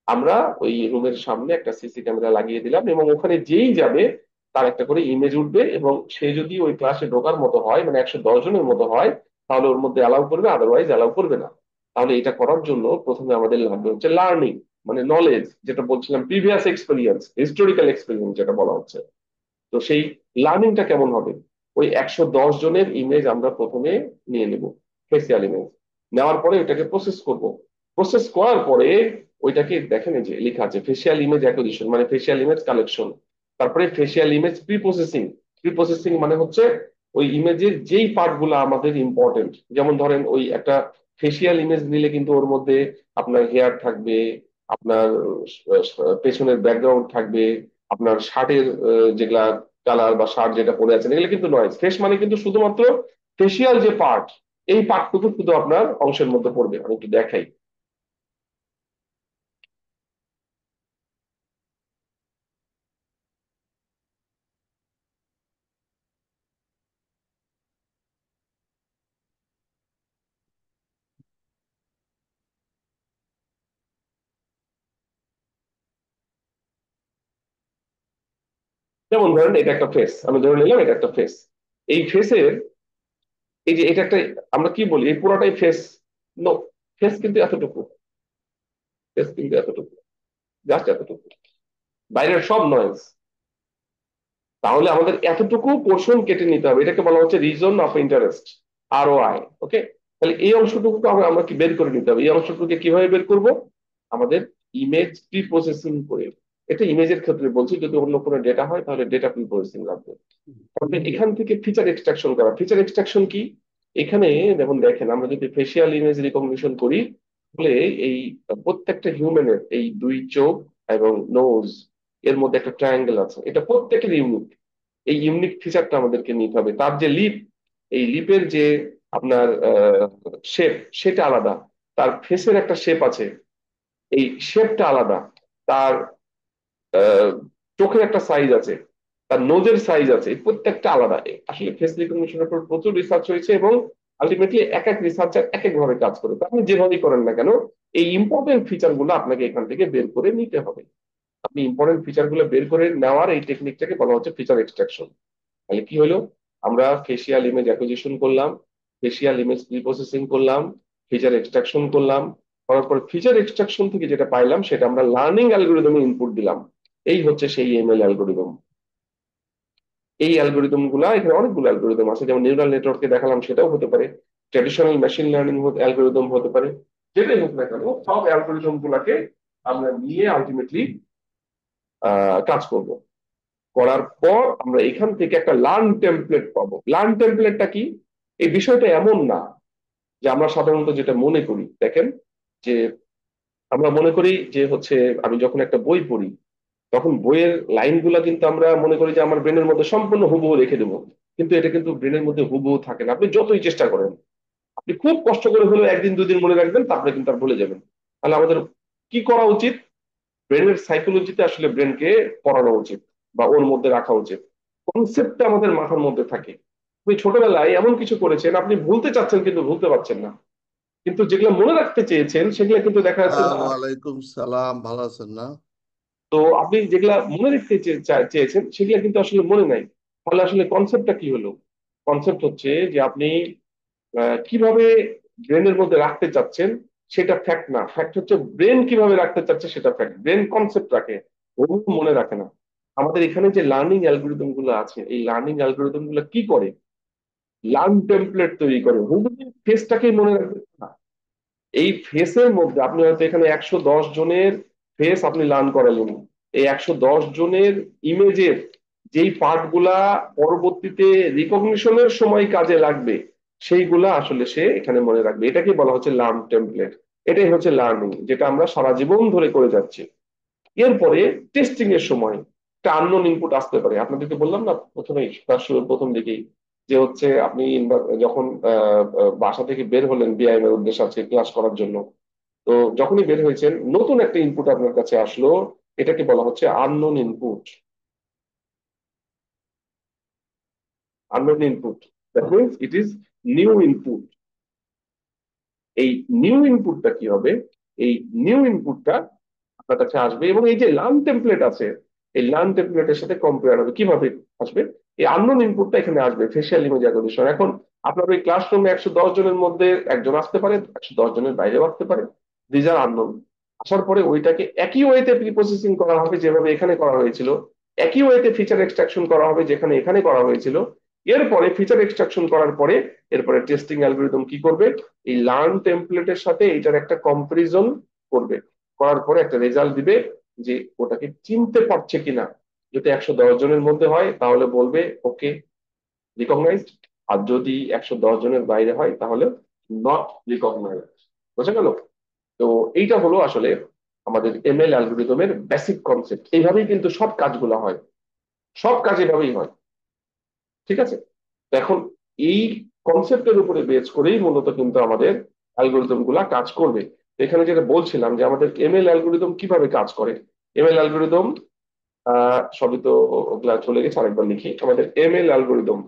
আমরা ওই রুমের সামনে একটা সিসি ক্যামেরা লাগিয়ে দিলাম এবং ওখানে যেই যাবে তার একটা করে ইমেজ উঠবে, এবং সে যদি ওই ক্লাসে ঢোকার মতো হয়, মানে 110 জনের মতো হয়, তাহলে ওর মধ্যে অ্যালাউ করবে, আদারওয়াইজ অ্যালাউ করবে না। তাহলে এটা করার জন্য প্রথমে আমাদের লাগবে হচ্ছে লার্নিং, মানে নলেজ, যেটা বলছিলাম প্রিভিয়াস এক্সপিরিয়েন্স, হিস্টোরিক্যাল এক্সপিরিয়েন্স যেটা বলা হচ্ছে। তো সেই লার্নিংটা কেমন হবে, ওই 110 জনের ইমেজ আমরা প্রথমে নিয়ে নেব, ফেসিয়াল ইমেজ। নেওয়ার পরে ওইটাকে প্রসেস করব। প্রসেস করার পরে ওইটাকে দেখেন, এই যে লেখা আছে ফেসিয়াল ইমেজ অ্যাকুইজিশন, মানে ফেসিয়াল ইমেজ কালেকশন। তারপরে facial image pre processing. Pre processing মানে হচ্ছে ওই ইমেজের যেই পার্ট গুলো আমাদের ইম্পর্টেন্ট, যেমন ধরেন ওই একটা ফেসিয়াল ইমেজ নিলে কিন্তু ওর মধ্যে আপনার হেয়ার থাকবে, আপনার পেছনের ব্যাকগ্রাউন্ড থাকবে, আপনার শার্টের যেগুলা কালার বা শার্ট যেটা পরে আছেন, এগুলো কিন্তু নয়। ফেস মানে কিন্তু শুধুমাত্র ফেসিয়াল যে পার্ট, এই পার্টটুকু শুধু আপনার অংশের মধ্যে পড়বে। আমি একটু দেখাই। যেমন ধরেন এটা একটা ফেস, আমি ধরে নিলাম এটা একটা ফেস। এই ফেসের, এই যে এটা একটা, আমরা কি বলি, এই পুরোটাই ফেস? নো, ফেস কিন্তু এতটুকু, ফেস কিন্তু এতটুকু, জাস্ট এতটুকু, বাইরের সব নয়েজ। তাহলে আমাদের এতটুকু পোর্শন কেটে নিতে হবে, এটাকে বলা হচ্ছে রিজন অফ ইন্টারেস্ট, ROI। ওকে, তাহলে এই অংশটুকু আমরা আমরা কি বের করে নিতে হবে। এই অংশটুকুকে কিভাবে বের করব, আমাদের ইমেজ প্রি প্রসেসিং করে। এটা ইমেজের ক্ষেত্রে বলছি, যদি অন্য কোনো ডেটা হয় তাহলে ডেটা প্রি প্রসেসিং লাগবে। তবে এখান থেকে ফিচার এক্সট্রাকশন করা। ফিচার এক্সট্রাকশন কি, এখানে যেমন দেখেন, আমরা যদি ফেসিয়াল ইমেজ রিকগনিশন করি, তাহলে এই প্রত্যেকটা হিউম্যানের এই দুই চোখ এবং নোজ, এর মধ্যে একটা ট্রায়াঙ্গেল আছে, এটা প্রত্যেকের ইউনিক। এই ইউনিক ফিচারটা আমাদেরকে নিতে হবে। তার যে লিপ, এই লিপের যে আপনার শেপ, সেটা আলাদা। তার ফেসের একটা শেপ আছে, এই শেপটা আলাদা। তার আহ, চোখের একটা সাইজ আছে, তার নোজের সাইজ আছে, এই প্রত্যেকটা আলাদা। আসলে ফেস রিকগনিশনের উপর প্রচুর রিসার্চ হয়েছে এবং আলটিমেটলি এক এক রিসার্চার এক এক ভাবে কাজ করে। তো আপনি যেভাবেই করেন না কেন, এই ইম্পর্টেন্ট ফিচার গুলো আপনাকে এখান থেকে বের করে নিতে হবে। আপনি ইম্পর্টেন্ট ফিচার গুলো বের করে নেওয়ার এই টেকনিকটাকে বলা হচ্ছে ফিচার এক্সট্রাকশন। তাহলে কি হলো, আমরা ফেসিয়াল ইমেজ অ্যাকুইজিশন করলাম, ফেসিয়াল ইমেজ প্রি প্রসেসিং করলাম, ফিচার এক্সট্রাকশন করলাম, করার পর ফিচার এক্সট্রাকশন থেকে যেটা পাইলাম সেটা আমরা লার্নিং অ্যালগোরিদমে ইনপুট দিলাম। এই হচ্ছে সেই ML অ্যালগোরিদম। এই অ্যালগোরিদম গুলা, এখানে অনেকগুলো অ্যালগোরিদম আছে, যেমন নিউরাল নেটওয়ার্কে দেখালাম, সেটাও হতে পারে, ট্র্যাডিশনাল মেশিন লার্নিং অ্যালগোরিদম হতে পারে। যেটাই হোক না কেন, সব অ্যালগোরিদম গুলাকে আমরা নিয়ে আলটিমেটলি কাজ করব। করার পর আমরা এখান থেকে একটা লার্ন টেমপ্লেট পাবো। লার্ন টেমপ্লেটটা কি, এই বিষয়টা এমন না যে আমরা সাধারণত যেটা মনে করি। দেখেন, যে আমরা মনে করি যে হচ্ছে, আমি যখন একটা বই পড়ি, তখন বইয়ের লাইনগুলা কিন্তু আমরা মনে করি যে আমার ব্রেনের মধ্যে সম্পূর্ণ হুবহু রেখে দেবো। কিন্তু এটা কিন্তু ব্রেনের মধ্যে হুবহু থাকে না, আপনি যতই চেষ্টা করেন। আপনি খুব কষ্ট করে হলেও একদিন দুদিন মনে রাখবেন, তারপরে কিন্তু আর ভুলে যাবেন। তাহলে আমাদের কি করা উচিত, ব্রেনের সাইকোলজিতে আসলে ব্রেনকে পড়ানো উচিত বা ওর মধ্যে রাখা উচিত। কনসেপ্টটা আমাদের মাথার মধ্যে থাকে। আপনি ছোটবেলায় এমন কিছু করেছেন, আপনি ভুলতে চাচ্ছেন কিন্তু ভুলতে পারছেন না, কিন্তু যেগুলো মনে রাখতে চেয়েছেন সেগুলো কিন্তু দেখা যাচ্ছে না। ওয়ালাইকুম সালাম, ভালো আছেন না? তো আপনি যেগুলা মনে রাখতে চেয়েছেন সেগুলো কিন্তু আসলে মনে নাই। তাহলে আসলে কনসেপ্টটা কি হলো, কনসেপ্ট হচ্ছে যে আপনি কিভাবে ব্রেনের মধ্যে রাখতে চাচ্ছেন সেটা ফ্যাক্ট না, ফ্যাক্ট হচ্ছে ব্রেন কিভাবে রাখতে চাচ্ছে সেটা ফ্যাক্ট। ব্রেন কনসেপ্ট রাখে, ও মনে রাখে না। আমাদের এখানে যে লার্নিং অ্যালগোরিদম গুলো আছে, এই লার্নিং অ্যালগোরিদম গুলো কি করে, লার্ন টেমপ্লেট তৈরি করে, হুবহু ফেসটাকেই মনে রাখবে না। এই ফেসের মধ্যে আপনি হয়তো এখানে 110 জনের ফেস আপনি লার্ন করালেন, এই 110 জনের ইমেজের যেই পার্ট গুলা পরবর্তীতে রিকগনিশনের সময় কাজে লাগবে, সেইগুলা আসলে সে এখানে মনে রাখবে। এটাকে বলা হচ্ছে লার্ন টেমপ্লেট। এটাই হচ্ছে লার্নিং, যেটা আমরা সারা জীবন ধরে করে যাচ্ছি। এরপরে টেস্টিং এর সময় একটা আননোন ইনপুট আসতে পারে। আপনাদেরকে বললাম না প্রথমেই, তার শুরুর প্রথম দিকেই, যে হচ্ছে আপনি যখন বাসা থেকে বের হলেন বিআইএম এর উদ্দেশ্যে আজকে ক্লাস করার জন্য, তো যখনই বের হয়েছেন নতুন একটা ইনপুট আপনার কাছে আসলো, এটাকে বলা হচ্ছে unknown input. Unknown input, that means it is new input. এই নিউ ইনপুটটা কি হবে? এই নিউ ইনপুটটা আপনার কাছে আসবে এবং এই যে লার্ন টেমপ্লেট আছে, এই লার্ন টেমপ্লেটের সাথে কম্পেয়ার হবে। কিভাবে আসবে? এই আননোন ইনপুটটা এখানে আসবে, ফেসিয়াল ইমেজ রেকগনিশন। এখন আপনার ওই ক্লাসরুমে 110 জনের মধ্যে একজন আসতে পারে, 110 জনের বাইরেও আসতে পারে, দিজ আর আননোন। আসার পরে ওইটাকে একই ওয়েতে প্রি প্রসেসিং করা হবে যেভাবে এখানে করা হয়েছিল, একই ওয়েতে ফিচার এক্সট্রাকশন করা হবে যেখানে এখানে করা হয়েছিল। এরপরে ফিচার এক্সট্রাকশন করার পরে এরপরে টেস্টিং অ্যালগরিদম কি করবে? এই লার্ন টেমপ্লেটের সাথে এটার একটা কম্পারিজন করবে, করার পরে একটা রেজাল্ট দিবে যে ওটাকে চিনতে পারছে কিনা। যদি 110 জনের মধ্যে হয় তাহলে বলবে ওকে, রিকগনাইজড। আর যদি 110 জনের বাইরে হয় তাহলে নট রিকগনাইজড। বোঝা গেল? তো এইটা হলো আসলে আমাদের এমএল অ্যালগরিদমের বেসিক কনসেপ্ট। এইভাবেই কিন্তু সব কাজগুলো হয়, সব কাজ এভাবেই হয়। ঠিক আছে? তো এখন এই কনসেপ্টের উপরে বেস করেই মূলত কিন্তু আমাদের অ্যালগরিদম গুলা কাজ করবে। তো এখানে যেটা বলছিলাম যে আমাদের এমএল অ্যালগরিদম কিভাবে কাজ করে। এমএল অ্যালগরিদম সবই তো ওগুলা চলে গেছে, আরেকবার লিখি। আমাদের এমএল অ্যালগরিদম,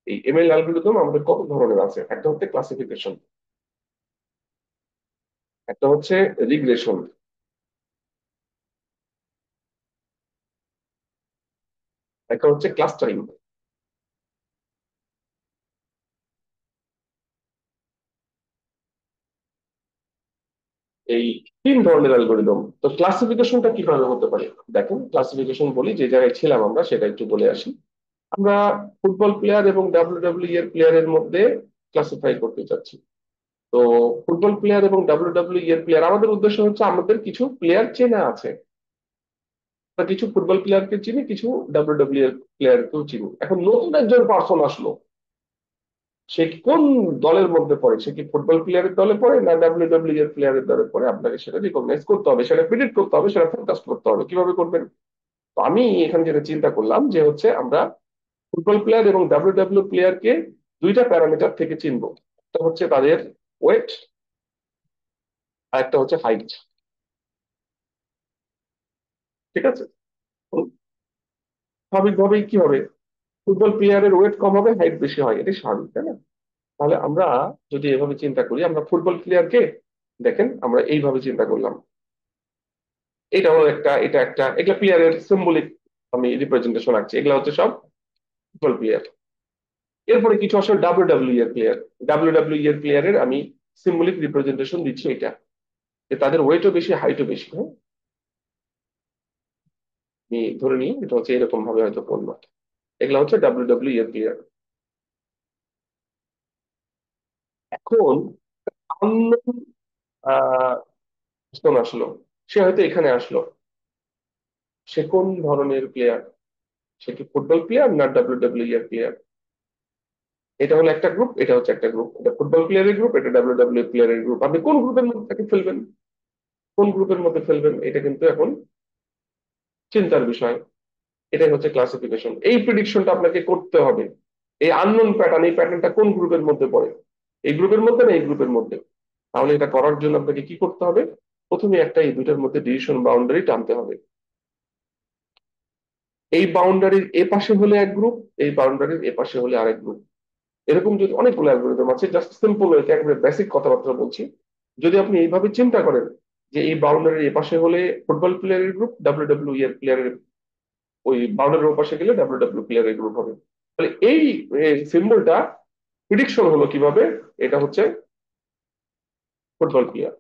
এই এমএল অ্যালগরিদম আমাদের কত ধরনের আছে? একটা হচ্ছে ক্লাসিফিকেশন, একটা হচ্ছে রিগ্রেশন, একটা হচ্ছে ক্লাস্টারিং। এই 3 ধরনের অ্যালগরিদম। তো ক্লাসিফিকেশনটা কিভাবে হতে পারে? দেখেন, ক্লাসিফিকেশন বলি, যে জায়গায় ছিলাম আমরা সেটা একটু বলে আসি। আমরা ফুটবল প্লেয়ার এবং ডাব্লিউডাব্লিউ এর প্লেয়ারের মধ্যে ক্লাসিফাই করতে চাচ্ছি। তো ফুটবল প্লেয়ার এবং ডাব্লিউডাব্লিউ এর প্লেয়ার, আমাদের উদ্দেশ্য হচ্ছে আমাদের কিছু প্লেয়ার চেনা আছে, আমরা কিছু ফুটবল প্লেয়ারকে চিনি, কিছু ডাব্লিউডাব্লিউ এর প্লেয়ারকেও চিনি। এখন নতুন একজন পার্সন আসলো, সে কোন দলের মধ্যে পড়ে? সে কি ফুটবল প্লেয়ারের দলে পড়ে না ডাব্লিউডাব্লিউ এর প্লেয়ারের দলে পড়ে? আপনাকে সেটা রিকগনাইজ করতে হবে, সেটা প্রেডিক্ট করতে হবে, সেটা ফোরকাস্ট করতে হবে। কিভাবে করবেন? তো আমি এখানে যেটা চিন্তা করলাম যে হচ্ছে আমরা ফুটবল প্লেয়ার এবং ডাব্লিউডাব্লিউ প্লেয়ারকে দুইটা প্যারামিটার থেকে চিনবো। একটা হচ্ছে তাদের ওয়েট, আর একটা হচ্ছে হাইট। ঠিক আছে? স্বাভাবিকভাবেই কি হবে? ফুটবল প্লেয়ারের ওয়েট কম হবে, হাইট বেশি হয়, এটা স্বাভাবিক, তাই না? তাহলে আমরা যদি এভাবে চিন্তা করি, আমরা ফুটবল প্লেয়ারকে, দেখেন আমরা এইভাবে চিন্তা করলাম, এটা হলো একটা, এটা একটা, এগুলা প্লেয়ারের সিম্বলিক আমি রিপ্রেজেন্টেশন আঁকছি, এগুলা হচ্ছে সব ফুটবল প্লেয়ার। এরপরে কিছু আসলে ডাব্লিউডাব্লিউ এর প্লেয়ার, ডাব্লিউডাব্লিউ এর প্লেয়ারের আমি সিম্বলিক রিপ্রেজেন্টেশন দিচ্ছি এটা, যে তাদের ওয়েটও বেশি, হাইটও বেশি। হ্যাঁ, আমি ধরে নিই এটা হচ্ছে এরকম ভাবে হয়তো করবো। এগুলা হচ্ছে ডাব্লিউডাব্লিউ এর প্লেয়ার। এখন unknown, আহ person আসলো, সে হয়তো এখানে আসলো, সে কোন ধরনের প্লেয়ার? সে কি ফুটবল প্লেয়ার না ডাব্লিউডাব্লিউ এর প্লেয়ার? এটা হলো একটা গ্রুপ, এটা হচ্ছে একটা গ্রুপ, এটা ফুটবল প্লেয়ারের গ্রুপ, এটা ডাব্লিউডাব্লিউ প্লেয়ারের গ্রুপ। আপনি কোন গ্রুপের মধ্যে তাকে ফেলবেন, কোন গ্রুপের মধ্যে ফেলবেন, এটা কিন্তু এখন চিন্তার বিষয়। এটাই হচ্ছে ক্লাসিফিকেশন। এই প্রিডিকশনটা আপনাকে করতে হবে, এই আননোন প্যাটার্ন, এই প্যাটার্নটা কোন গ্রুপের মধ্যে পড়ে, এই গ্রুপের মধ্যে না এই গ্রুপের মধ্যে। তাহলে এটা করার জন্য আপনাকে কি করতে হবে? প্রথমে একটা এই দুইটার মধ্যে ডিসিশন বাউন্ডারি টানতে হবে। এই বাউন্ডারির এ পাশে হলে এক গ্রুপ, এই বাউন্ডারির এ পাশে হলে আরেক গ্রুপ। এরকম যদি অনেকগুলো অ্যালগরিদম আছে, জাস্ট সিম্পল হয়েছে, একেবারে বেসিক কথাবার্তা বলছি। যদি আপনি এইভাবে চিন্তা করেন যে এই বাউন্ডারির এপাশে হলে ফুটবল প্লেয়ারের গ্রুপ, ডাব্লিউডাব্লিউ এর প্লেয়ারের ওই বাউন্ডারির ওপাশে গেলে ডাব্লিউডাব্লিউ প্লেয়ারের গ্রুপ হবে। তাহলে এই সিম্বলটা প্রিডিকশন হলো কিভাবে? এটা হচ্ছে ফুটবল প্লেয়ার।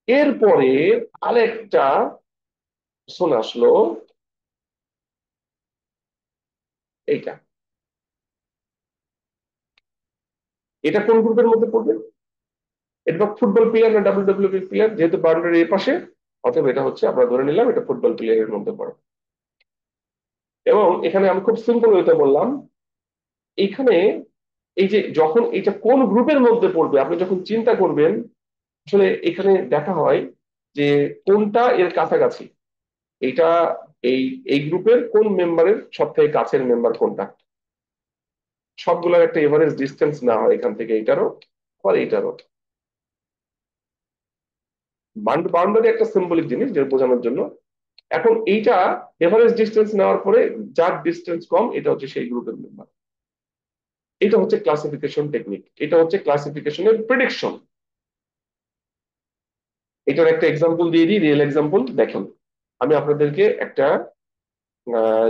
এরপরে আরেকটা অপশন আসলো, এইটা, এটা কোন গ্রুপের মধ্যে পড়বে? এটা ফুটবল প্লেয়ার না ডাব্লিউডাব্লিউ প্লেয়ার? যেহেতু বাউন্ডারির এ পাশে, অতএব এটা হচ্ছে আমরা ধরে নিলাম এটা ফুটবল প্লেয়ারের মধ্যে পড়ে। এবং এখানে আমি খুব সিম্পল ওয়েতে বললাম, এইখানে এই যে যখন এটা কোন গ্রুপের মধ্যে পড়বে আপনি যখন চিন্তা করবেন, আসলে এখানে দেখা হয় যে কোনটা এর কাছাকাছি, এটা এই এই গ্রুপের কোন মেম্বারের সব থেকে কাছের মেম্বার কোনটা, সবগুলোর একটা এভারেজ ডিস্টেন্স না হয় এখান থেকে এইটারও আবার এইটারও। বাউন্ডারি একটা সিম্বলিক জিনিস যেটা বোঝানোর জন্য। এখন এইটা এভারেজ ডিস্টেন্স নেওয়ার পরে যার ডিস্টেন্স কম এটা হচ্ছে সেই গ্রুপের মেম্বার। এটা হচ্ছে ক্লাসিফিকেশন টেকনিক, এটা হচ্ছে ক্লাসিফিকেশনের প্রেডিকশন। এটার একটা এক্সাম্পল দিয়ে দিই, রিয়েল এক্সাম্পল দেখেন। আমি আপনাদেরকে একটা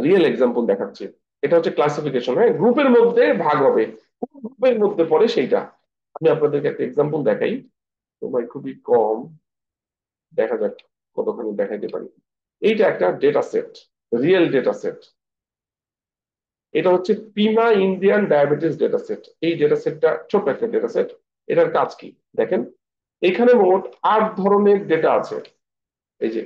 রিয়েল এক্সাম্পল দেখাচ্ছি। এটা হচ্ছে ক্লাসিফিকেশন, হ্যাঁ, গ্রুপের মধ্যে ভাগ হবে, কোন গ্রুপের মধ্যে পড়ে সেইটা। আমি আপনাদেরকে একটা এক্সাম্পল দেখাই, সময় খুবই কম, দেখা যাক কতখানি দেখাইতে পারি। এইটা একটা data set, real data set. এটা হচ্ছে পিমা ইন্ডিয়ান ডায়াবেটিস ডেটা সেট। এই ডেটা সেটটা ছোট একটা ডেটা সেট। এটার কাজ কি দেখেন, এখানে মোট 8 ধরনের ডেটা আছে। এই যে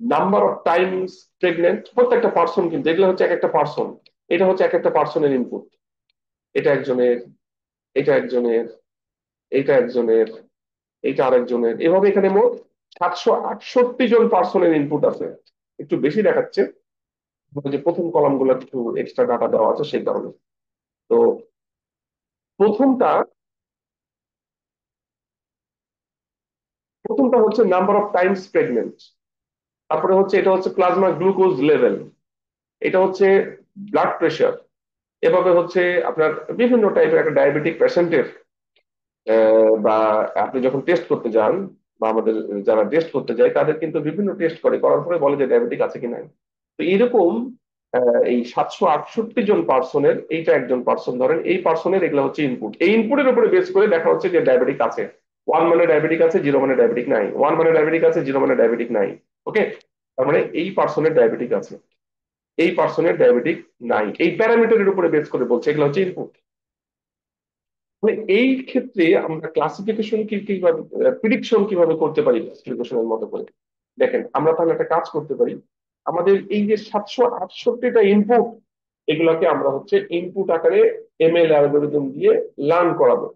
নাম্বার অফ টাইমস প্রেগনেন্ট, প্রত্যেকটা পার্সন কিন্তু এগুলো হচ্ছে এক একটা পার্সন, এটা হচ্ছে এক একটা পার্সনের ইনপুট। এটা একজনের, এটা একজনের, এটা একজনের, এটা আরেকজনের, এভাবে এখানে মোট 768 জন পার্সনের ইনপুট আছে। একটু বেশি দেখাচ্ছে, যে প্রথম কলাম গুলো একটু এক্সট্রা ডাটা দেওয়া আছে সেই কারণে। তো প্রথমটা প্রথমটা হচ্ছে নাম্বার অফ টাইমস প্রেগনেন্ট, তারপরে হচ্ছে এটা হচ্ছে প্লাজমা গ্লুকোজ লেভেল, এটা হচ্ছে ব্লাড প্রেশার, এভাবে হচ্ছে আপনার বিভিন্ন টাইপের একটা ডায়াবেটিক পেশেন্টের বা আপনি যখন টেস্ট করতে যান বা আমাদের যারা টেস্ট করতে যায় তাদের কিন্তু বিভিন্ন টেস্ট করে, করার পরে বলে যে ডায়াবেটিক আছে কি নাই। তো এইরকম এই 768 জন পার্সনের এইটা একজন পার্সন ধরেন, এই পার্সনের এগুলো হচ্ছে ইনপুট। এই ইনপুটের উপরে বেস করে দেখা হচ্ছে যে ডায়াবেটিক আছে, 1 মানে ডায়াবেটিক আছে, 0 মানে ডায়াবেটিক নাই, 1 মানে ডায়াবেটিক আছে, 0 মানে ডায়াবেটিক নাই। ওকে, তার মানে এই পার্সনের ডায়াবেটিক আছে, এই পার্সনের ডায়াবেটিক নাই, এই প্যারামিটারের উপরে বেস করে বলছে এগুলো হচ্ছে ইনপুট। মানে এই ক্ষেত্রে আমরা ক্লাসিফিকেশন কিভাবে, প্রিডিকশন কিভাবে করতে পারি ক্লাসিফিকেশনের মতো করে। দেখেন আমরা তাহলে একটা কাজ করতে পারি, আমাদের এই যে 768টা ইনপুট, এগুলোকে আমরা হচ্ছে ইনপুট আকারে এমএল অ্যালগোরিদম দিয়ে লার্ন করাবো।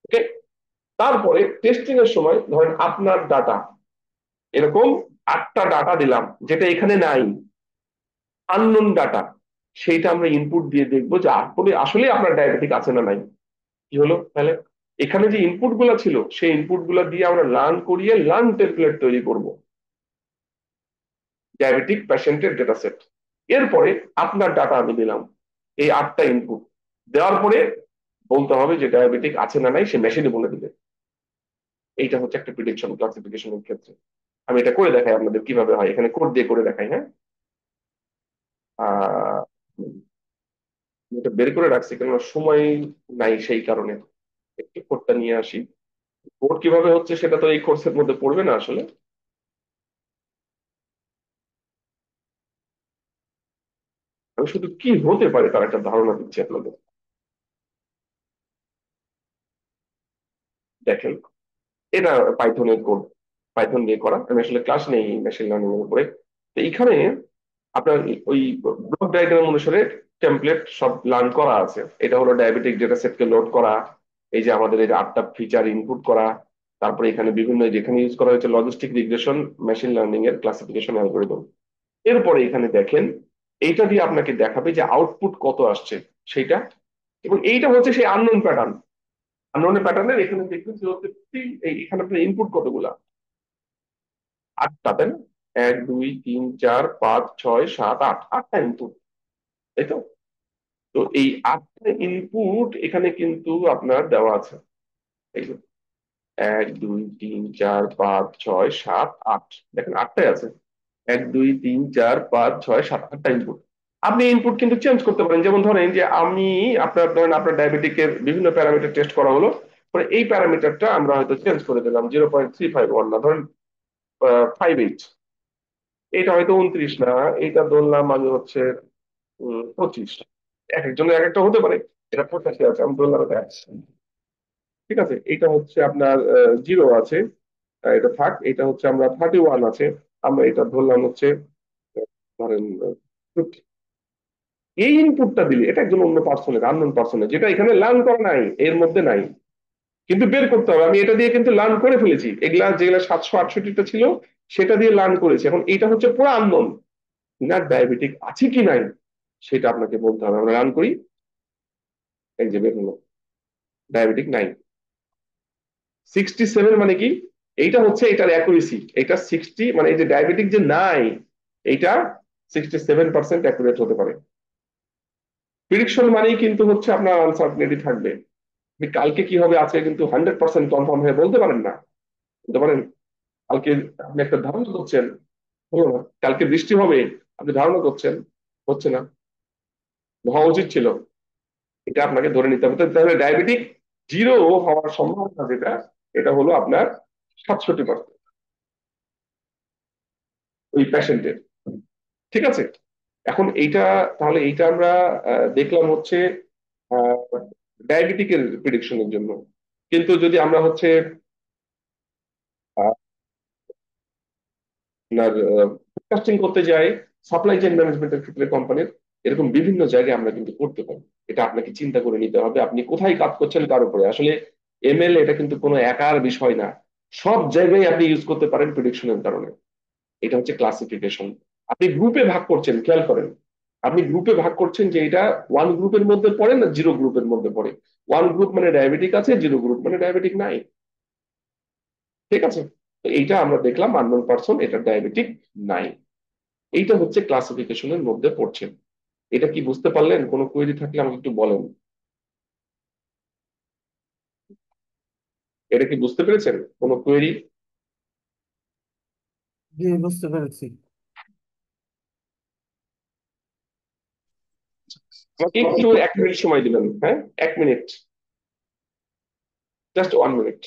ওকে, তারপরে টেস্টিং এর সময় ধরেন আপনার ডাটা এরকম 8টা ডাটা দিলাম যেটা এখানে নাই, আননোন ডাটা, সেইটা আমরা ইনপুট দিয়ে দেখবো যে আসলে আসলে আপনার ডায়াবেটিক আছে না নাই। কি হলো তাহলে, এখানে যে ইনপুট গুলা ছিল সেই ইনপুট গুলা দিয়ে আমরা লার্ন করিয়ে লার্ন টেমপ্লেট তৈরি করব, ডায়াবেটিক পেশেন্টের ডেটা সেট। এরপরে আপনার ডাটা আমি দিলাম, এই 8টা ইনপুট দেওয়ার পরে বলতে হবে যে ডায়াবেটিক আছে না নাই, সে মেশিনে বলে দিবে। এইটা হচ্ছে একটা প্রিডিকশন ক্লাসিফিকেশনের ক্ষেত্রে। আমি এটা করে দেখাই আপনাদের কিভাবে হয়, এখানে কোড দিয়ে করে দেখাই। হ্যাঁ, আহ এটা বের করে রাখছি কেন সময় নাই সেই কারণে। একটু কোডটা নিয়ে আসি। কোড কিভাবে হচ্ছে সেটা তো এই কোর্সের মধ্যে পড়বে না আসলে। আমি শুধু কি হতে পারে তার একটা ধারণা দিচ্ছি আপনাদের। দেখেন, এটা পাইথনের কোড, পাইথন দিয়ে করা। আমি আসলে ক্লাস নেই মেশিন লার্নিং এর উপরে। তো এইখানে আপনার ওই ব্লক ডায়াগ্রাম অনুসারে টেমপ্লেট সব লার্ন করা আছে। এটা হলো ডায়াবেটিক ডেটা সেটকে লোড করা, এই যে আমাদের এই যে 8টা ফিচার ইনপুট করা, তারপরে এখানে বিভিন্ন যেখানে ইউজ করা হয়েছে লজিস্টিক রিগ্রেশন মেশিন লার্নিং এর ক্লাসিফিকেশন অ্যালগোরিদম। এরপরে এখানে দেখেন, এইটা দিয়ে আপনাকে দেখাবে যে আউটপুট কত আসছে সেইটা, এবং এইটা হচ্ছে সেই আননোন প্যাটার্ন। আননোন প্যাটার্নের এখানে দেখবেন যে হচ্ছে এখানে আপনার ইনপুট কতগুলা, 8টা, তাই না? 1 2 3 4 5 6 7 8, 8টা ইনপুট, তাই তো? তো এই 8টা ইনপুট এখানে কিন্তু আপনার দেওয়া আছে। এই যে 1 2 3 4 5 6 7 8, দেখেন 8টাই আছে। 1 2 3 4 5 6 7, 8টা ইনপুট। আপনি ইনপুট কিন্তু চেঞ্জ করতে পারেন, যেমন ধরেন যে আমি আপনার ধরেন আপনার ডায়াবেটিকের বিভিন্ন প্যারামিটার টেস্ট করা হলো, পরে এই প্যারামিটারটা আমরা হয়তো চেঞ্জ করে দিলাম, 0.351 না, ধরেন 58, এটা হয়তো 29 না, এটা ধরলাম আমি হচ্ছে 25। এক একজনের এক একটা হতে পারে, এটা 85 আছে আমি ধরলাম এটা 1। ঠিক আছে, এটা হচ্ছে আপনার 0 আছে, এটা থাক। এটা হচ্ছে আমরা 31 আছে, আমরা এটা ধরলাম হচ্ছে ধরেন 50। এই ইনপুটটা দিলে এটা একজন অন্য পার্সনের, আননোন পার্সনের, যেটা এখানে লার্ন করা নাই, এর মধ্যে নাই। কিন্তু বের করতে হবে। আমি এটা দিয়ে কিন্তু লার্ন করে ফেলেছি, এগুলা যেগুলা 768টা ছিল সেটা দিয়ে লার্ন করেছি। এখন এটা হচ্ছে পুরো আননোন, না ডায়াবেটিক আছে কি নাই সেটা আপনাকে বলতে হবে। আমরা রান করি, এই যে বের হলো ডায়াবেটিক নাই। 67 মানে কি? এইটা হচ্ছে এটার অ্যাকুরেসি, এটা 60 মানে এই যে ডায়াবেটিক যে নাই এইটা 67% অ্যাকুরেট হতে পারে। প্রিডিকশন মানেই কিন্তু হচ্ছে আপনার আনসার্টেনিটি থাকবে। আপনি কালকে কি হবে আজকে কিন্তু 100% কনফার্ম হয়ে বলতে পারেন না, বলতে পারেন? কালকে আপনি একটা ধারণা করছেন, হলো না। কালকে বৃষ্টি হবে আপনি ধারণা করছেন, হচ্ছে না, হওয়া উচিত ছিল। এটা আপনাকে ধরে নিতে হবে। তাহলে ডায়াবেটিক জিরো হওয়ার সম্ভাবনা যেটা, এটা হলো আপনার 67% ওই প্যাশেন্টের। ঠিক আছে, এখন এইটা, তাহলে এইটা আমরা দেখলাম হচ্ছে ডায়াবেটিকের প্রিডিকশনের জন্য। কিন্তু যদি আমরা হচ্ছে আহ, আপনার ফোরকাস্টিং করতে যাই সাপ্লাই চেইন ম্যানেজমেন্টের ক্ষেত্রে কোম্পানির, এরকম বিভিন্ন জায়গায় আমরা কিন্তু করতে পারি। এটা আপনাকে চিন্তা করে নিতে হবে আপনি কোথায় কাজ করছেন কার উপরে। আসলে এমএল এটা কিন্তু কোনো একার বিষয় না, সব জায়গায় আপনি ইউজ করতে পারেন প্রিডিকশনের কারণে। এটা হচ্ছে ক্লাসিফিকেশন। আপনি গ্রুপে ভাগ করছেন, খেয়াল করেন, আপনি গ্রুপে ভাগ করছেন যে এটা ওয়ান গ্রুপের মধ্যে পড়ে না জিরো গ্রুপের মধ্যে পড়ে। ওয়ান গ্রুপ মানে ডায়াবেটিক আছে, জিরো গ্রুপ মানে ডায়াবেটিক নাই। ঠিক আছে, তো এইটা আমরা দেখলাম আননোন পারসন, এটা ডায়াবেটিক নাই। এইটা হচ্ছে ক্লাসিফিকেশনের মধ্যে পড়ছে। এটা কি বুঝতে পারলেন? কোনো কোয়েরি থাকলে আমাকে একটু বলেন। এটা কি বুঝতে পেরেছেন? কোনো কোয়েরি? জি, বুঝতে পেরেছি। আমাকে একটু 1 মিনিট সময় দিবেন, হ্যাঁ 1 মিনিট, জাস্ট 1 মিনিট।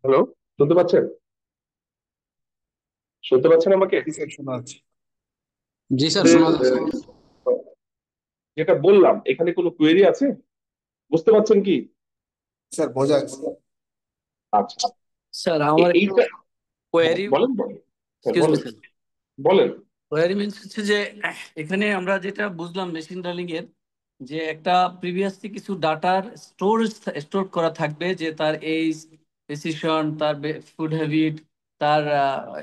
হ্যালো, শুনতে পাচ্ছেন? শুনতে পাচ্ছেন আমাকে? জি স্যার, শোনা যাচ্ছে। জি স্যার, আমাদের, শোনা যাচ্ছে। যেটা বললাম এখানে কোনো কোয়েরি আছে? বুঝতে পারছেন কি? স্যার বোঝা যাচ্ছে। আচ্ছা, স্যার আমার একটু এইটা, হ্যাঁ কোয়েরি, বলেন বলেন, হ্যাঁ এক্সকিউজ মি বলেন স্যার, বলেন। কোয়েরি মিনস হচ্ছে যে এখানে আমরা যেটা বুঝলাম মেশিন লার্নিং এর, যে একটা প্রিভিয়াসলি কিছু ডাটার স্টোর করা থাকবে, যে তার এইজ, ডিসিশন, তার ফুড হ্যাবিট, তার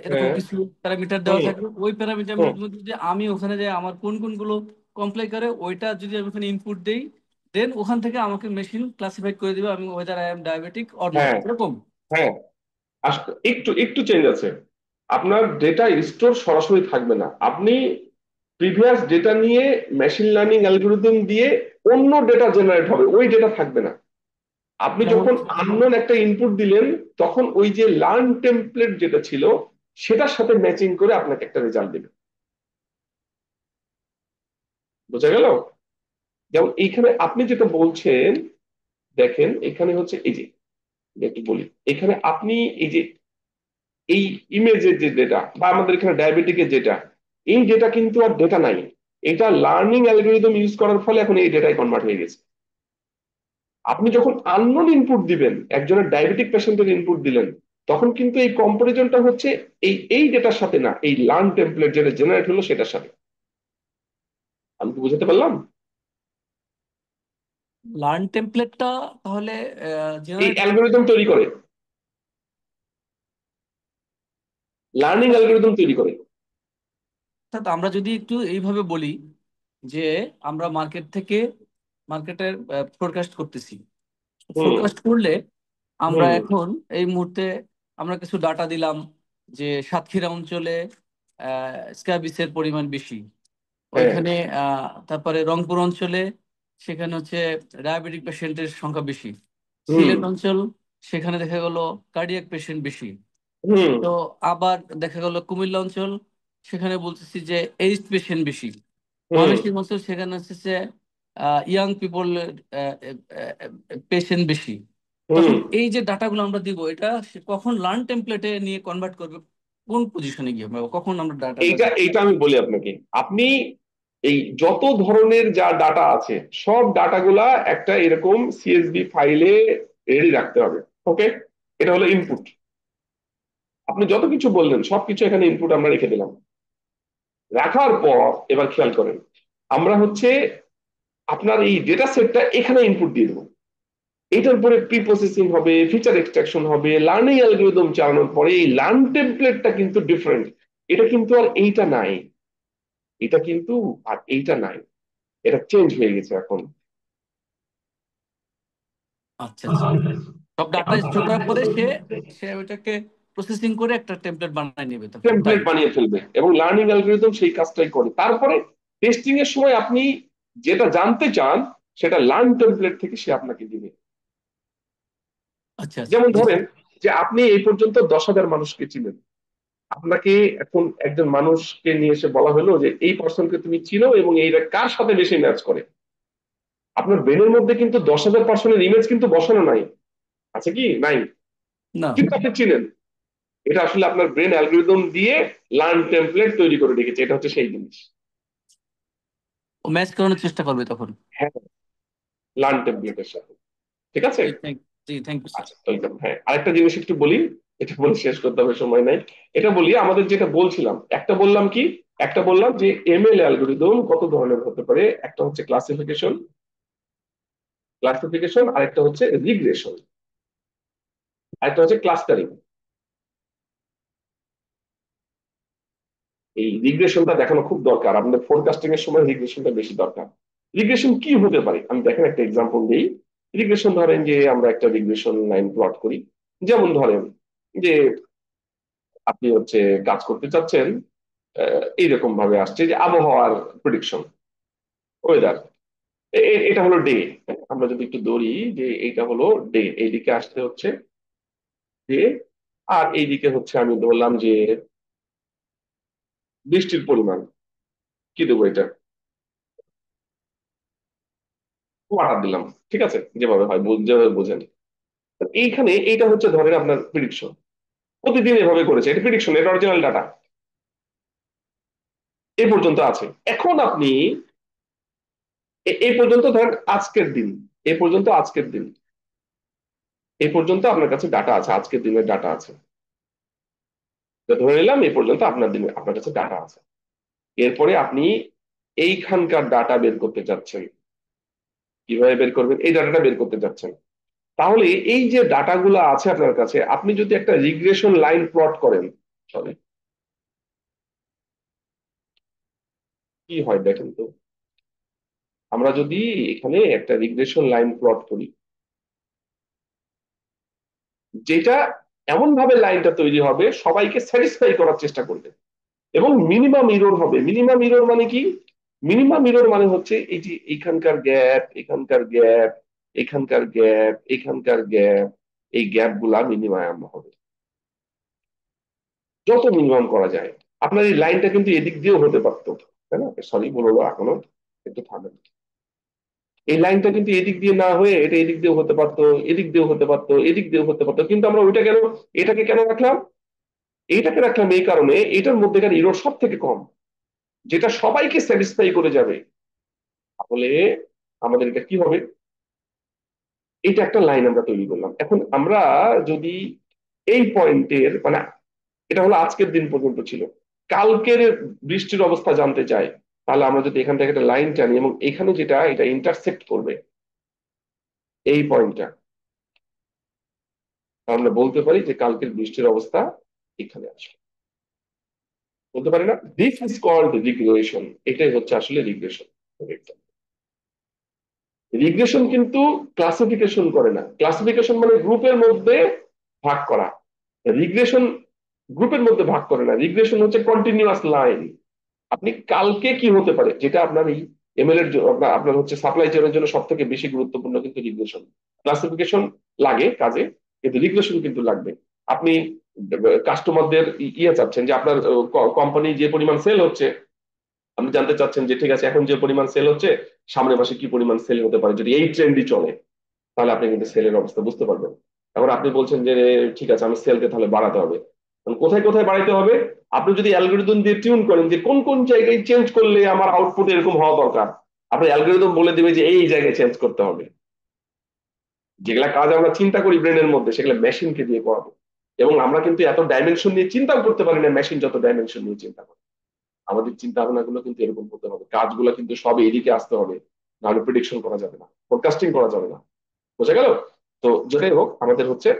এরকম হ্যাঁ, কিছু প্যারামিটার দেওয়া হুম থাকবে। ওই প্যারামিটার হুম, মধ্যে যে আমি ওখানে যে আমার কোন কোনগুলো কমপ্লাই করে ওইটা যদি আমি ওখানে ইনপুট দেই, দেন ওখান থেকে আমাকে মেশিন ক্লাসিফাই করে দিবে আমি weather I am diabetic or not, হ্যাঁ এরকম। হ্যাঁ, একটু একটু চেঞ্জ আছে। আপনার ডেটা স্টোর সরাসরি থাকবে না, আপনি প্রিভিয়াস ডেটা নিয়ে মেশিন লার্নিং অ্যালগোরিদম দিয়ে অন্য ডেটা জেনারেট হবে, ওই ডেটা থাকবে না। আপনি যেমন যখন আননোন একটা ইনপুট দিলেন তখন ওই যে লার্ন টেমপ্লেট যেটা ছিল সেটার সাথে ম্যাচিং করে আপনাকে একটা রেজাল্ট দেবে। বোঝা গেল? যেমন এইখানে আপনি যেটা বলছেন, দেখেন এখানে হচ্ছে এই যে, একটু বলি, এখানে আপনি এই যে এই ইমেজের যে ডেটা বা আমাদের এখানে ডায়াবেটিকের যেটা, এই ডেটা কিন্তু আর ডেটা নাই, এটা লার্নিং অ্যালগোরিদম ইউজ করার ফলে এখন এই ডেটায় কনভার্ট হয়ে গেছে। আপনি যখন আননোন ইনপুট দিবেন, একজনের ডায়াবেটিক পেশেন্টের ইনপুট দিলেন, তখন কিন্তু এই কম্পারিজনটা হচ্ছে এই ডেটার সাথে না, এই লার্ন টেমপ্লেট যেটা জেনারেট হলো সেটার সাথে। আমি কি বুঝাতে পারলাম? লার্ন টেমপ্লেটটা তাহলে এই জেনারেট অ্যালগোরিদম তৈরি করে, লার্নিং অ্যালগোরিদম তৈরি করে। অর্থাৎ আমরা যদি একটু এইভাবে বলি যে আমরা মার্কেটের ফোরকাস্ট করতেছি। হুম ফোরকাস্ট করলে আমরা হুম এখন এই মুহূর্তে আমরা কিছু ডাটা দিলাম যে সাতক্ষীরা অঞ্চলে স্ক্যাবিসের পরিমাণ বেশি হ্যাঁ ওইখানে, তারপরে রংপুর অঞ্চলে সেখানে হচ্ছে ডায়াবেটিক পেশেন্টের সংখ্যা বেশি, হুম সিলেট অঞ্চল সেখানে দেখা গেল কার্ডিয়াক পেশেন্ট বেশি। হুম তো আবার দেখা গেল কুমিল্লা অঞ্চল সেখানে বলতেছি যে এইজ পেশেন্ট বেশি, হুম ময়মনসিংহ অঞ্চল সেখানে হচ্ছে যে ইয়াং পিপল পেশেন্ট বেশি। হুম তখন এই যে ডাটাগুলো আমরা দিব এটা সে কখন লার্ন টেমপ্লেটে নিয়ে কনভার্ট করবে, কোন পজিশনে গিয়ে বা কখন আমরা ডাটাটা এইটা দিব? এইটা আমি বলি আপনাকে। আপনি এই যত ধরনের যা ডাটা আছে সব ডাটাগুলা একটা এরকম সিএসভি ফাইলে রেডি রাখতে হবে। ওকে, এটা হলো ইনপুট। আপনি যত কিছু বললেন সবকিছু এখানে ইনপুট আমরা রেখে দিলাম। রাখার পর এবার খেয়াল করেন, আমরা হচ্ছে আপনার এই ডেটা সেটটা এখানে ইনপুট দিয়ে দেবো। এটার পরে প্রি প্রসেসিং হবে, ফিচার এক্সট্রাকশন হবে, লার্নিং অ্যালগোরিদম চালানোর পরে এই লার্ন টেমপ্লেটটা কিন্তু ডিফারেন্ট। এটা কিন্তু আর এইটা নাই, এটা কিন্তু আর এইটা নাই, এটা চেঞ্জ হয়ে গেছে এখন। আচ্ছা আচ্ছা, সব ডাটা স্টোর করার পরে সে সে ওইটাকে প্রসেসিং করে একটা টেমপ্লেট বানিয়ে নেবে তখন, তাই? টেমপ্লেট বানিয়ে ফেলবে এবং লার্নিং অ্যালগোরিদম সেই কাজটাই করে। তারপরে টেস্টিং এর সময় আপনি যেটা জানতে চান সেটা লার্ন টেমপ্লেট থেকে সে আপনাকে দিবে। আচ্ছা আচ্ছা, যেমন জি ধরেন স্যার। যে আপনি এই পর্যন্ত 10,000 মানুষকে চিনেন, আপনাকে এখন একজন মানুষকে নিয়ে এসে বলা হলো যে এই পার্সনকে তুমি চিনো এবং এইটা কার সাথে বেশি ম্যাচ করে। আপনার ব্রেনের মধ্যে কিন্তু 10,000 পার্সনের ইমেজ কিন্তু বসানো নাই, আছে কি নাই, না, কিন্তু আপনি চিনেন। এটা আসলে আপনার ব্রেন অ্যালগোরিদম দিয়ে লার্ন টেমপ্লেট তৈরি করে রেখেছে, এটা হচ্ছে সেই জিনিস। ও ম্যাচ করানোর চেষ্টা করবে তখন। হ্যাঁ, লার্ন টেমপ্লেটের সাথে। ঠিক আছে। জি থ্যাংক জি থ্যাংক ইউ স্যার। আচ্ছা ওয়েলকাম। হ্যাঁ, আরেকটা জিনিস একটু বলি, এটা বলে শেষ করতে হবে, সময় নাই। এটা বলি, আমাদের যেটা বলছিলাম, একটা বললাম কি, একটা বললাম যে এমএল অ্যালগোরিদম কত ধরনের হতে পারে। একটা হচ্ছে ক্লাসিফিকেশন, আরেকটা হচ্ছে রিগ্রেশন, আরেকটা হচ্ছে ক্লাস্টারিং। এই রিগ্রেশনটা দেখানো খুব দরকার, আপনাদের ফোরকাস্টিং এর সময় রিগ্রেশনটা বেশি দরকার। রিগ্রেশন কি হতে পারে আমি দেখেন একটা এক্সাম্পল দিই। রিগ্রেশন ধরেন যে আমরা একটা রিগ্রেশন লাইন প্লট করি। যেমন ধরেন যে আপনি হচ্ছে কাজ করতে চাচ্ছেন, এইরকম ভাবে আসছে যে আবহাওয়ার প্রেডিকশন, ওয়েদার, এটা হলো ডে। আমরা যদি একটু ধরি যে এইটা হলো ডে, এইদিকে আসতে হচ্ছে ডে, আর এইদিকে হচ্ছে আমি ধরলাম যে বৃষ্টির পরিমাণ, কি দেবো এটা, ওয়াটার দিলাম। ঠিক আছে, যেভাবে হয় যেভাবে বোঝেন। এইখানে এইটা হচ্ছে ধরেন আপনার প্রিডিকশন, প্রতিদিন এভাবে করেছে, এটা প্রিডিকশন, এটা অরিজিনাল ডাটা এই পর্যন্ত আছে। এখন আপনি এই পর্যন্ত ধরেন আজকের দিন, এই পর্যন্ত আজকের দিন, এই পর্যন্ত আপনার কাছে ডাটা আছে, আজকের দিনের ডাটা আছে। তো ধরে নিলাম এই পর্যন্ত আপনার কাছে ডাটা আছে। এরপরে আপনি এইখানকার ডাটা বের করতে চাচ্ছেন। কিভাবে বের করবেন? এই ডাটাটা বের করতে চাচ্ছেন। তাহলে এই যে ডাটাগুলো আছে আপনার কাছে, আপনি যদি একটা রিগ্রেশন লাইন প্লট করেন, তাহলে কি হয় দেখেন তো। আমরা যদি এখানে একটা রিগ্রেশন লাইন প্লট করি, যেটা এমন ভাবে লাইনটা তৈরি হবে সবাইকে স্যাটিসফাই করার চেষ্টা করবে এবং মিনিমাম ইরর হবে। মিনিমাম ইরর মানে কি? মিনিমাম ইরর মানে হচ্ছে এই যে এখানকার গ্যাপ, এখানকার গ্যাপ, এখানকার গ্যাপ, এখানকার গ্যাপ, এই গ্যাপ গুলা মিনিমাম হবে, যত মিনিমাম করা যায়। আপনার এই লাইনটা কিন্তু এদিক দিয়েও হতে পারতো, তাই না? সরি বললো এখনো, একটু থামেন। এই লাইনটা কিন্তু এদিক দিয়ে না হয়ে এটা এদিক দিয়েও হতে পারতো, এদিক দিয়েও হতে পারতো, এদিক দিয়েও হতে পারতো, কিন্তু আমরা ওইটা কেন, এটাকে কেন রাখলাম? এইটাকে রাখলাম এই কারণে, এটার মধ্যেকার ইরর সব থেকে কম, যেটা সবাইকে স্যাটিসফাই করে যাবে। তাহলে আমাদের এটা কি হবে? এটা একটা লাইন আমরা তৈরি করলাম। এখন আমরা যদি এই পয়েন্টের মানে, এটা হলো আজকের দিন পর্যন্ত ছিল, কালকের বৃষ্টির অবস্থা জানতে চাই, তাহলে আমরা যদি এখান থেকে একটা লাইন টানি এবং এখানে যেটা এটা ইন্টারসেক্ট করবে, এই পয়েন্টটা আমরা বলতে পারি যে কালকের বৃষ্টির অবস্থা এখানে আসবে, বলতে পারি না? This is called regression. এটাই হচ্ছে আসলে রিগ্রেশন। রিগ্রেশন কিন্তু ক্লাসিফিকেশন করে না। ক্লাসিফিকেশন মানে গ্রুপের মধ্যে ভাগ করা, রিগ্রেশন গ্রুপের মধ্যে ভাগ করে না। রিগ্রেশন হচ্ছে কন্টিনিউয়াস লাইন। আপনি কালকে কি হতে পারে, যেটা আপনার এই এমএল এর জন্য, আপনার হচ্ছে সাপ্লাই চেইনের জন্য সব থেকে বেশি গুরুত্বপূর্ণ কিন্তু রিগ্রেশন। ক্লাসিফিকেশন লাগে কাজে, কিন্তু রিগ্রেশন কিন্তু লাগবে। আপনি কাস্টমারদের ইয়ে চাচ্ছেন যে আপনার কোম্পানি যে পরিমাণ সেল হচ্ছে, আপনি জানতে চাচ্ছেন যে ঠিক আছে এখন যে পরিমাণ সেল হচ্ছে সামনের মাসে কি পরিমাণ সেল হতে পারে, যদি এই ট্রেন্ডই চলে তাহলে আপনি কিন্তু সেলের অবস্থা বুঝতে পারবেন। এখন আপনি বলছেন যে ঠিক আছে আমি সেলকে তাহলে বাড়াতে হবে, কোথায় কোথায় বাড়াইতে হবে? আপনি যদি অ্যালগরিদম দিয়ে টিউন করেন যে কোন কোন জায়গায় চেঞ্জ করলে আমার আউটপুট এরকম হওয়া দরকার, আপনি অ্যালগরিদম বলে দেবে যে এই জায়গায় চেঞ্জ করতে হবে। যেগুলা কাজ আমরা চিন্তা করি ব্রেনের মধ্যে, সেগুলো মেশিনকে দিয়ে করাবো। এবং আমরা কিন্তু এত ডাইমেনশন নিয়ে চিন্তাও করতে পারি না, মেশিন যত ডাইমেনশন নিয়ে চিন্তা করে। আমাদের চিন্তা ভাবনা গুলো কিন্তু এরকম হতে হবে, কাজগুলো কিন্তু সব এদিকে আসতে হবে, নাহলে প্রেডিকশন করা যাবে না, ফোরকাস্টিং করা যাবে না। বোঝা গেল? তো যেটাই হোক, আমাদের হচ্ছে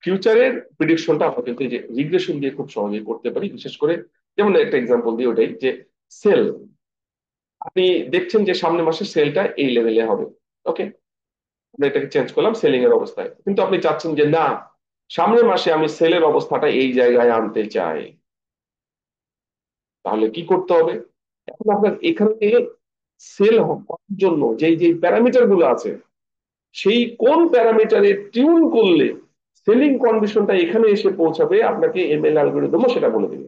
ফিউচারের প্রিডিকশনটা আমরা কিন্তু এই যে রিগ্রেশন দিয়ে খুব সহজেই করতে পারি। বিশেষ করে যেমন একটা এক্সাম্পল দিই, ওটাই যে সেল, আপনি দেখছেন যে সামনের মাসে সেলটা এই লেভেলে হবে, ওকে, আমরা এটাকে চেঞ্জ করলাম সেলিং এর অবস্থায়, কিন্তু আপনি চাচ্ছেন যে না সামনের মাসে আমি সেলের অবস্থাটা এই জায়গায় আনতে চাই, তাহলে কি করতে হবে? এখন আপনার এখানে সেল করার জন্য যেই যেই প্যারামিটার গুলো আছে, সেই কোন প্যারামিটারে টিউন করলে সেলিং কন্ডিশনটা এখানে এসে পৌঁছাবে, আপনাকে এমএল অ্যালগরিদমও সেটা বলে দেবে।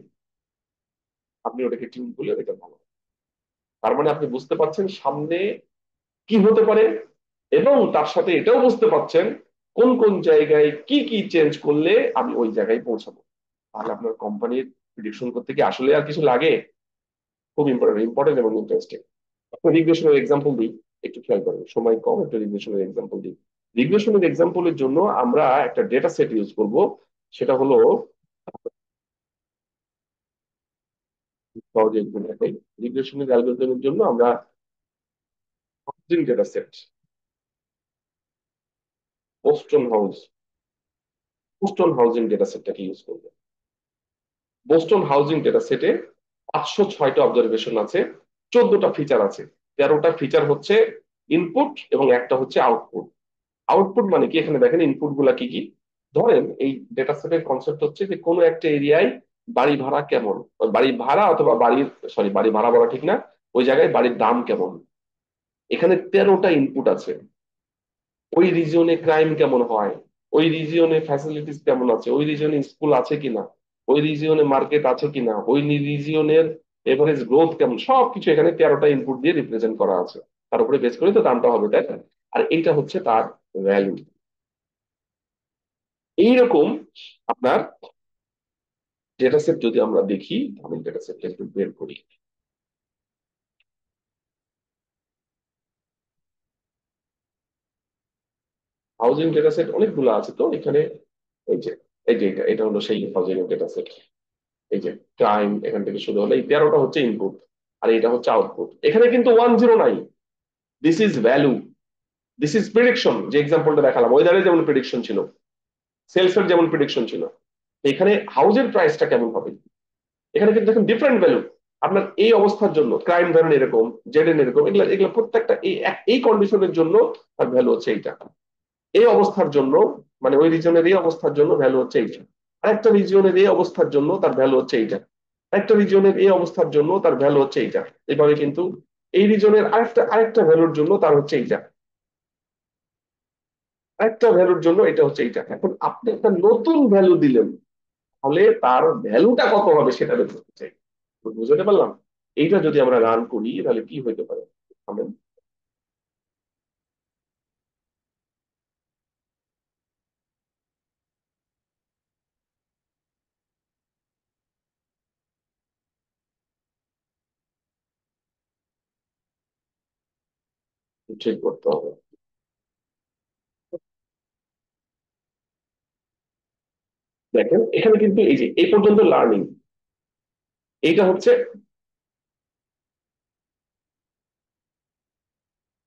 আপনি ওটাকে টিউন করলে এটা ভালো। তার মানে আপনি বুঝতে পারছেন সামনে কি হতে পারে, এবং তার সাথে এটাও বুঝতে পারছেন কোন কোন জায়গায় কি কি চেঞ্জ করলে আমি ওই জায়গায় পৌঁছাবো। তাহলে আপনার কোম্পানির প্রিডিকশন করতে কি আসলে আর কিছু লাগে? খুব ইম্পর্টেন্ট ইম্পর্টেন্ট এবং ইন্টারেস্টিং। রিগ্রেশনের এক্সাম্পল দিই, একটু খেয়াল করেন, সময় কম, একটা রিগ্রেশনের এক্সাম্পল দিই। রিগ্রেশনের এক্সাম্পলের জন্য আমরা একটা ডেটা সেট ইউজ করব, সেটা হলো রিগ্রেশনের অ্যালগরিদমের জন্য আমরা housing data set, Boston house, Boston housing data সেটটাকে ইউজ করবো। বোস্টন হাউজিং ডেটা সেটে 506টা অবজারভেশন আছে, 14টা ফিচার আছে। 13টা ফিচার হচ্ছে ইনপুট এবং একটা হচ্ছে আউটপুট। আউটপুট মানে কি, এখানে দেখেন ইনপুট গুলা কি কি। ধরেন এই ডেটা সেটের কনসেপ্ট হচ্ছে যে কোনো একটা এরিয়ায় বাড়ি ভাড়া কেমন, বাড়ি ভাড়া অথবা বাড়ির, সরি বাড়ি ভাড়া বলা ঠিক না, ওই জায়গায় বাড়ির দাম কেমন। এখানে 13টা ইনপুট আছে। ওই রিজিয়নে ক্রাইম কেমন হয়, ওই রিজিয়নে ফ্যাসিলিটিস কেমন আছে, ওই রিজিয়নে স্কুল আছে কিনা, ওই রিজিয়নে মার্কেট আছে কিনা, ওই রিজিয়নের এভারেজ গ্রোথ কেমন, সবকিছু এখানে 13টা ইনপুট দিয়ে রিপ্রেজেন্ট করা আছে। তার উপরে বেস করে তো দামটা হবে, তাই না? আর এইটা হচ্ছে তার ভ্যালু। এইরকম আপনার ডেটা সেট যদি আমরা দেখি, আমি ডেটা সেটটা একটু বের করি। হাউজিং ডেটা সেট অনেকগুলো আছে তো এখানে। এই যে এটা হলো সেই হাউজিং ডেটা সেট। এই যে ক্রাইম এখান থেকে শুরু হলো, এই 13টা হচ্ছে ইনপুট আর এটা হচ্ছে আউটপুট। এখানে কিন্তু 10 নাই, this is value, this is prediction. যে এক্সাম্পলটা দেখালাম, ওয়েদারে যেমন প্রেডিকশন ছিল, সেলসের যেমন প্রেডিকশন ছিল, এখানে হাউজের প্রাইসটা কেমন হবে, এখানে কিন্তু দেখুন ডিফারেন্ট ভ্যালু। আপনার এই অবস্থার জন্য ক্রাইম ধরেন এরকম, জেডেন এরকম, এগুলো এগুলো প্রত্যেকটা এই কন্ডিশনের জন্য তার ভ্যালু হচ্ছে এইটা। এই অবস্থার জন্য মানে ওই রিজনের এই অবস্থার জন্য ভ্যালু হচ্ছে এইটা। আরেকটা রিজিয়নের এই অবস্থার জন্য তার ভ্যালু হচ্ছে এইটা। একটা রিজিয়নের এই অবস্থার জন্য তার ভ্যালু হচ্ছে এইটা। এইভাবে কিন্তু এই রিজনের আরেকটা ভ্যালুর জন্য তার হচ্ছে এইটা, আরেকটা ভ্যালুর জন্য এটা হচ্ছে এইটা। এখন আপনি একটা নতুন ভ্যালু দিলেন, তাহলে তার ভ্যালুটা কত হবে সেটা বের করতে চাই। বুঝতে পারলাম? এইটা যদি আমরা রান করি তাহলে কি হইতে পারে, আমি ঠিক করতে হবে। দেখেন এখানে কিন্তু এই যে এই পর্যন্ত লার্নিং, এইটা হচ্ছে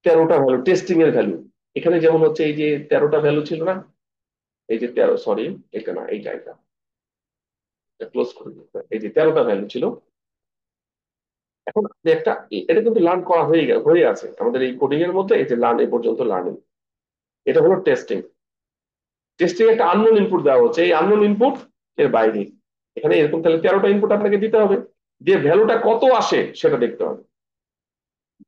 13টা ভ্যালু, টেস্টিং এর ভ্যালু। এখানে যেমন হচ্ছে এই যে 13টা ভ্যালু ছিল না, এই যে 13, সরি এটা না, এইটা এটা ক্লোজ করে দিতে হবে। এই যে 13টা ভ্যালু ছিল, এখন আপনি একটা, এটা কিন্তু লার্ন করা হয়ে আছে আমাদের এই কোডিং এর মধ্যে। এই যে লার্ন এই পর্যন্ত লার্নিং, এটা হলো টেস্টিং। টেস্টিং একটা আননোন ইনপুট দেওয়া হচ্ছে, এই আননোন ইনপুট এর বাইরে এখানে এরকম তাহলে 13টা ইনপুট আপনাকে দিতে হবে, যে ভ্যালুটা কত আসে সেটা দেখতে হবে।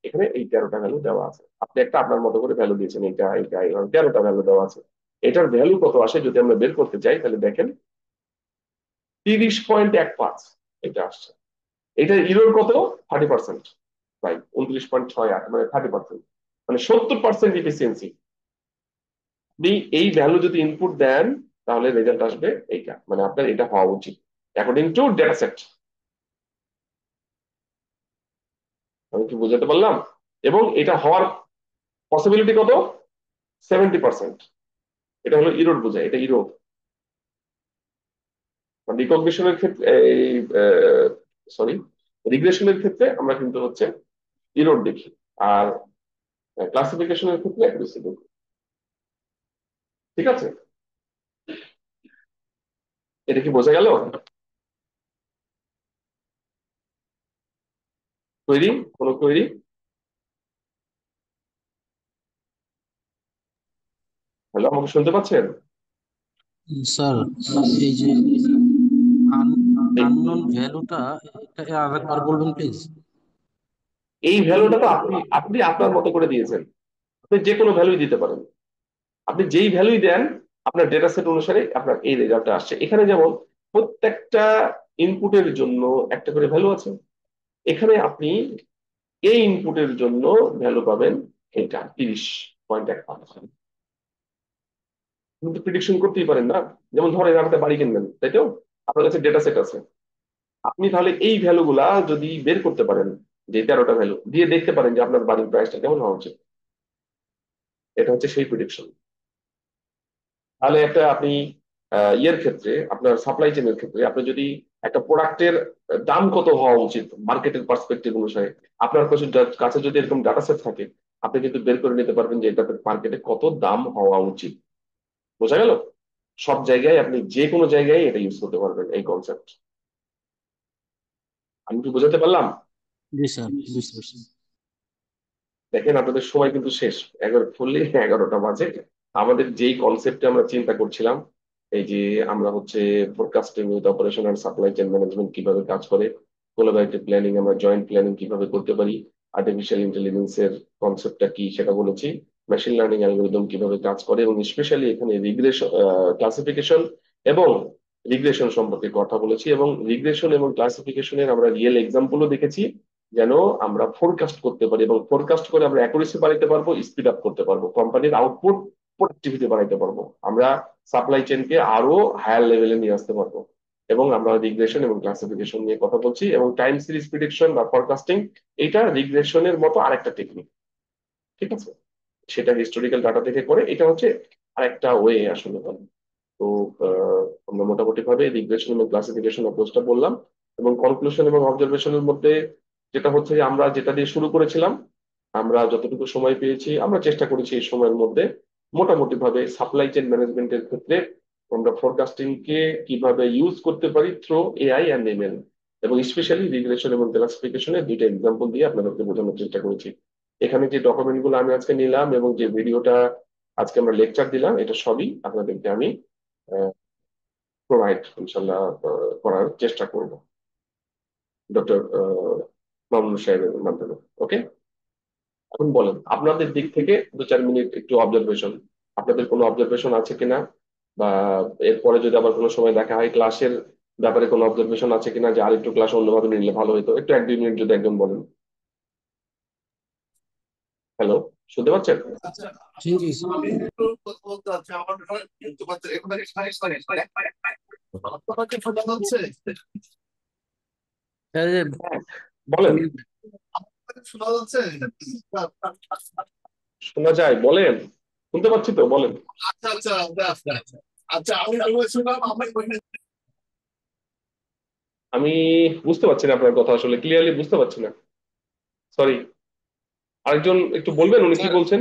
এখানে এই 13টা ভ্যালু দেওয়া আছে, আপনি একটা আপনার মতো করে ভ্যালু দিয়েছেন, এইটা এইটা এইভাবে 13টা ভ্যালু দেওয়া আছে। এটার ভ্যালু কত আসে যদি আমরা বের করতে চাই, তাহলে দেখেন 30.15 এটা আসছে। এটার ইরর কত? 30%, ভাই 29.68, মানে 30%, মানে 70% ইফিসিয়েন্সি। আপনি এই ভ্যালু যদি ইনপুট দেন তাহলে রেজাল্ট আসবে এইটা, মানে আপনার এটা হওয়া উচিত অ্যাকর্ডিং টু ডেটা সেট। আমি কি বুঝাতে পারলাম? এবং এটা হওয়ার পসিবিলিটি কত? 70%। এটা হলো ইরোড বোঝায়, এটা ইরোড। রিকগনিশনের ক্ষেত্রে, এই সরি, রিগ্রেশনের ক্ষেত্রে আমরা কিন্তু হচ্ছে ইরোড দেখি, আর ক্লাসিফিকেশনের ক্ষেত্রে অ্যাকুরেসি দেখি। ঠিক আছে, এটা কি বোঝা গেল? কোয়েরি, কোনো কোয়েরি? হ্যালো, আমাকে শুনতে পাচ্ছেন? স্যার, এই যে আননোন ভ্যালুটা, এটা আরেকবার বলবেন প্লিজ। এই ভ্যালুটা তো আপনি আপনি আপনার মতো করে দিয়েছেন, আপনি যে কোনো ভ্যালুই দিতে পারেন। আপনি যেই ভ্যালুই দেন আপনার ডেটা সেট অনুসারে আপনার এই রেজাল্টটা আসছে। এখানে যেমন প্রত্যেকটা ইনপুটের জন্য একটা করে ভ্যালু আছে, এখানে আপনি এই ইনপুটের জন্য ভ্যালু পাবেন এটা 30.15। কিন্তু প্রিডিকশন করতেই পারেন না, যেমন ধরেন আপনি বাড়ি কিনবেন, তাই তো? আপনার কাছে ডেটা সেট আছে, আপনি তাহলে এই ভ্যালু গুলা যদি বের করতে পারেন, যে 13টা ভ্যালু দিয়ে দেখতে পারেন যে আপনার বাড়ির প্রাইসটা কেমন হওয়া উচিত, এটা হচ্ছে সেই প্রিডিকশন। তাহলে একটা আপনি ইয়ের ক্ষেত্রে, আপনার সাপ্লাই চেনের ক্ষেত্রে, আপনি যদি একটা প্রোডাক্টের দাম কত হওয়া উচিত মার্কেটের পার্সপেক্টিভ অনুসারে, আপনার কাছে যদি এরকম ডাটা সেট থাকে, আপনি কিন্তু বের করে নিতে পারবেন যে এটা মার্কেটে কত দাম হওয়া উচিত। বোঝা গেল? সব জায়গায় আপনি যে কোনো জায়গায় এটা ইউজ করতে পারবেন এই কনসেপ্ট। আমি কি বোঝাতে পারলাম? জি স্যার, বুঝতে পারছি। দেখেন আপনাদের সময় কিন্তু শেষ, 11টা বাজে। আমাদের যেই কনসেপ্টে আমরা চিন্তা করছিলাম, এই যে আমরা হচ্ছে forecasting with operation and supply chain management কিভাবে কাজ করে, কোলাবোরেটিভ প্ল্যানিং, আমরা জয়েন্ট প্ল্যানিং কিভাবে করতে পারি, আর্টিফিশিয়াল ইন্টেলিজেন্স এর কনসেপ্টটা কি সেটা বলেছি, মেশিন লার্নিং অ্যালগোরিদম কিভাবে কাজ করে, এবং স্পেশালি এখানে রিগ্রেশন, ক্লাসিফিকেশন এবং রিগ্রেশন সম্পর্কে কথা বলেছি, এবং রিগ্রেশন এবং ক্লাসিফিকেশনের আমরা রিয়েল এক্সাম্পলও দেখেছি, যেন আমরা ফোরকাস্ট করতে পারি, এবং ফোরকাস্ট করে আমরা অ্যাকুরেসি বাড়াইতে পারবো, স্পিড আপ করতে পারবো, কোম্পানির আউটপুট, প্রোডাক্টিভিটি বাড়াইতে পারবো, আমরা সাপ্লাই চেনকে আরো হায়ার লেভেলে নিয়ে আসতে পারবো। এবং আমরা রিগ্রেশন এবং ক্লাসিফিকেশন নিয়ে কথা বলছি, এবং টাইম সিরিজ প্রিডিকশন বা ফরকাস্টিং, এটা রিগ্রেশনের মতো আরেকটা টেকনিক। ঠিক আছে, সেটা হিস্টোরিক্যাল ডাটা থেকে করে, এটা হচ্ছে আরেকটা ওয়ে আসলে। তো আমরা মোটামুটি ভাবে রিগ্রেশন এবং ক্লাসিফিকেশন অ্যাপ্রোচটা বললাম, এবং কনক্লুশন এবং অবজারভেশনের মধ্যে যেটা হচ্ছে যে আমরা যেটা দিয়ে শুরু করেছিলাম, আমরা যতটুকু সময় পেয়েছি আমরা চেষ্টা করেছি এই সময়ের মধ্যে মোটামুটি ভাবে সাপ্লাই চেইন ম্যানেজমেন্টের ক্ষেত্রে আমরা ফোরকাস্টিং কে কিভাবে ইউজ করতে পারি থ্রু এআই অ্যান্ড এমএল, এবং স্পেশালি রিগ্রেশন এবং ক্লাসিফিকেশনের দুইটা এক্সাম্পল দিয়ে আপনাদেরকে বোঝানোর চেষ্টা করেছি। এখানে যে ডকুমেন্ট গুলো আমি আজকে নিলাম এবং যে ভিডিওটা আজকে আমরা লেকচার দিলাম, এটা সবই আপনাদেরকে আমি প্রোভাইড ইনশাল্লাহ করার চেষ্টা করব ডক্টর মামুন সাহেবের মাধ্যমে। ওকে, এখন বলেন আপনাদের দিক থেকে 2-4 মিনিট একটু অবজারভেশন, আপনাদের কোনো অবজারভেশন আছে কিনা, বা এরপরে যদি আবার কোনো সময় দেখা হয় ক্লাসের ব্যাপারে কোনো অবজারভেশন আছে কিনা, যে আরেকটু ক্লাস অন্যভাবে নিলে ভালো হতো, একটু 1-2 মিনিট যদি একদম বলেন। হ্যালো, শুনতে পাচ্ছেন? জি জি স্যার। আমি একটু কথা বলতে চাচ্ছি, আমার কিন্তু এখন থেকে আপনাকে শোনা যাচ্ছে? হ্যাঁ, বলেন। আপনাকে শোনা যাচ্ছে? শোনা যায়, বলেন। শুনতে পাচ্ছি তো, বলেন। আচ্ছা আচ্ছা আচ্ছা আচ্ছা আচ্ছা, আমি শুনলাম আমি আমি বুঝতে পারছি না আপনার কথা, আসলে ক্লিয়ারলি বুঝতে পারছি না, সরি। আরেকজন একটু বলবেন উনি কি স্যার বলছেন?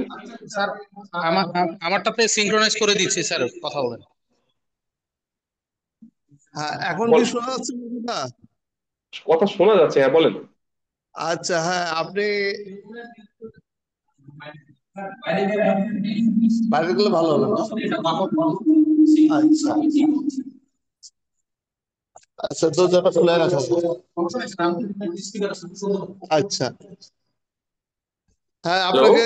স্যার আমারটাতে সিনক্রোনাইজ করে দিচ্ছি স্যার, কথা বলেন। হ্যাঁ, এখন কি বল, শোনা যাচ্ছে না? কথা শোনা যাচ্ছে, হ্যাঁ বলেন। আচ্ছা, হ্যাঁ, আপনি বাইরে গেলে ভালো হবে না? আচ্ছা আচ্ছা, দরজাটা খোলা রাখা যাবে। আচ্ছা, হ্যাঁ, হ্যালো, আপনাকে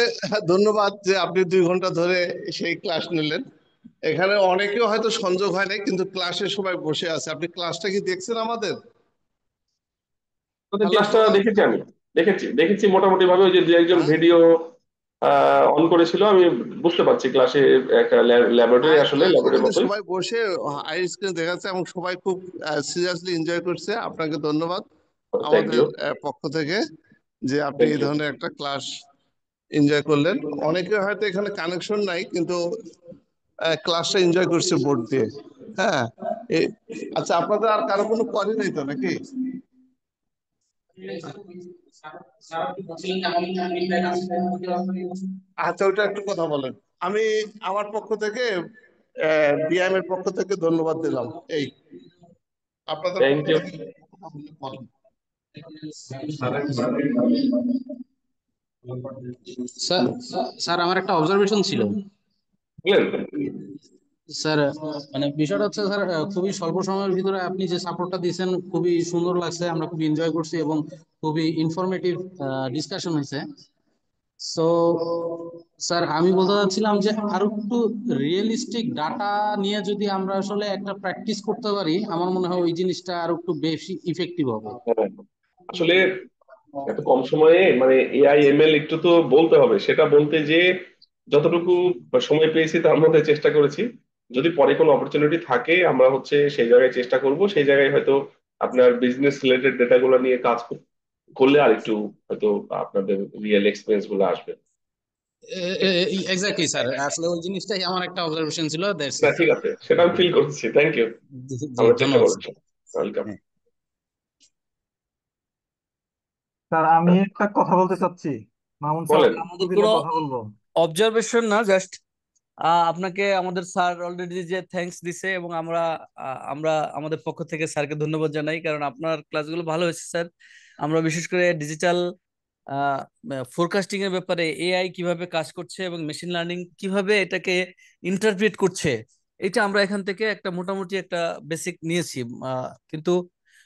ধন্যবাদ যে আপনি 2 ঘন্টা ধরে সেই ক্লাস নিলেন। এখানে অনেকেও হয়তো সংযোগ হয় নাই, কিন্তু ক্লাসে সবাই বসে আছে। আপনি ক্লাসটা কি দেখছেন আমাদের? আপনাদের হ্যালো, ক্লাসটা শোনা দেখেছি, আমি দেখেছি মোটামুটি ভাবে। ওই যে 2 একজন হ্যাঁ, ভিডিও অন করেছিল, আমি বুঝতে পারছি ক্লাসে একটা ল্যাবরেটরি, হ্যাঁ, আসলে ক্লাসে ল্যাবরেটরির কিন্তু মতোই। সবাই বসে হাই স্ক্রিন দেখাচ্ছে এবং সবাই খুব সিরিয়াসলি এনজয় করছে। আপনাকে ধন্যবাদ থ্যাংক আমাদের ইউ, পক্ষ থেকে যে আপনি থ্যাংক এই ইউ। ধরনের একটা ক্লাস এনজয় করলেন। অনেকে হয়তো এখানে কানেকশন নাই, কিন্তু ক্লাসটা এনজয় করছে বোর্ড দিয়ে। হ্যাঁ, এ- আচ্ছা, আপনাদের আর কারো কোনো কোয়ারি নেই তো নাকি? আচ্ছা, ওইটা একটু কথা বলেন। আমি আমার পক্ষ থেকে বিআইএম এর পক্ষ থেকে ধন্যবাদ দিলাম। এই আপনাদের থ্যাংক পক্ষ ইউ। থেকে বলেন। স্যার স্যার আমার একটা অবজারভেশন ছিল বলেন। স্যার। মানে বিষয়টা হচ্ছে স্যার, খুবই স্বল্প সময়ের ভিতরে আপনি যে সাপোর্টটা দিয়েছেন খুবই সুন্দর লাগছে, আমরা খুবই এনজয় করছি এবং খুবই ইনফরমেটিভ ডিসকাশন হয়েছে। সো স্যার, আমি বলতে চাচ্ছিলাম যে আরো একটু রিয়েলিস্টিক ডাটা নিয়ে যদি আমরা আসলে একটা প্র্যাকটিস করতে পারি, আমার মনে হয় ওই জিনিসটা আরো একটু বেশি ইফেক্টিভ হবে। হ্যাঁ, আসলে এত কম সময়ে মানে এআই এমএল একটু তো বলতে হবে, সেটা বলতে যে যতটুকু সময় পেয়েছি তার মধ্যে চেষ্টা করেছি। যদি পরে কোনো অপরচুনিটি থাকে আমরা হচ্ছে সেই জায়গায় চেষ্টা করব, সেই জায়গায় হয়তো আপনার বিজনেস রিলেটেড ডেটাগুলো নিয়ে কাজ করলে আর একটু হয়তো আপনাদের রিয়েল এক্সপিরিয়েন্স গুলো আসবে। এক্স্যাক্টলি স্যার, আসলে ওই জিনিসটাই আমার একটা অবজারভেশন ছিল, দ্যাটস না ইট। ঠিক আছে, সেটা আমি ফিল করছি, থ্যাংক ইউ। জি, আমরা চেষ্টা ধন্যবাদ করবো। স্যার। ওয়েলকাম। হ্যাঁ। স্যার আমি একটা কথা বলতে চাচ্ছি। মামুন স্যার বলেন। আমাদের দিলে কোনো কথা বলবো। অবজারভেশন না, জাস্ট আপনাকে আমাদের স্যার অলরেডি যে থ্যাঙ্কস দিছে, এবং আমরা আমাদের পক্ষ থেকে স্যারকে ধন্যবাদ জানাই, কারণ আপনার ক্লাসগুলো ভালো হয়েছে স্যার। আমরা বিশেষ করে ডিজিটাল ফোরকাস্টিং এর ব্যাপারে এআই কিভাবে কাজ করছে এবং মেশিন লার্নিং কিভাবে এটাকে ইন্টারপ্রিট করছে, এটা আমরা এখান থেকে একটা মোটামুটি একটা বেসিক নিয়েছি। কিন্তু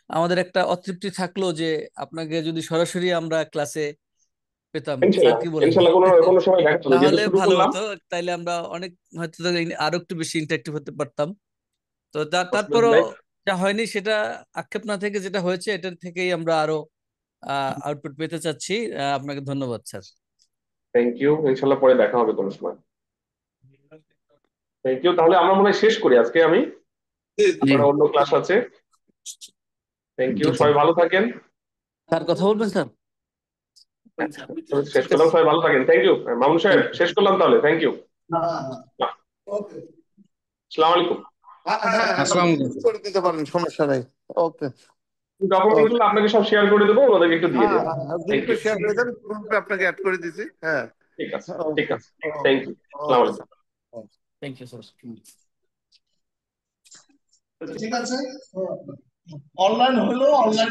আমাদের একটা অতৃপ্তি থাকলো যে আপনাকে যদি সরাসরি আমরা ক্লাসে পেতাম, স্যার ইনশাল্লাহ, কি বলেন? ইনশাল্লাহ কোনো কোনো সময় দেখা যাবে, যেহেতু তাহলে শুরু ভালো করলাম। হতো, তাইলে আমরা অনেক হয়তো আরো একটু বেশি ইন্টারেক্টিভ হতে পারতাম। তো অসুবিধা তারপরও নাই। যা হয়নি সেটা আক্ষেপ না থেকে যেটা হয়েছে এটার থেকেই আমরা আরো আউটপুট পেতে চাচ্ছি। আপনাকে ধন্যবাদ স্যার। থ্যাংক ইউ, ইনশাল্লাহ পরে দেখা হবে কোনো সময়। থ্যাংক ইউ, তাহলে আমরা মনে হয় শেষ করি আজকে। আমি জি আপনারা অন্য ক্লাস আছে। থ্যাংক ইউ, জি স্যার। সবাই ভালো থাকেন। স্যার কথা বলবেন স্যার? আমি শেষ ঠিক করলাম, আছে, সবাই ভালো থাকেন। থ্যাংক ইউ মামুন সাহেব, থ্যাংক ইউ। শেষ করলাম তাহলে। Thank you. ওকে, আসসালামু আলাইকুম। হ্যাঁ, হ্যাঁ, আসসালামু আলাইকুম। করে দিতে পারেন, সমস্যা নাই। ওকে, ডকুমেন্ট ওকে, গুলো আপনাকে সব শেয়ার করে দেবো, ওনাদেরকে একটু দিয়ে হ্যাঁ, দেবো। হ্যাঁ, হ্যাঁ, থ্যাংক গ্রুপে ইউ। শেয়ার করে দেন, গ্রুপে আপনাকে অ্যাড করে দিছি। হ্যাঁ, ঠিক আছে, ঠিক ওকে, আছে। থ্যাংক ইউ, আসসালামু ওকে, আলাইকুম। Thank you sir. ঠিক আছে। অনলাইন হলো, অনলাইন